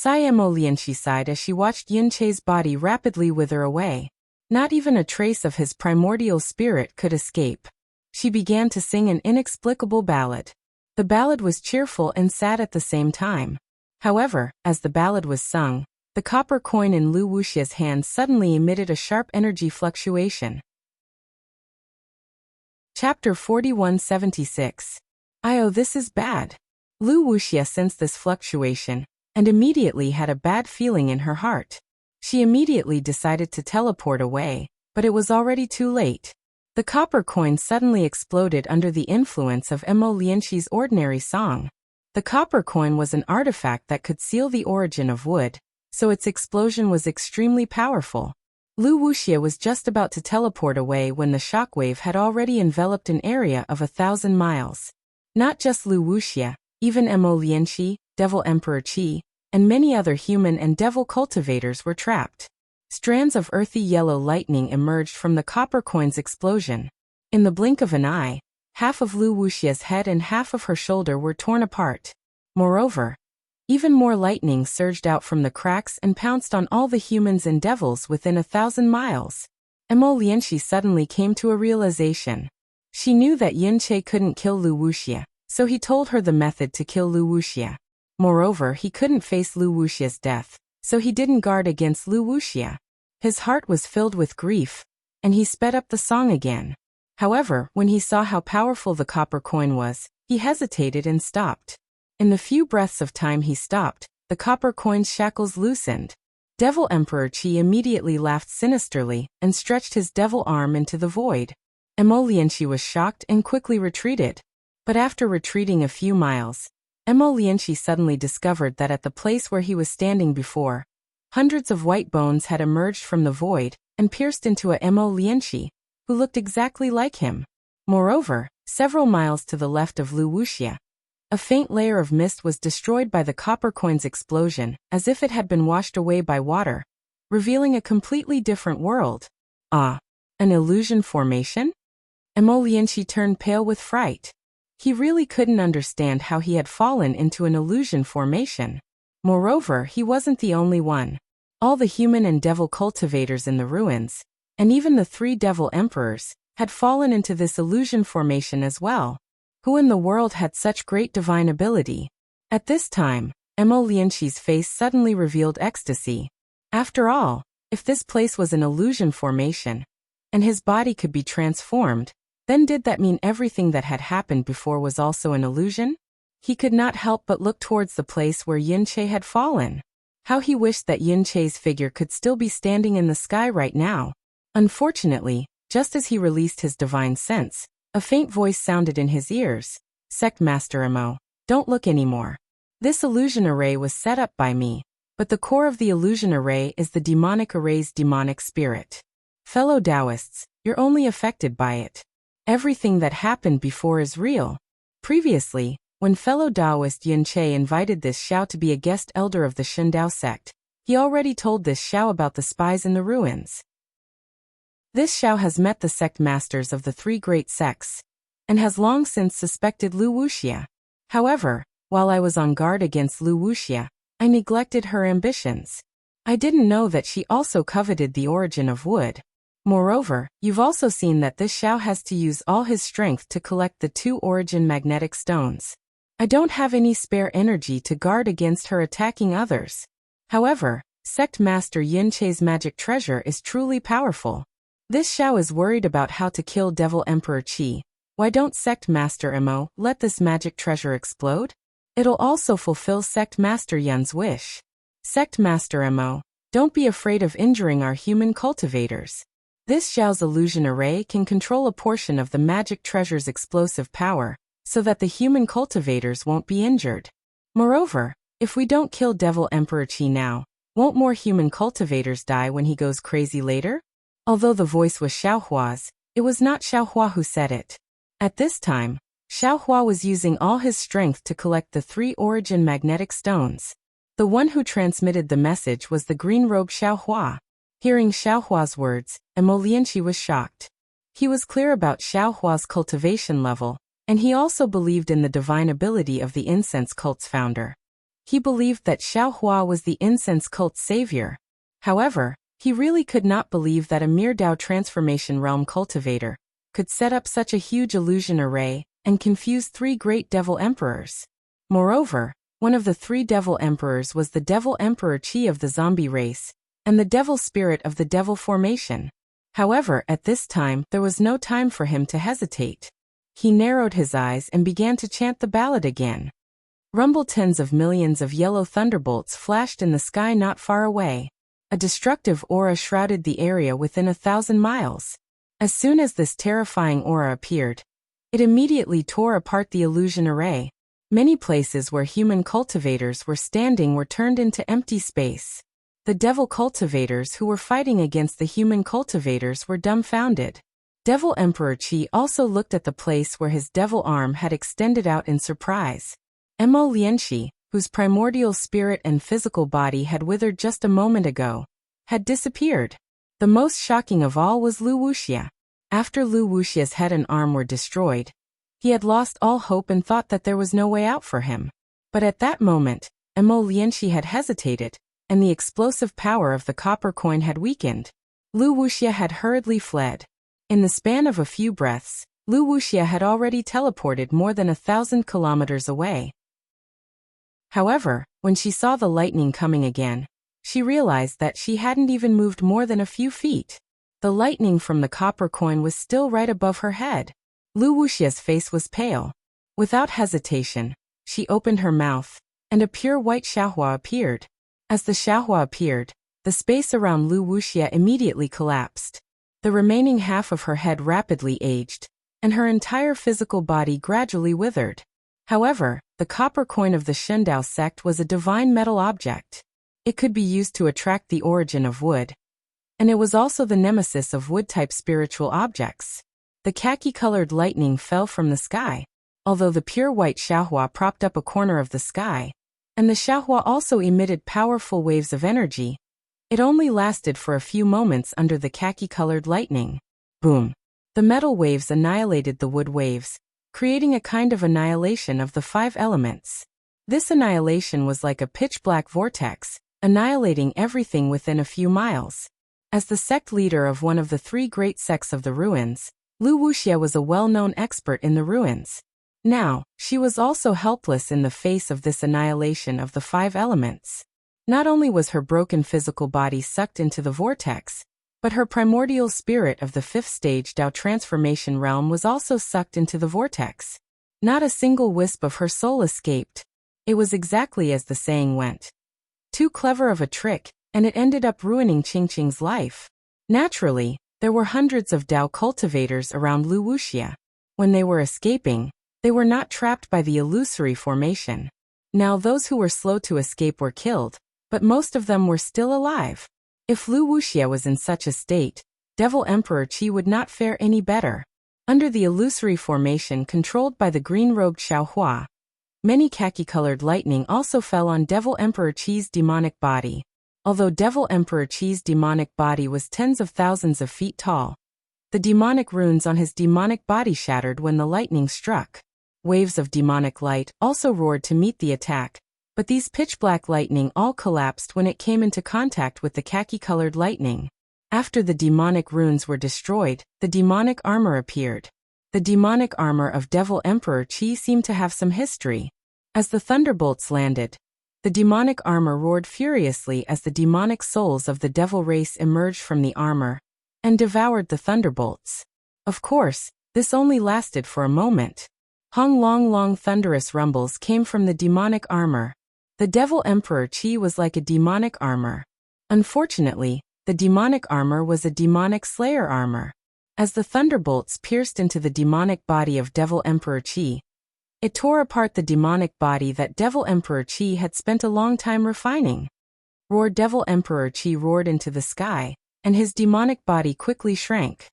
Mo Lianxi sighed as she watched Yin Che's body rapidly wither away. Not even a trace of his primordial spirit could escape. She began to sing an inexplicable ballad. The ballad was cheerful and sad at the same time. However, as the ballad was sung, the copper coin in Lu Wuxia's hand suddenly emitted a sharp energy fluctuation. Chapter 4176. This is bad. Lu Wuxia sensed this fluctuation, and immediately had a bad feeling in her heart. She immediately decided to teleport away, but it was already too late. The copper coin suddenly exploded under the influence of Mo Lianqi's ordinary song. The copper coin was an artifact that could seal the origin of wood, so its explosion was extremely powerful. Lu Wuxia was just about to teleport away when the shockwave had already enveloped an area of 1,000 miles. Not just Lu Wuxia, even Mo Lianqi, Devil Emperor Qi, and many other human and devil cultivators were trapped. Strands of earthy yellow lightning emerged from the copper coin's explosion. In the blink of an eye, half of Lu Wuxia's head and half of her shoulder were torn apart. Moreover, even more lightning surged out from the cracks and pounced on all the humans and devils within 1,000 miles. Mo Lianqi suddenly came to a realization. She knew that Yunche couldn't kill Lu Wuxia, so he told her the method to kill Lu Wuxia. Moreover, he couldn't face Lu Wuxia's death, so he didn't guard against Lu Wuxia. His heart was filled with grief, and he sped up the song again. However, when he saw how powerful the copper coin was, he hesitated and stopped. In the few breaths of time he stopped, the copper coin's shackles loosened. Devil Emperor Qi immediately laughed sinisterly and stretched his devil arm into the void. Mo Lianqi was shocked and quickly retreated. But after retreating a few miles, Mo Lianqi suddenly discovered that at the place where he was standing before, hundreds of white bones had emerged from the void and pierced into Mo Lianqi, who looked exactly like him. Moreover, several miles to the left of Lu Wuxia, a faint layer of mist was destroyed by the copper coin's explosion, as if it had been washed away by water, revealing a completely different world. Ah, an illusion formation? Mo Lianqi turned pale with fright. He really couldn't understand how he had fallen into an illusion formation. Moreover, he wasn't the only one. All the human and devil cultivators in the ruins, and even the 3 devil emperors, had fallen into this illusion formation as well. Who in the world had such great divine ability? At this time, Mo Lianqi's face suddenly revealed ecstasy. After all, if this place was an illusion formation, and his body could be transformed, then did that mean everything that had happened before was also an illusion? He could not help but look towards the place where Yunche had fallen. How he wished that Yunche's figure could still be standing in the sky right now. Unfortunately, just as he released his divine sense, a faint voice sounded in his ears. Sect Master Mo, don't look anymore. This illusion array was set up by me, but the core of the illusion array is the demonic array's demonic spirit. Fellow Taoists, you're only affected by it. Everything that happened before is real. Previously, when fellow Taoist Yunche invited this Xiao to be a guest elder of the Shindao sect, he already told this Xiao about the spies in the ruins. This Xiao has met the sect masters of the 3 great sects, and has long since suspected Lu Wuxia. However, while I was on guard against Lu Wuxia, I neglected her ambitions. I didn't know that she also coveted the origin of wood. Moreover, you've also seen that this Xiao has to use all his strength to collect the 2 origin magnetic stones. I don't have any spare energy to guard against her attacking others. However, Sect Master Yunche's magic treasure is truly powerful. This Xiao is worried about how to kill Devil Emperor Qi. Why don't Sect Master Mo let this magic treasure explode? It'll also fulfill Sect Master Yun's wish. Sect Master Mo, don't be afraid of injuring our human cultivators. This Xiao's illusion array can control a portion of the magic treasure's explosive power, so that the human cultivators won't be injured. Moreover, if we don't kill Devil Emperor Qi now, won't more human cultivators die when he goes crazy later? Although the voice was Xiaohua's, it was not Xiaohua who said it. At this time, Xiaohua was using all his strength to collect the 3 origin magnetic stones. The one who transmitted the message was the green-robed Xiaohua. Hearing Xiaohua's words, Mo Lianqi was shocked. He was clear about Xiaohua's cultivation level, and he also believed in the divine ability of the incense cult's founder. He believed that Xiaohua was the incense cult's savior. However, he really could not believe that a mere Dao transformation realm cultivator could set up such a huge illusion array and confuse 3 great devil emperors. Moreover, one of the 3 devil emperors was the Devil Emperor Qi of the zombie race, and the devil spirit of the devil formation. However, at this time, there was no time for him to hesitate. He narrowed his eyes and began to chant the ballad again. Rumble, tens of millions of yellow thunderbolts flashed in the sky not far away. A destructive aura shrouded the area within 1,000 miles. As soon as this terrifying aura appeared, it immediately tore apart the illusion array. Many places where human cultivators were standing were turned into empty space. The devil cultivators who were fighting against the human cultivators were dumbfounded. Devil Emperor Qi also looked at the place where his devil arm had extended out in surprise. Mo Lianxi, whose primordial spirit and physical body had withered just a moment ago, had disappeared. The most shocking of all was Lu Wuxia. After Lu Wuxia's head and arm were destroyed, he had lost all hope and thought that there was no way out for him. But at that moment, Mo Lianxi had hesitated, and the explosive power of the copper coin had weakened. Lu Wuxia had hurriedly fled. In the span of a few breaths, Lu Wuxia had already teleported more than 1,000 kilometers away. However, when she saw the lightning coming again, she realized that she hadn't even moved more than a few feet. The lightning from the copper coin was still right above her head. Lu Wuxia's face was pale. Without hesitation, she opened her mouth, and a pure white xiaohua appeared. As the xiaohua appeared, the space around Lu Wuxia immediately collapsed. The remaining half of her head rapidly aged, and her entire physical body gradually withered. However, the copper coin of the Shendao sect was a divine metal object. It could be used to attract the origin of wood, and it was also the nemesis of wood-type spiritual objects. The khaki-colored lightning fell from the sky, although the pure white xiaohua propped up a corner of the sky, and the xiaohua also emitted powerful waves of energy. It only lasted for a few moments under the khaki-colored lightning. Boom! The metal waves annihilated the wood waves, creating a kind of annihilation of the 5 elements. This annihilation was like a pitch-black vortex, annihilating everything within a few miles. As the sect leader of one of the 3 great sects of the ruins, Lu Wuxia was a well-known expert in the ruins. Now, she was also helpless in the face of this annihilation of the 5 elements. Not only was her broken physical body sucked into the vortex, but her primordial spirit of the 5th stage Dao transformation realm was also sucked into the vortex. Not a single wisp of her soul escaped. It was exactly as the saying went. Too clever of a trick, and it ended up ruining Qingqing's life. Naturally, there were hundreds of Dao cultivators around Lu Wuxia. When they were escaping, they were not trapped by the illusory formation. Now those who were slow to escape were killed, but most of them were still alive. If Lu Wuxia was in such a state, Devil Emperor Qi would not fare any better. Under the illusory formation controlled by the green-robed xiaohua, many khaki-colored lightning also fell on Devil Emperor Qi's demonic body. Although Devil Emperor Qi's demonic body was tens of thousands of feet tall, the demonic runes on his demonic body shattered when the lightning struck. Waves of demonic light also roared to meet the attack, but these pitch-black lightning all collapsed when it came into contact with the khaki-colored lightning. After the demonic runes were destroyed, the demonic armor appeared. The demonic armor of Devil Emperor Qi seemed to have some history. As the thunderbolts landed, the demonic armor roared furiously as the demonic souls of the devil race emerged from the armor and devoured the thunderbolts. Of course, this only lasted for a moment. Long thunderous rumbles came from the demonic armor. The Devil Emperor Qi was like a demonic armor. Unfortunately, the demonic armor was a demonic slayer armor. As the thunderbolts pierced into the demonic body of Devil Emperor Qi, it tore apart the demonic body that Devil Emperor Qi had spent a long time refining. Roar! Devil Emperor Qi roared into the sky, and his demonic body quickly shrank.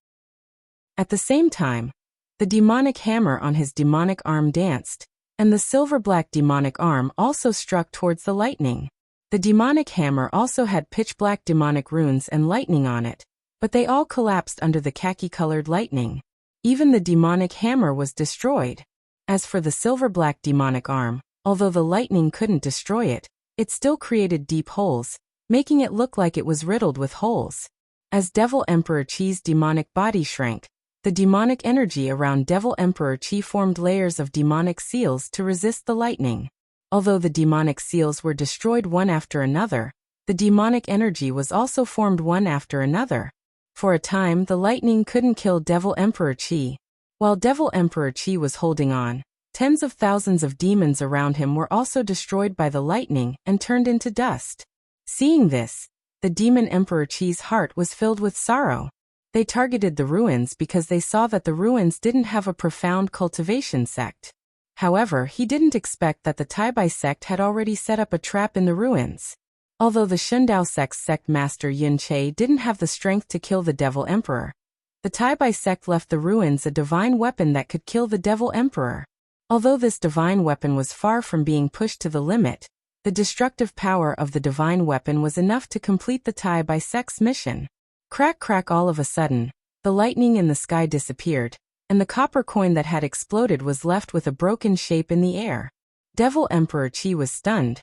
At the same time, the demonic hammer on his demonic arm danced, and the silver-black demonic arm also struck towards the lightning. The demonic hammer also had pitch-black demonic runes and lightning on it, but they all collapsed under the khaki-colored lightning. Even the demonic hammer was destroyed. As for the silver-black demonic arm, although the lightning couldn't destroy it, it still created deep holes, making it look like it was riddled with holes. As Devil Emperor Qi's demonic body shrank, the demonic energy around Devil Emperor Qi formed layers of demonic seals to resist the lightning. Although the demonic seals were destroyed one after another, the demonic energy was also formed one after another. For a time, the lightning couldn't kill Devil Emperor Qi. While Devil Emperor Qi was holding on, tens of thousands of demons around him were also destroyed by the lightning and turned into dust. Seeing this, the demon Emperor Qi's heart was filled with sorrow. They targeted the ruins because they saw that the ruins didn't have a profound cultivation sect. However, he didn't expect that the Taibai sect had already set up a trap in the ruins. Although the Shundao sect's sect master Yun Che didn't have the strength to kill the Devil Emperor, the Taibai sect left the ruins a divine weapon that could kill the Devil Emperor. Although this divine weapon was far from being pushed to the limit, the destructive power of the divine weapon was enough to complete the Taibai sect's mission. Crack crack, all of a sudden, the lightning in the sky disappeared, and the copper coin that had exploded was left with a broken shape in the air. Devil Emperor Qi was stunned.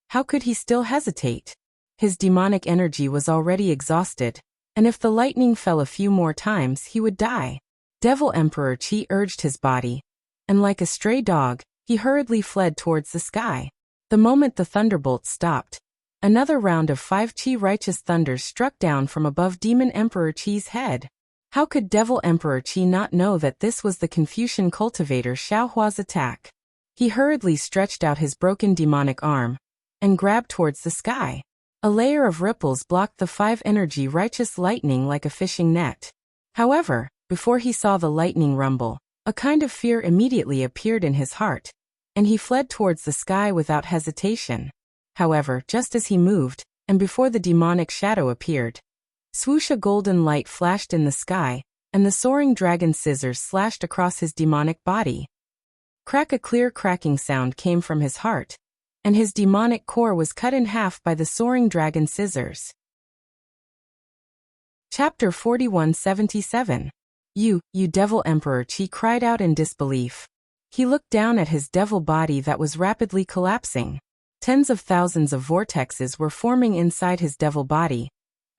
How could he still hesitate? His demonic energy was already exhausted, and if the lightning fell a few more times he would die. Devil Emperor Qi urged his body, and like a stray dog, he hurriedly fled towards the sky. The moment the thunderbolt stopped, another round of 5 Qi righteous thunders struck down from above Demon Emperor Qi's head. How could Devil Emperor Qi not know that this was the Confucian cultivator Xiaohua's attack? He hurriedly stretched out his broken demonic arm and grabbed towards the sky. A layer of ripples blocked the 5 energy righteous lightning like a fishing net. However, before he saw the lightning rumble, a kind of fear immediately appeared in his heart, and he fled towards the sky without hesitation. However, just as he moved, and before the demonic shadow appeared, swoosh, a golden light flashed in the sky, and the soaring dragon scissors slashed across his demonic body. Crack, a clear cracking sound came from his heart, and his demonic core was cut in half by the soaring dragon scissors. Chapter 4177. You Devil Emperor Qi cried out in disbelief. He looked down at his devil body that was rapidly collapsing. Tens of thousands of vortexes were forming inside his devil body,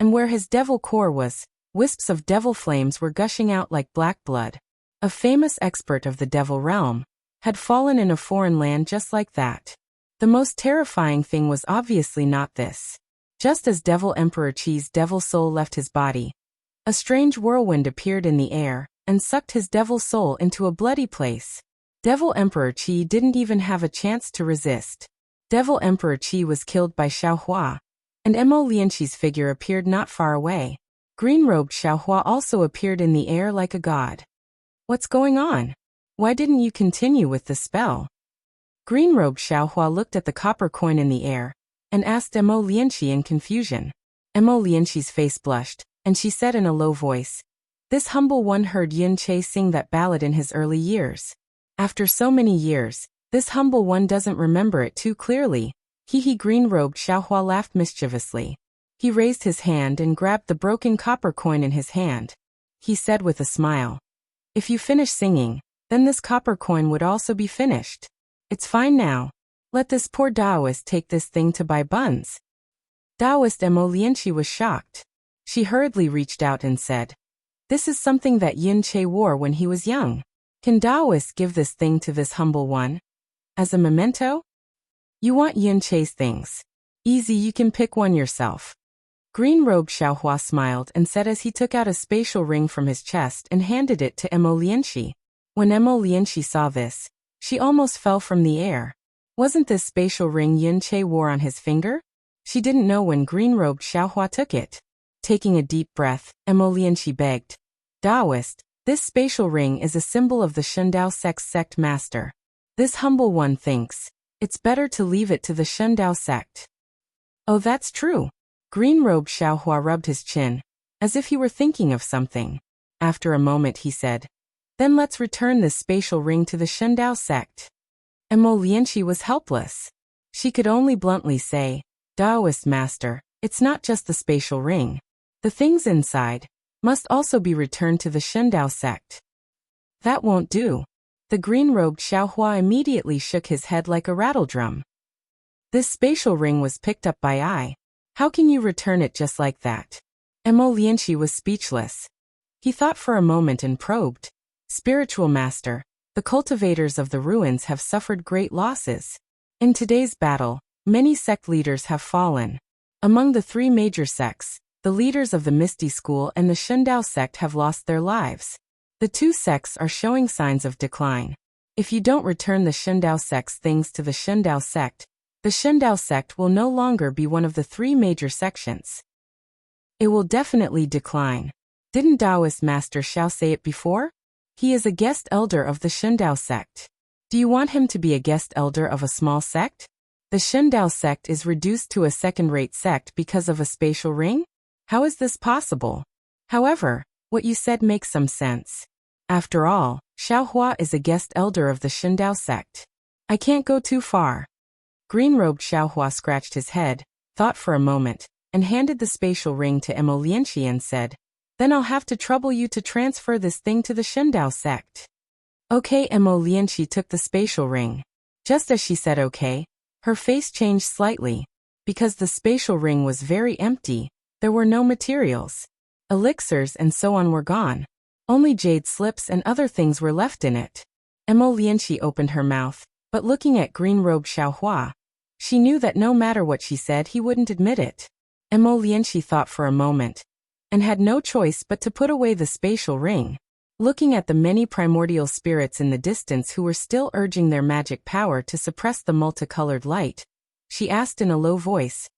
and where his devil core was, wisps of devil flames were gushing out like black blood. A famous expert of the devil realm had fallen in a foreign land just like that. The most terrifying thing was obviously not this. Just as Devil Emperor Qi's devil soul left his body, a strange whirlwind appeared in the air and sucked his devil soul into a bloody place. Devil Emperor Qi didn't even have a chance to resist. Devil Emperor Qi was killed by Xiaohua, and Mo Lianqi's figure appeared not far away. Green-robed Xiaohua also appeared in the air like a god. What's going on? Why didn't you continue with the spell? Green-robed Xiaohua looked at the copper coin in the air and asked Mo Lianqi in confusion. Mo Lianqi's face blushed, and she said in a low voice, "This humble one heard Yun Che sing that ballad in his early years. After so many years, this humble one doesn't remember it too clearly." Green-robed Xiaohua laughed mischievously. He raised his hand and grabbed the broken copper coin in his hand. He said with a smile, "If you finish singing, then this copper coin would also be finished. It's fine now. Let this poor Taoist take this thing to buy buns." Taoist Mo Lianqi was shocked. She hurriedly reached out and said, "This is something that Yun Che wore when he was young. Can Taoist give this thing to this humble one? As a memento?" "You want Yun Che's things? Easy, you can pick one yourself." Green-robed Xiaohua smiled and said as he took out a spatial ring from his chest and handed it to Mo Lianqi. When Mo Lianqi saw this, she almost fell from the air. Wasn't this spatial ring Yun Che wore on his finger? She didn't know when green-robed Xiaohua took it. Taking a deep breath, Mo Lianqi begged, "Taoist, this spatial ring is a symbol of the Shundao sect master. This humble one thinks it's better to leave it to the Shundao sect." "Oh, that's true." Green-robed Xiaohua rubbed his chin, as if he were thinking of something. After a moment he said, "Then let's return this spatial ring to the Shundao sect." Mo Lianqi was helpless. She could only bluntly say, "Taoist master, it's not just the spatial ring. The things inside must also be returned to the Shundao sect." "That won't do." The green-robed Xiaohua immediately shook his head like a rattledrum. "This spatial ring was picked up by I. How can you return it just like that?" Mo Lianqi was speechless. He thought for a moment and probed. "Spiritual master, the cultivators of the ruins have suffered great losses. In today's battle, many sect leaders have fallen. Among the 3 major sects, the leaders of the Misty School and the Shundao sect have lost their lives. The 2 sects are showing signs of decline. If you don't return the Shundao sect's things to the Shundao sect, the Shundao sect will no longer be one of the 3 major sections. It will definitely decline." Didn't Taoist Master Xiao say it before? He is a guest elder of the Shundao sect. Do you want him to be a guest elder of a small sect? The Shundao sect is reduced to a second-rate sect because of a spatial ring? How is this possible? However, what you said makes some sense. After all, Xiaohua is a guest elder of the Shundao sect. I can't go too far. Green-robed Xiaohua scratched his head, thought for a moment, and handed the spatial ring to Emo Lianxi and said, "Then I'll have to trouble you to transfer this thing to the Shundao sect." Okay, Emo Lianxi took the spatial ring. Just as she said okay, her face changed slightly. Because the spatial ring was very empty, there were no materials. Elixirs and so on were gone. Only jade slips and other things were left in it. Emo Lianxi opened her mouth, but looking at green-robed Xiaohua, she knew that no matter what she said he wouldn't admit it. Emo Lianxi thought for a moment, and had no choice but to put away the spatial ring. Looking at the many primordial spirits in the distance who were still urging their magic power to suppress the multicolored light, she asked in a low voice,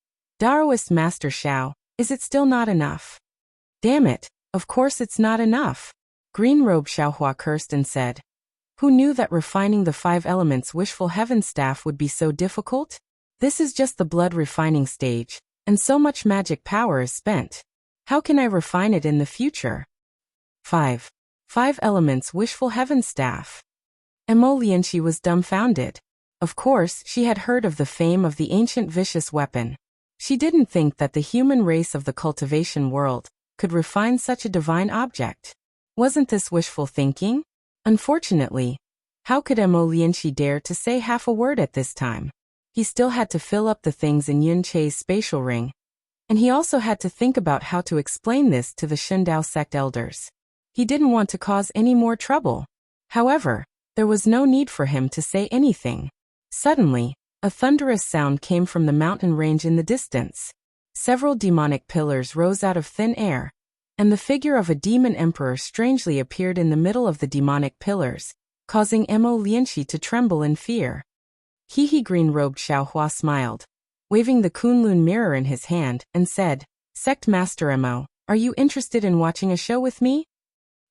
"Taoist Master Xiao, is it still not enough?" "Damn it, of course it's not enough." Green-robed Xiaohua cursed and said, "Who knew that refining the 5 elements wishful heaven staff would be so difficult? This is just the blood refining stage, and so much magic power is spent. How can I refine it in the future?" 5 elements wishful heaven staff. Emo Lianxi was dumbfounded. Of course, she had heard of the fame of the ancient vicious weapon. She didn't think that the human race of the cultivation world could refine such a divine object. Wasn't this wishful thinking? Unfortunately, how could Emo Lianxi dare to say half a word at this time? He still had to fill up the things in Yun Che's spatial ring, and he also had to think about how to explain this to the Shundao sect elders. He didn't want to cause any more trouble. However, there was no need for him to say anything. Suddenly, a thunderous sound came from the mountain range in the distance. Several demonic pillars rose out of thin air, and the figure of a demon emperor strangely appeared in the middle of the demonic pillars, causing Emo Lianxi to tremble in fear. He green-robed Xiaohua smiled, waving the Kunlun mirror in his hand, and said, "Sect Master Emo, are you interested in watching a show with me?"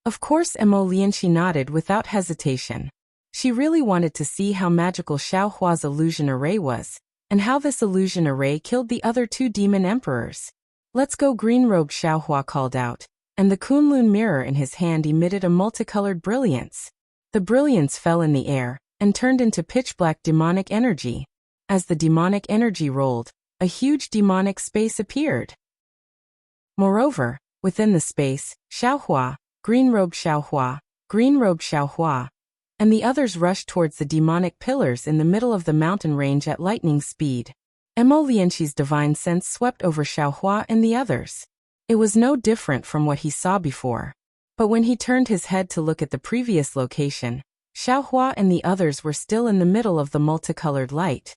Of course, Emo Lianxi nodded without hesitation. She really wanted to see how magical Xiaohua's illusion array was, and how this illusion array killed the other 2 demon emperors. "Let's go," green-robed Xiaohua called out, and the Kunlun mirror in his hand emitted a multicolored brilliance. The brilliance fell in the air, and turned into pitch-black demonic energy. As the demonic energy rolled, a huge demonic space appeared. Moreover, within the space, Xiaohua, green-robed Xiaohua, and the others rushed towards the demonic pillars in the middle of the mountain range at lightning speed. Emo Lianxi's divine sense swept over Xiaohua and the others. It was no different from what he saw before. But when he turned his head to look at the previous location, Xiaohua and the others were still in the middle of the multicolored light.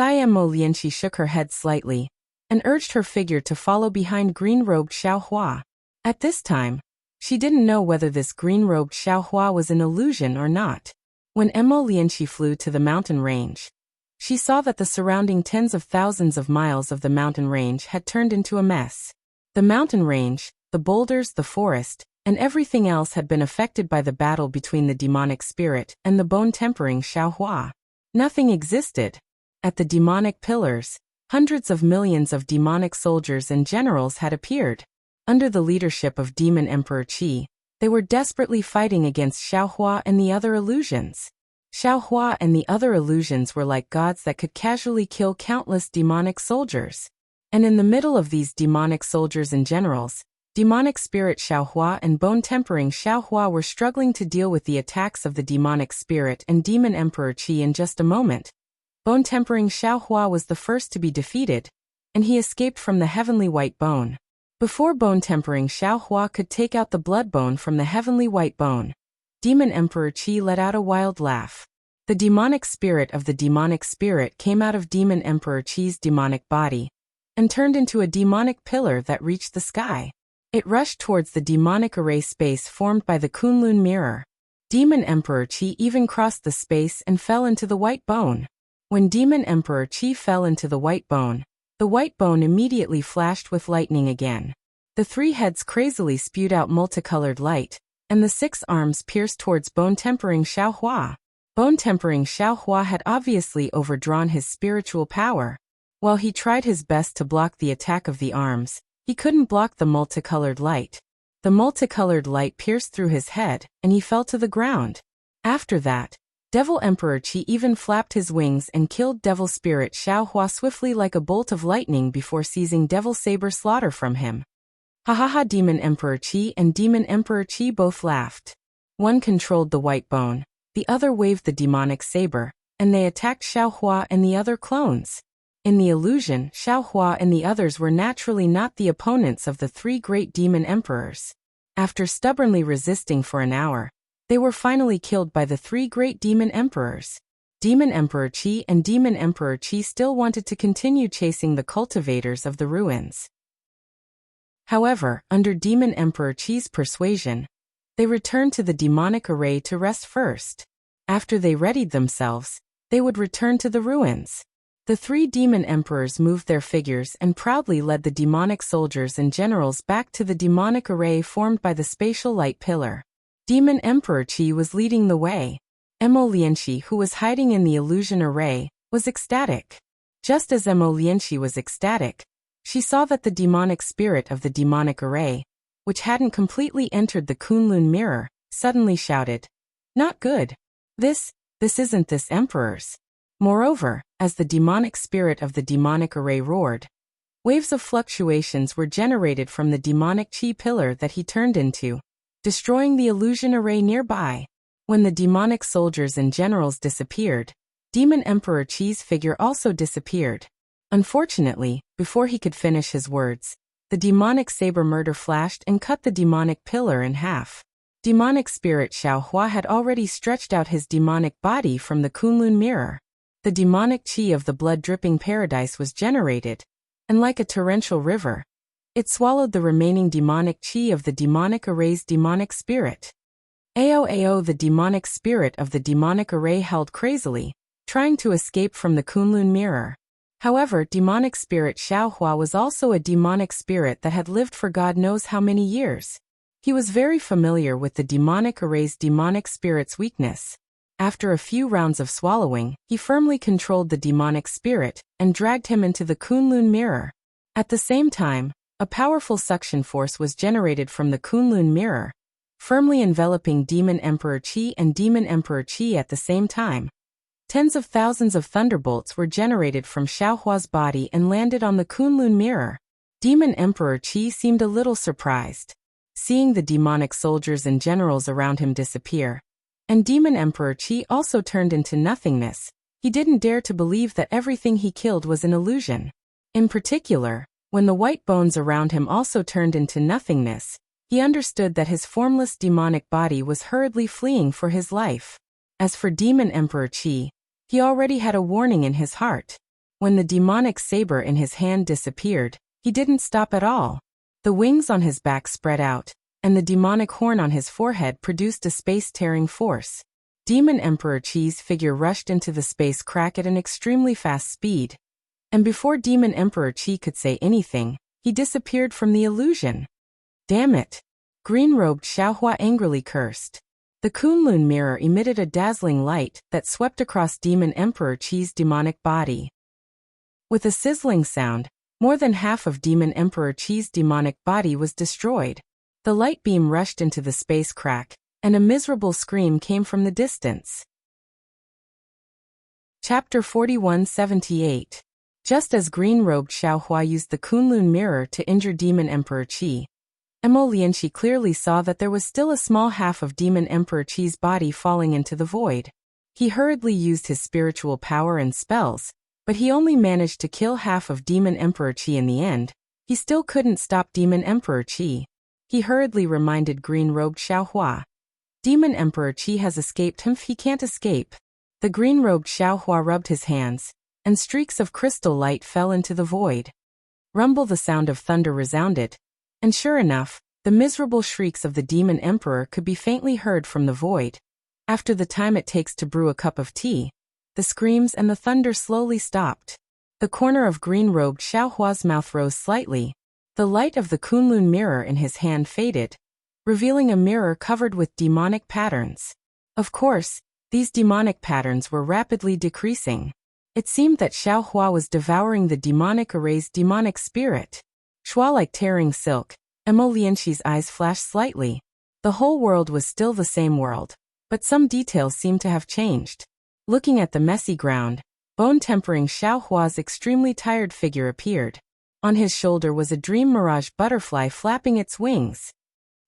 Emo Lianxi shook her head slightly, and urged her figure to follow behind green-robed Xiaohua. At this time, she didn't know whether this green-robed Xiaohua was an illusion or not. When Emo Lianxi flew to the mountain range, she saw that the surrounding tens of thousands of miles of the mountain range had turned into a mess. The mountain range, the boulders, the forest, and everything else had been affected by the battle between the demonic spirit and the bone-tempering Xiaohua. Nothing existed. At the demonic pillars, hundreds of millions of demonic soldiers and generals had appeared. Under the leadership of Demon Emperor Qi, they were desperately fighting against Xiaohua and the other illusions. Xiaohua and the other illusions were like gods that could casually kill countless demonic soldiers. And in the middle of these demonic soldiers and generals, demonic spirit Xiaohua and bone-tempering Xiaohua were struggling to deal with the attacks of the demonic spirit and Demon Emperor Qi in just a moment. Bone-tempering Xiaohua was the first to be defeated, and he escaped from the heavenly white bone. Before bone-tempering Xiaohua could take out the blood bone from the heavenly white bone, Demon Emperor Qi let out a wild laugh. The demonic spirit of the demonic spirit came out of Demon Emperor Qi's demonic body, and turned into a demonic pillar that reached the sky. It rushed towards the demonic array space formed by the Kunlun mirror. Demon Emperor Qi even crossed the space and fell into the white bone. When Demon Emperor Qi fell into the white bone immediately flashed with lightning again. The 3 heads crazily spewed out multicolored light, and the 6 arms pierced towards bone-tempering Xiaohua. Bone-tempering Xiaohua had obviously overdrawn his spiritual power. While he tried his best to block the attack of the arms, he couldn't block the multicolored light. The multicolored light pierced through his head, and he fell to the ground. After that, Devil Emperor Qi even flapped his wings and killed Devil Spirit Xiaohua swiftly like a bolt of lightning before seizing Devil Saber slaughter from him. Ha! Demon Emperor Qi and Demon Emperor Qi both laughed. One controlled the white bone, the other waved the demonic saber, and they attacked Xiaohua and the other clones. In the illusion, Xiaohua and the others were naturally not the opponents of the 3 great demon emperors. After stubbornly resisting for an hour, they were finally killed by the 3 great demon emperors. Demon Emperor Qi and Demon Emperor Qi still wanted to continue chasing the cultivators of the ruins. However, under Demon Emperor Qi's persuasion, they returned to the demonic array to rest first. After they readied themselves, they would return to the ruins. The 3 demon emperors moved their figures and proudly led the demonic soldiers and generals back to the demonic array formed by the spatial light pillar. Demon Emperor Qi was leading the way. Emo Lianxi, who was hiding in the illusion array, was ecstatic. Just as Emo Lianxi was ecstatic, she saw that the demonic spirit of the demonic array, which hadn't completely entered the Kunlun mirror, suddenly shouted, "Not good. This isn't this emperor's." Moreover, as the demonic spirit of the demonic array roared, waves of fluctuations were generated from the demonic Qi pillar that he turned into, destroying the illusion array nearby. When the demonic soldiers and generals disappeared, Demon Emperor Qi's figure also disappeared. Unfortunately, before he could finish his words, the demonic saber murder flashed and cut the demonic pillar in half. Demonic spirit Xiaohua had already stretched out his demonic body from the Kunlun mirror. The demonic Qi of the blood-dripping paradise was generated, and like a torrential river, it swallowed the remaining demonic Qi of the demonic array's demonic spirit. Ao, the demonic spirit of the demonic array held crazily, trying to escape from the Kunlun mirror. However, demonic spirit Xiaohua was also a demonic spirit that had lived for God knows how many years. He was very familiar with the demonic array's demonic spirit's weakness. After a few rounds of swallowing, he firmly controlled the demonic spirit and dragged him into the Kunlun mirror. At the same time, a powerful suction force was generated from the Kunlun mirror, firmly enveloping Demon Emperor Qi and Demon Emperor Qi at the same time. Tens of thousands of thunderbolts were generated from Xiaohua's body and landed on the Kunlun mirror. Demon Emperor Qi seemed a little surprised, seeing the demonic soldiers and generals around him disappear. And Demon Emperor Qi also turned into nothingness. He didn't dare to believe that everything he killed was an illusion. In particular, when the white bones around him also turned into nothingness, he understood that his formless demonic body was hurriedly fleeing for his life. As for Demon Emperor Qi, he already had a warning in his heart. When the demonic saber in his hand disappeared, he didn't stop at all. The wings on his back spread out, and the demonic horn on his forehead produced a space-tearing force. Demon Emperor Qi's figure rushed into the space crack at an extremely fast speed. And before Demon Emperor Qi could say anything, he disappeared from the illusion. Damn it! Green-robed Xiaohua angrily cursed. The Kunlun mirror emitted a dazzling light that swept across Demon Emperor Qi's demonic body. With a sizzling sound, more than half of Demon Emperor Qi's demonic body was destroyed. The light beam rushed into the space crack, and a miserable scream came from the distance. Chapter 4178. Just as green-robed Xiaohua used the Kunlun mirror to injure Demon Emperor Qi, Emo Lianxi clearly saw that there was still a small half of Demon Emperor Qi's body falling into the void. He hurriedly used his spiritual power and spells, but he only managed to kill half of Demon Emperor Qi in the end. He still couldn't stop Demon Emperor Qi. He hurriedly reminded green-robed Xiaohua. Demon Emperor Qi has escaped him, he can't escape. The green-robed Xiaohua rubbed his hands, and streaks of crystal light fell into the void. Rumble, the sound of thunder resounded, and sure enough, the miserable shrieks of the Demon Emperor could be faintly heard from the void. After the time it takes to brew a cup of tea, the screams and the thunder slowly stopped. The corner of green-robed Xiaohua's mouth rose slightly, The light of the Kunlun mirror in his hand faded, revealing a mirror covered with demonic patterns. Of course, these demonic patterns were rapidly decreasing. It seemed that Xiaohua was devouring the demonic array's demonic spirit. Schwa like tearing silk, Emo Lianxi's eyes flashed slightly. The whole world was still the same world, but some details seemed to have changed. Looking at the messy ground, bone-tempering Xiaohua's extremely tired figure appeared. On his shoulder was a dream mirage butterfly flapping its wings.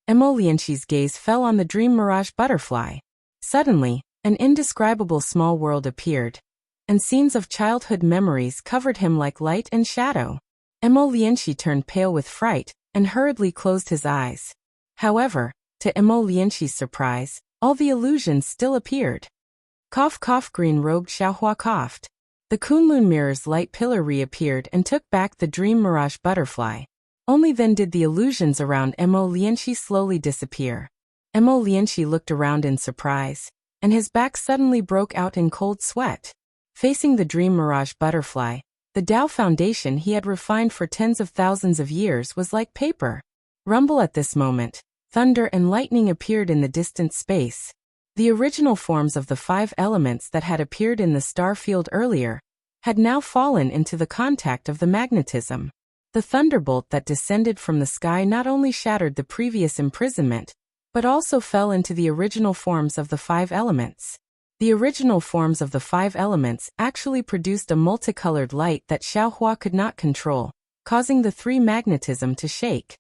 Emo Lianxi's gaze fell on the dream mirage butterfly. Suddenly, an indescribable small world appeared, and scenes of childhood memories covered him like light and shadow. Emo Lianxi turned pale with fright, and hurriedly closed his eyes. However, to Emo Lianxi's surprise, all the illusions still appeared. Cough cough, green-robed Xiaohua coughed. The Kunlun mirror's light pillar reappeared and took back the dream mirage butterfly. Only then did the illusions around Emo Lianxi slowly disappear. Emo Lianxi looked around in surprise, and his back suddenly broke out in cold sweat. Facing the dream mirage butterfly, the Tao foundation he had refined for tens of thousands of years was like paper. Rumble at this moment, thunder and lightning appeared in the distant space. The original forms of the 5 elements that had appeared in the star field earlier had now fallen into the contact of the magnetism. The thunderbolt that descended from the sky not only shattered the previous imprisonment, but also fell into the original forms of the 5 elements. The original forms of the 5 elements actually produced a multicolored light that Xiaohua could not control, causing the 3 magnetism to shake.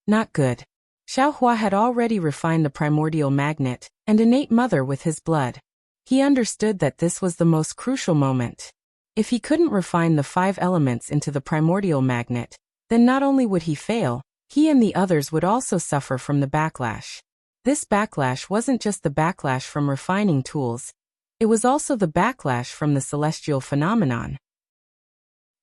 Not good. Xiaohua had already refined the primordial magnet and innate mother with his blood. He understood that this was the most crucial moment. If he couldn't refine the 5 elements into the primordial magnet, then not only would he fail, he and the others would also suffer from the backlash. This backlash wasn't just the backlash from refining tools, it was also the backlash from the celestial phenomenon.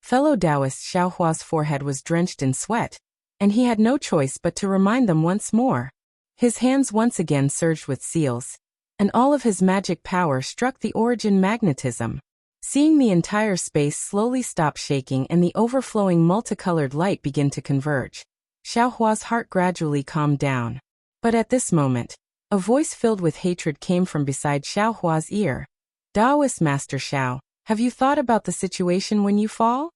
Fellow Taoist Xiaohua's forehead was drenched in sweat, and he had no choice but to remind them once more. His hands once again surged with seals, and all of his magic power struck the origin magnetism. Seeing the entire space slowly stop shaking and the overflowing multicolored light begin to converge, Xiaohua's heart gradually calmed down. But at this moment, a voice filled with hatred came from beside Xiaohua's ear. Taoist Master Xiao, have you thought about the situation when you fall?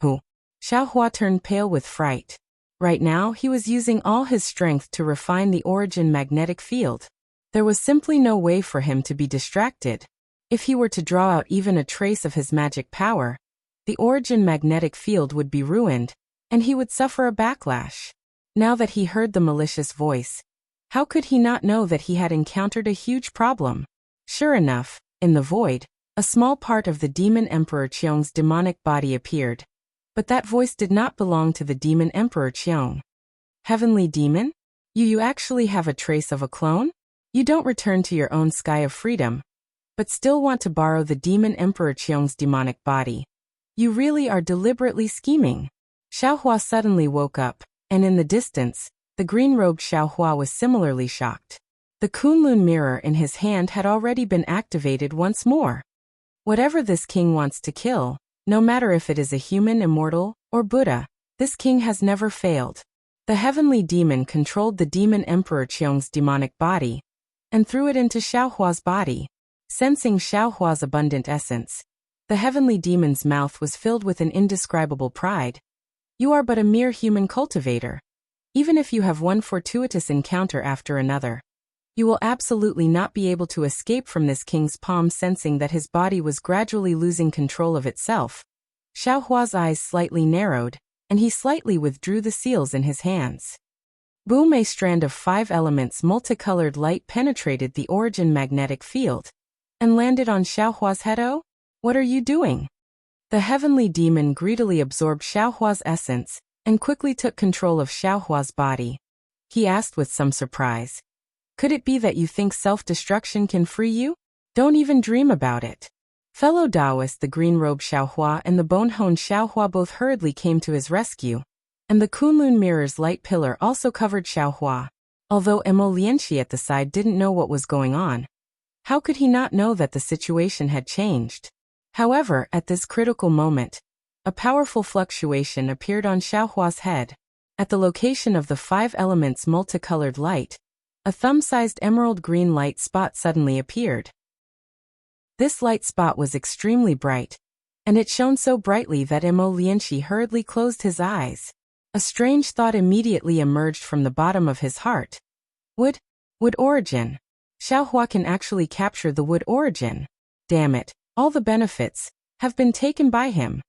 Who? Xiaohua turned pale with fright. Right now, he was using all his strength to refine the origin magnetic field. There was simply no way for him to be distracted. If he were to draw out even a trace of his magic power, the origin magnetic field would be ruined, and he would suffer a backlash. Now that he heard the malicious voice, how could he not know that he had encountered a huge problem? Sure enough, in the void, a small part of the demon Emperor Qiong's demonic body appeared. But that voice did not belong to the demon Emperor Qiong. Heavenly demon? You actually have a trace of a clone? You don't return to your own sky of freedom, but still want to borrow the demon Emperor Qiong's demonic body. You really are deliberately scheming. Xiaohua suddenly woke up, and in the distance, the green-robed Xiaohua was similarly shocked. The Kunlun mirror in his hand had already been activated once more. Whatever this king wants to kill, no matter if it is a human immortal or Buddha, this king has never failed. The heavenly demon controlled the demon Emperor Qiong's demonic body and threw it into Xiaohua's body. Sensing Xiaohua's abundant essence, the heavenly demon's mouth was filled with an indescribable pride. You are but a mere human cultivator. Even if you have one fortuitous encounter after another, you will absolutely not be able to escape from this king's palm. Sensing that his body was gradually losing control of itself, Xiaohua's eyes slightly narrowed, and he slightly withdrew the seals in his hands. Boom! A strand of 5 elements multicolored light penetrated the origin magnetic field and landed on Xiaohua's head. Oh, what are you doing? The heavenly demon greedily absorbed Xiaohua's essence and quickly took control of Xiaohua's body. He asked with some surprise, could it be that you think self-destruction can free you? Don't even dream about it. Fellow Taoist, the green-robed Xiaohua and the bone-honed Xiaohua both hurriedly came to his rescue, and the Kunlun mirror's light pillar also covered Xiaohua. Although Emo Lianxi at the side didn't know what was going on, how could he not know that the situation had changed? However, at this critical moment, a powerful fluctuation appeared on Xiaohua's head. At the location of the 5 elements multicolored light, a thumb-sized emerald green light spot suddenly appeared. This light spot was extremely bright, and it shone so brightly that Mo Lianxi hurriedly closed his eyes. A strange thought immediately emerged from the bottom of his heart. Wood origin. Xiaohua can actually capture the wood origin. Damn it, all the benefits have been taken by him.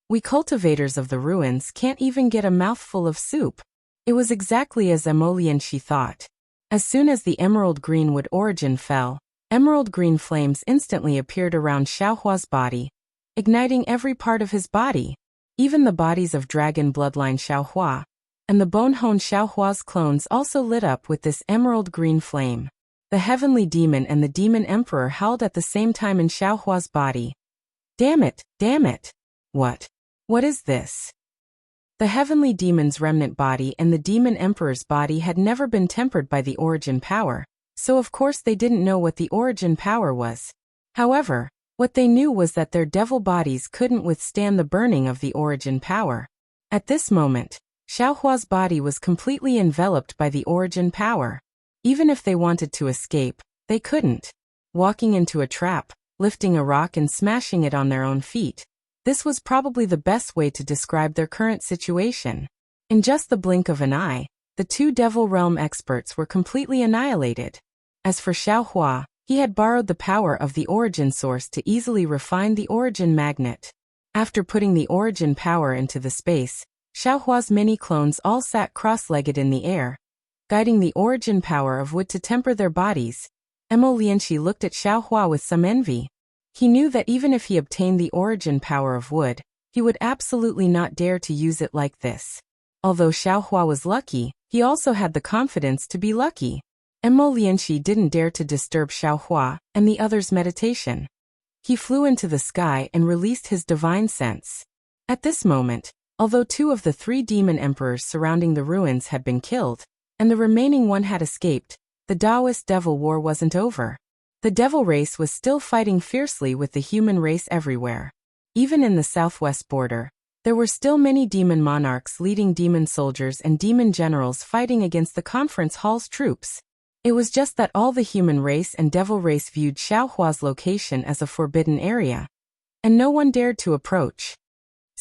We cultivators of the ruins can't even get a mouthful of soup. It was exactly as Mo Lianxi thought. As soon as the emerald green wood origin fell, emerald green flames instantly appeared around Xiaohua's body, igniting every part of his body. Even the bodies of dragon bloodline Xiaohua and the bone-honed Xiaohua's clones also lit up with this emerald green flame. The heavenly demon and the demon emperor howled at the same time in Xiaohua's body. Damn it, damn it. What is this? The heavenly demon's remnant body and the demon emperor's body had never been tempered by the origin power, so of course they didn't know what the origin power was. However, what they knew was that their devil bodies couldn't withstand the burning of the origin power. At this moment, Xiaohua's body was completely enveloped by the origin power. Even if they wanted to escape, they couldn't. Walking into a trap, lifting a rock and smashing it on their own feet. This was probably the best way to describe their current situation. In just the blink of an eye, the 2 Devil Realm experts were completely annihilated. As for Xiaohua, he had borrowed the power of the origin source to easily refine the origin magnet. After putting the origin power into the space, Xiaohua's many clones all sat cross-legged in the air, guiding the origin power of wood to temper their bodies. Mo Lianxi looked at Xiaohua with some envy. He knew that even if he obtained the origin power of wood, he would absolutely not dare to use it like this. Although Xiaohua was lucky, he also had the confidence to be lucky. Mo Lianxi didn't dare to disturb Xiaohua and the others' meditation. He flew into the sky and released his divine sense. At this moment, although 2 of the 3 demon emperors surrounding the ruins had been killed, and the remaining one had escaped, the Taoist devil war wasn't over. The devil race was still fighting fiercely with the human race everywhere. Even in the southwest border, there were still many demon monarchs leading demon soldiers and demon generals fighting against the conference hall's troops. It was just that all the human race and devil race viewed Xiaohua's location as a forbidden area, and no one dared to approach.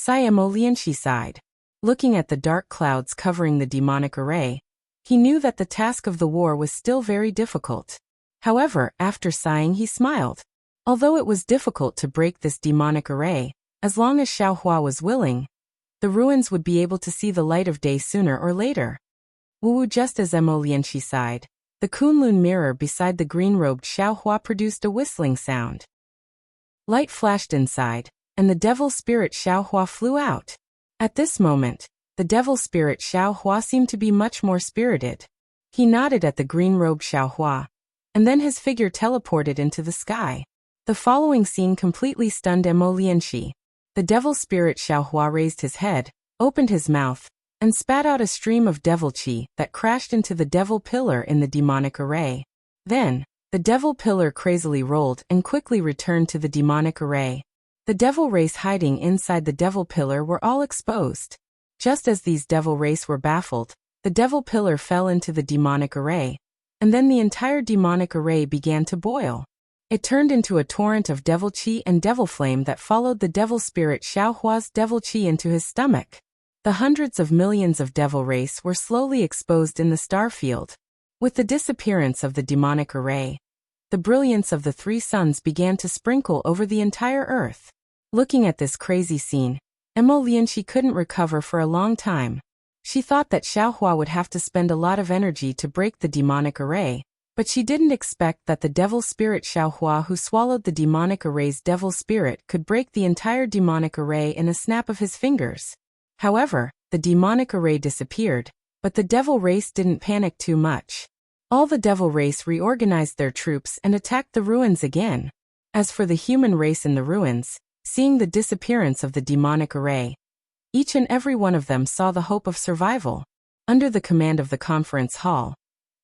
Mo Lianxi sighed. Looking at the dark clouds covering the demonic array, he knew that the task of the war was still very difficult. However, after sighing he smiled. Although it was difficult to break this demonic array, as long as Xiaohua was willing, the ruins would be able to see the light of day sooner or later. Wu, just as Mo Lianxi sighed, the Kunlun mirror beside the green-robed Xiaohua produced a whistling sound. Light flashed inside, and the devil spirit Xiaohua flew out. At this moment, the devil spirit Xiaohua seemed to be much more spirited. He nodded at the green-robed Xiaohua, and then his figure teleported into the sky. The following scene completely stunned Mo Lianxi. The devil spirit Xiaohua raised his head, opened his mouth, and spat out a stream of devil qi that crashed into the devil pillar in the demonic array. Then, the devil pillar crazily rolled and quickly returned to the demonic array. The devil race hiding inside the devil pillar were all exposed. Just as these devil race were baffled, the devil pillar fell into the demonic array, and then the entire demonic array began to boil. It turned into a torrent of devil qi and devil flame that followed the devil spirit Xiaohua's devil qi into his stomach. The hundreds of millions of devil race were slowly exposed in the star field. With the disappearance of the demonic array, the brilliance of the 3 suns began to sprinkle over the entire earth. Looking at this crazy scene, Mo Lianxi couldn't recover for a long time. She thought that Xiaohua would have to spend a lot of energy to break the demonic array, but she didn't expect that the devil spirit Xiaohua who swallowed the demonic array's devil spirit could break the entire demonic array in a snap of his fingers. However, the demonic array disappeared, but the devil race didn't panic too much. All the devil race reorganized their troops and attacked the ruins again. As for the human race in the ruins, seeing the disappearance of the demonic array, each and every one of them saw the hope of survival. Under the command of the conference hall,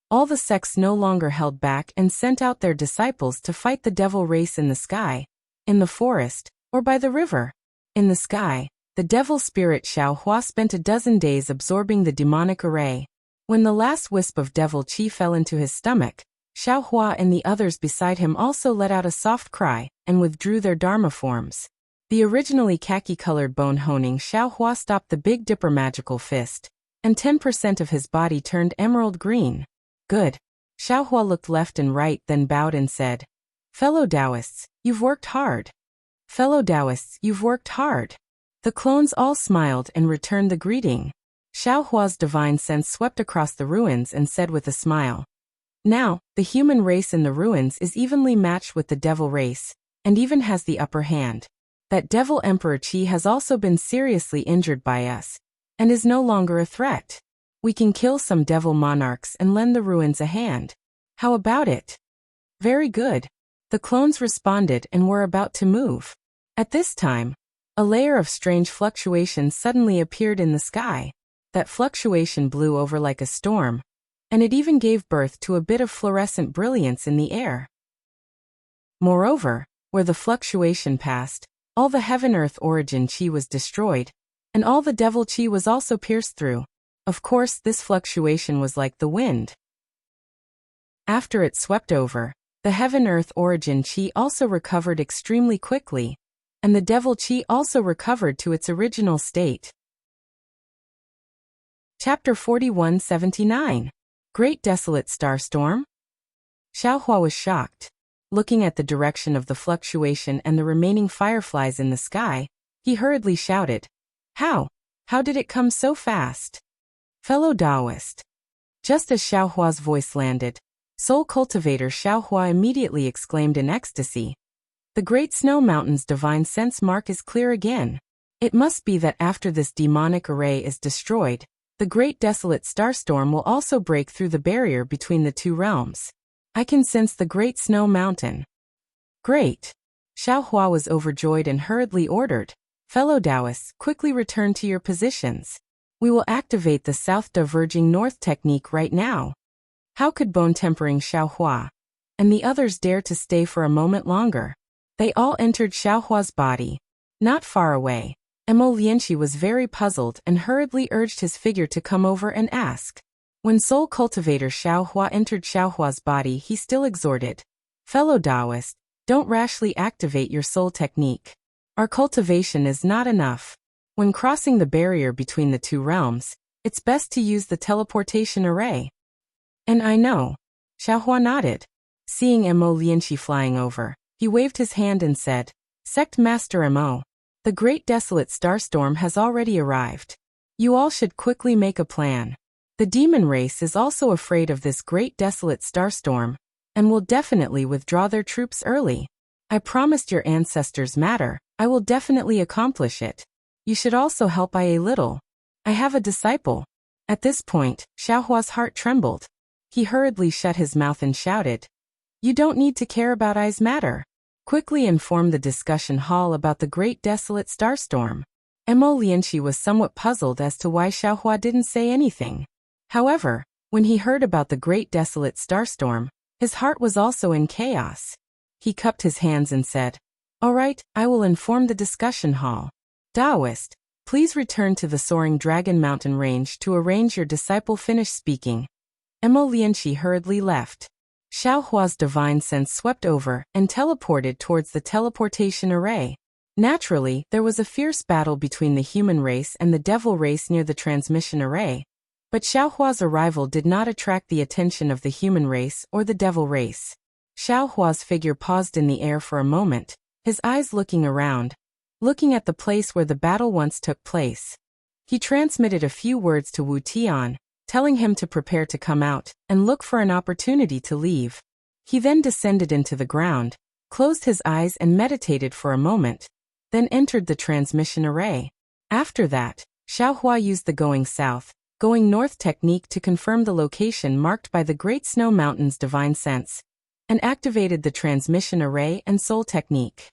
all the sects no longer held back and sent out their disciples to fight the devil race in the sky, in the forest, or by the river. In the sky, The devil spirit Xiaohua spent a dozen days absorbing the demonic array. When the last wisp of devil qi fell into his stomach, Xiaohua and the others beside him also let out a soft cry and withdrew their dharma forms. The originally khaki-colored bone honing Xiaohua stopped the Big Dipper magical fist, and 10% of his body turned emerald green. Good. Xiaohua looked left and right, then bowed and said, "Fellow Taoists, you've worked hard. Fellow Taoists, you've worked hard." The clones all smiled and returned the greeting. Xiaohua's divine sense swept across the ruins and said with a smile, "Now, the human race in the ruins is evenly matched with the devil race, and even has the upper hand. That devil Emperor Qi has also been seriously injured by us, and is no longer a threat. We can kill some devil monarchs and lend the ruins a hand. How about it?" "Very good." The clones responded and were about to move. At this time, a layer of strange fluctuation suddenly appeared in the sky. That fluctuation blew over like a storm, and it even gave birth to a bit of fluorescent brilliance in the air. Moreover, where the fluctuation passed, all the heaven-earth origin qi was destroyed, and all the devil qi was also pierced through. Of course, this fluctuation was like the wind. After it swept over, the heaven-earth origin qi also recovered extremely quickly, and the devil qi also recovered to its original state. Chapter 4179. Great Desolate Starstorm? Xiaohua was shocked. Looking at the direction of the fluctuation and the remaining fireflies in the sky, he hurriedly shouted, How did it come so fast? Fellow Taoist." Just as Xiaohua's voice landed, Soul Cultivator Xiaohua immediately exclaimed in ecstasy, "The Great Snow Mountain's divine sense mark is clear again. It must be that after this demonic array is destroyed, the Great Desolate Starstorm will also break through the barrier between the two realms. I can sense the Great Snow Mountain." "Great." Xiaohua was overjoyed and hurriedly ordered, "Fellow Taoists, quickly return to your positions. We will activate the South Diverging North technique right now." How could bone-tempering Xiaohua and the others dare to stay for a moment longer? They all entered Xiaohua's body. Not far away, Emo Lianqi was very puzzled and hurriedly urged his figure to come over and ask. When Soul Cultivator Xiaohua entered Xiaohua's body, he still exhorted, "Fellow Taoist, don't rashly activate your soul technique. Our cultivation is not enough. When crossing the barrier between the two realms, it's best to use the teleportation array." "And I know." Xiaohua nodded. Seeing Emo Lianqi flying over, he waved his hand and said, "Sect Master Emo, the Great Desolate Starstorm has already arrived. You all should quickly make a plan. The demon race is also afraid of this Great Desolate Starstorm, and will definitely withdraw their troops early. I promised your ancestors matter, I will definitely accomplish it. You should also help I a little. I have a disciple." At this point, Xiaohua's heart trembled. He hurriedly shut his mouth and shouted, "You don't need to care about I's matter. Quickly inform the discussion hall about the Great Desolate Starstorm." Emo Lianqi was somewhat puzzled as to why Xiaohua didn't say anything. However, when he heard about the Great Desolate Starstorm, his heart was also in chaos. He cupped his hands and said, "All right, I will inform the discussion hall. Taoist, please return to the Soaring Dragon Mountain range to arrange your disciple finish speaking." Emo Lianqi hurriedly left. Xiaohua's divine sense swept over and teleported towards the teleportation array. Naturally, there was a fierce battle between the human race and the devil race near the transmission array, but Xiaohua's arrival did not attract the attention of the human race or the devil race. Xiaohua's figure paused in the air for a moment, his eyes looking around, looking at the place where the battle once took place. He transmitted a few words to Wu Tian, telling him to prepare to come out and look for an opportunity to leave. He then descended into the ground, closed his eyes and meditated for a moment, then entered the transmission array. After that, Xiaohua used the going south, going north technique to confirm the location marked by the Great Snow Mountain's divine sense, and activated the transmission array and soul technique.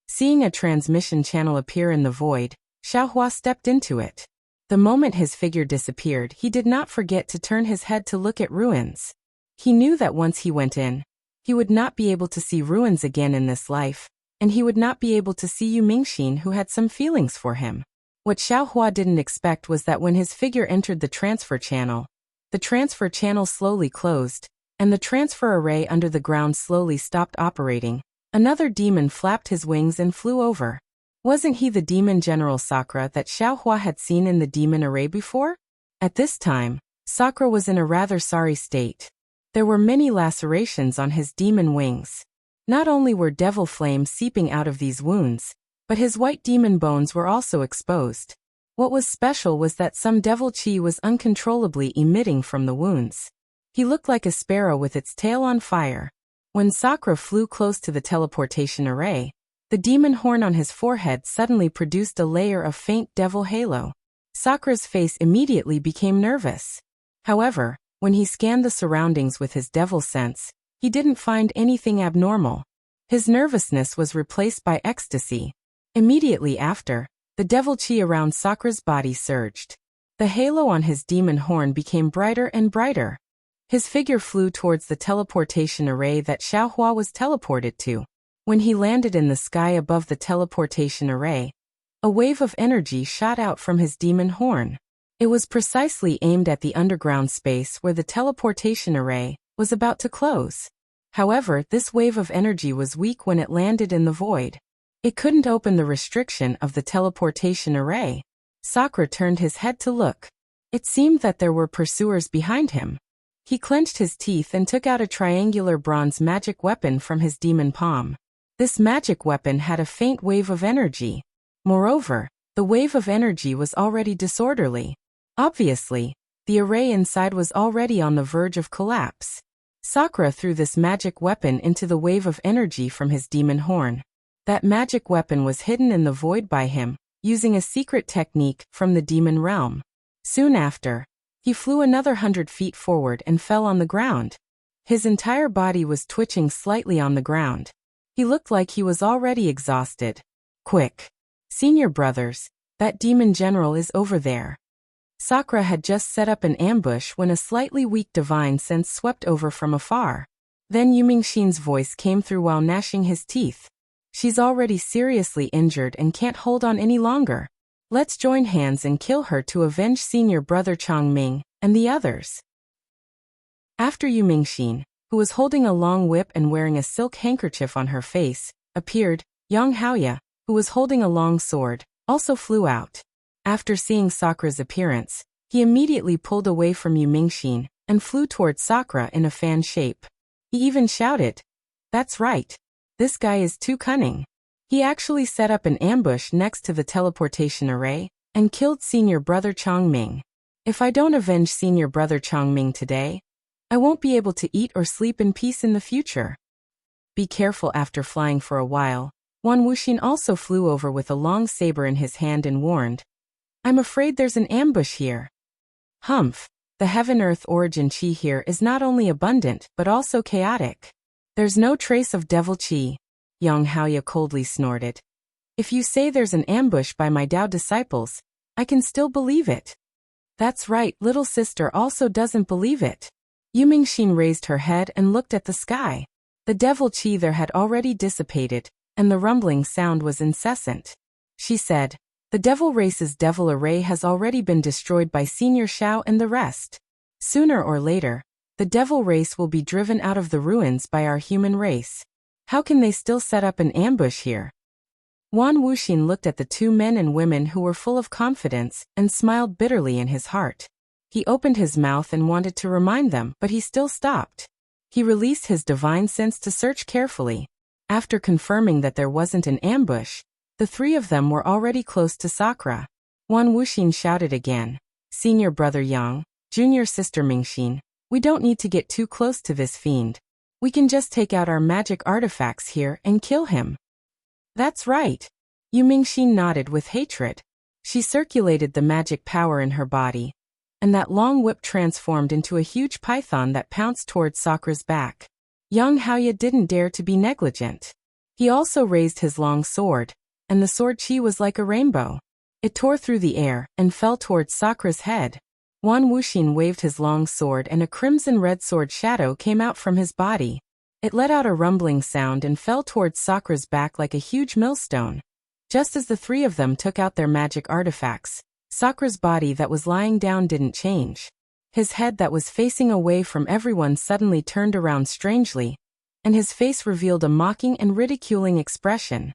Seeing a transmission channel appear in the void, Xiaohua stepped into it. The moment his figure disappeared, he did not forget to turn his head to look at ruins. He knew that once he went in, he would not be able to see ruins again in this life, and he would not be able to see Yu Mingxin, who had some feelings for him. What Xiaohua didn't expect was that when his figure entered the transfer channel slowly closed, and the transfer array under the ground slowly stopped operating. Another demon flapped his wings and flew over. Wasn't he the demon General Sakura that Xiaohua had seen in the demon array before? At this time, Sakura was in a rather sorry state. There were many lacerations on his demon wings. Not only were devil flames seeping out of these wounds, but his white demon bones were also exposed. What was special was that some devil chi was uncontrollably emitting from the wounds. He looked like a sparrow with its tail on fire. When Sakura flew close to the teleportation array, the demon horn on his forehead suddenly produced a layer of faint devil halo. Sakura's face immediately became nervous. However, when he scanned the surroundings with his devil sense, he didn't find anything abnormal. His nervousness was replaced by ecstasy. Immediately after, the devil chi around Sakura's body surged. The halo on his demon horn became brighter and brighter. His figure flew towards the teleportation array that Xiaohua was teleported to. When he landed in the sky above the teleportation array, a wave of energy shot out from his demon horn. It was precisely aimed at the underground space where the teleportation array was about to close. However, this wave of energy was weak when it landed in the void. It couldn't open the restriction of the teleportation array. Sakura turned his head to look. It seemed that there were pursuers behind him. He clenched his teeth and took out a triangular bronze magic weapon from his demon palm. This magic weapon had a faint wave of energy. Moreover, the wave of energy was already disorderly. Obviously, the array inside was already on the verge of collapse. Sakura threw this magic weapon into the wave of energy from his demon horn. That magic weapon was hidden in the void by him, using a secret technique from the demon realm. Soon after, he flew another 100 feet forward and fell on the ground. His entire body was twitching slightly on the ground. He looked like he was already exhausted. Quick! Senior brothers, that demon general is over there. Sakura had just set up an ambush when a slightly weak divine sense swept over from afar. Then Yu Mingxin's voice came through while gnashing his teeth. She's already seriously injured and can't hold on any longer. Let's join hands and kill her to avenge senior brother Changming and the others. After Yu Mingxin, who was holding a long whip and wearing a silk handkerchief on her face, appeared, Yang Haoya, who was holding a long sword, also flew out. After seeing Sakura's appearance, he immediately pulled away from Yu Mingxin and flew towards Sakura in a fan shape. He even shouted, "That's right. This guy is too cunning." He actually set up an ambush next to the teleportation array and killed senior brother Changming. If I don't avenge senior brother Changming today, I won't be able to eat or sleep in peace in the future. Be careful. After flying for a while, Wan Wuxin also flew over with a long saber in his hand and warned, "I'm afraid there's an ambush here." Humph, the heaven-earth origin chi here is not only abundant but also chaotic. There's no trace of devil chi. Yang Haoya coldly snorted. If you say there's an ambush by my Dao disciples, I can still believe it. That's right, little sister also doesn't believe it. Yu Mingxin raised her head and looked at the sky. The devil chi there had already dissipated, and the rumbling sound was incessant. She said, "The devil race's devil array has already been destroyed by Senior Xiao and the rest. Sooner or later, the devil race will be driven out of the ruins by our human race. How can they still set up an ambush here?" Wan Wuxin looked at the two men and women who were full of confidence and smiled bitterly in his heart. He opened his mouth and wanted to remind them, but he still stopped. He released his divine sense to search carefully. After confirming that there wasn't an ambush, the three of them were already close to Sakura. Wan Wuxin shouted again, "Senior brother Yang, junior sister Mingxin, we don't need to get too close to this fiend. We can just take out our magic artifacts here and kill him." "That's right." Yu Mingxin nodded with hatred. She circulated the magic power in her body, and that long whip transformed into a huge python that pounced towards Sakura's back. Yang Haoya didn't dare to be negligent. He also raised his long sword, and the sword chi was like a rainbow. It tore through the air and fell towards Sakura's head. Wan Wuxin waved his long sword and a crimson-red sword shadow came out from his body. It let out a rumbling sound and fell towards Sakra's back like a huge millstone. Just as the three of them took out their magic artifacts, Sakra's body that was lying down didn't change. His head that was facing away from everyone suddenly turned around strangely, and his face revealed a mocking and ridiculing expression.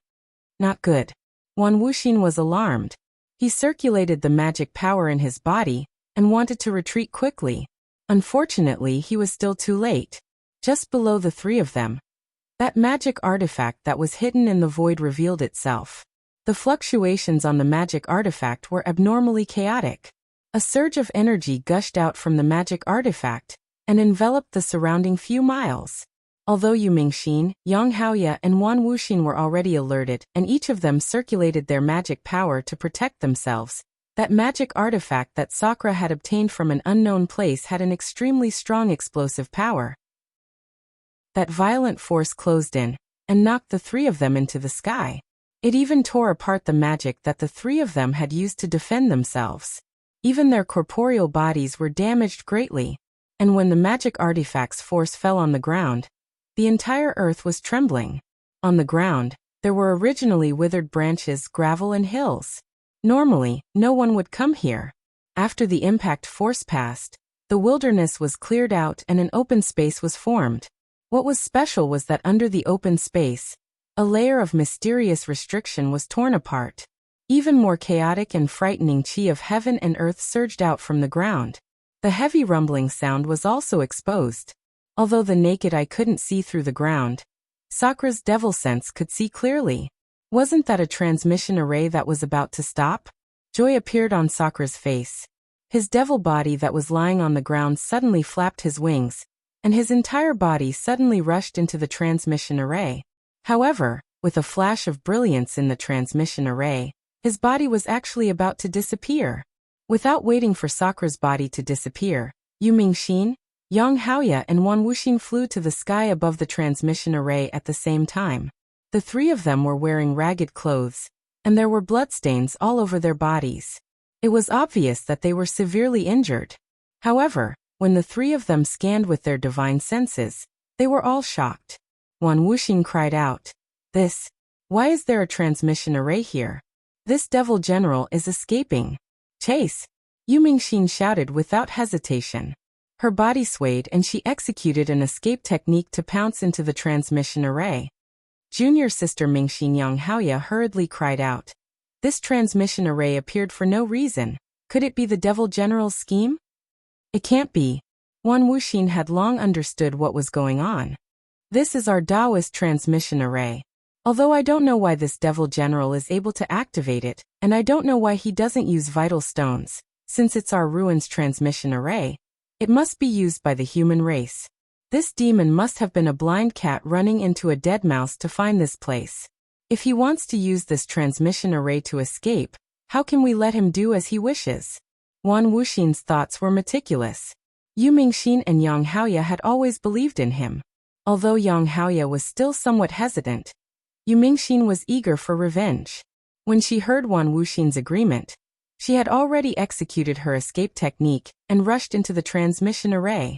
Not good. Wan Wuxin was alarmed. He circulated the magic power in his body and wanted to retreat quickly. Unfortunately, he was still too late. Just below the three of them, that magic artifact that was hidden in the void revealed itself. The fluctuations on the magic artifact were abnormally chaotic. A surge of energy gushed out from the magic artifact and enveloped the surrounding few miles. Although Yu Mingxin, Yang Haoye, and Wan Wuxin were already alerted, and each of them circulated their magic power to protect themselves, that magic artifact that Sakra had obtained from an unknown place had an extremely strong explosive power. That violent force closed in and knocked the three of them into the sky. It even tore apart the magic that the three of them had used to defend themselves. Even their corporeal bodies were damaged greatly, and when the magic artifact's force fell on the ground, the entire earth was trembling. On the ground, there were originally withered branches, gravel, and hills. Normally, no one would come here. After the impact force passed, the wilderness was cleared out and an open space was formed. What was special was that under the open space, a layer of mysterious restriction was torn apart. Even more chaotic and frightening chi of heaven and earth surged out from the ground. The heavy rumbling sound was also exposed. Although the naked eye couldn't see through the ground, Sakra's devil sense could see clearly. Wasn't that a transmission array that was about to stop? Joy appeared on Sakra's face. His devil body that was lying on the ground suddenly flapped his wings, and his entire body suddenly rushed into the transmission array. However, with a flash of brilliance in the transmission array, his body was actually about to disappear. Without waiting for Sakra's body to disappear, Yu Mingxin, Yang Haoye, and Wan Wuxin flew to the sky above the transmission array at the same time. The three of them were wearing ragged clothes, and there were bloodstains all over their bodies. It was obvious that they were severely injured. However, when the three of them scanned with their divine senses, they were all shocked. Wan Wuxin cried out, Why is there a transmission array here? This devil general is escaping. Chase! Yu Mingxin shouted without hesitation. Her body swayed and she executed an escape technique to pounce into the transmission array. Junior sister Mingxin Yang Haoye hurriedly cried out. This transmission array appeared for no reason. Could it be the devil general's scheme? It can't be. Wan Wuxin had long understood what was going on. This is our Taoist transmission array. Although I don't know why this devil general is able to activate it, and I don't know why he doesn't use vital stones, since it's our ruins transmission array, it must be used by the human race. This demon must have been a blind cat running into a dead mouse to find this place. If he wants to use this transmission array to escape, how can we let him do as he wishes? Wan Wuxin's thoughts were meticulous. Yu Mingxin and Yang Haoye had always believed in him. Although Yang Haoye was still somewhat hesitant, Yu Mingxin was eager for revenge. When she heard Wan Wuxin's agreement, she had already executed her escape technique and rushed into the transmission array.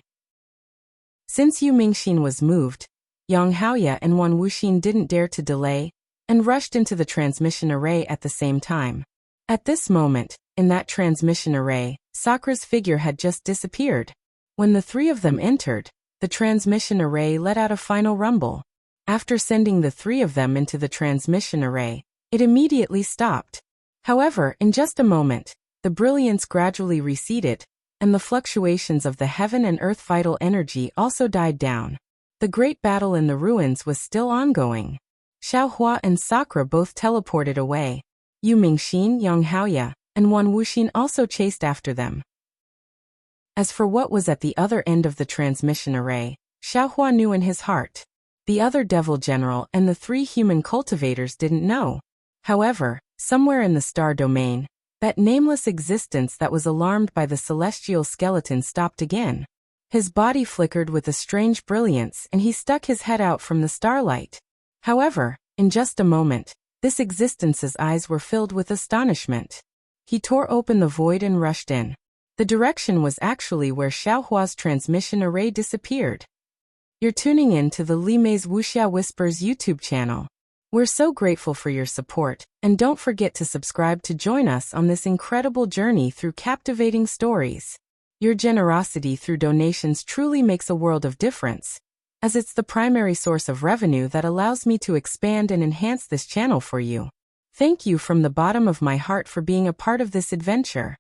Since Yu Mingxin was moved, Yang Haoye and Wan Wuxin didn't dare to delay and rushed into the transmission array at the same time. At this moment, in that transmission array, Sakra's figure had just disappeared. When the three of them entered, the transmission array let out a final rumble. After sending the three of them into the transmission array, it immediately stopped. However, in just a moment, the brilliance gradually receded, and the fluctuations of the heaven and earth vital energy also died down. The great battle in the ruins was still ongoing. Xiaohua and Sakra both teleported away. Yu Mingxin, Yang Haoye, and Wan Wuxin also chased after them. As for what was at the other end of the transmission array, Xiaohua knew in his heart. The other devil general and the three human cultivators didn't know. However, somewhere in the star domain, that nameless existence that was alarmed by the celestial skeleton stopped again. His body flickered with a strange brilliance and he stuck his head out from the starlight. However, in just a moment, this existence's eyes were filled with astonishment. He tore open the void and rushed in. The direction was actually where Xiaohua's transmission array disappeared. You're tuning in to the Li Mei's Wuxia Whispers YouTube channel. We're so grateful for your support, and don't forget to subscribe to join us on this incredible journey through captivating stories. Your generosity through donations truly makes a world of difference, as it's the primary source of revenue that allows me to expand and enhance this channel for you. Thank you from the bottom of my heart for being a part of this adventure.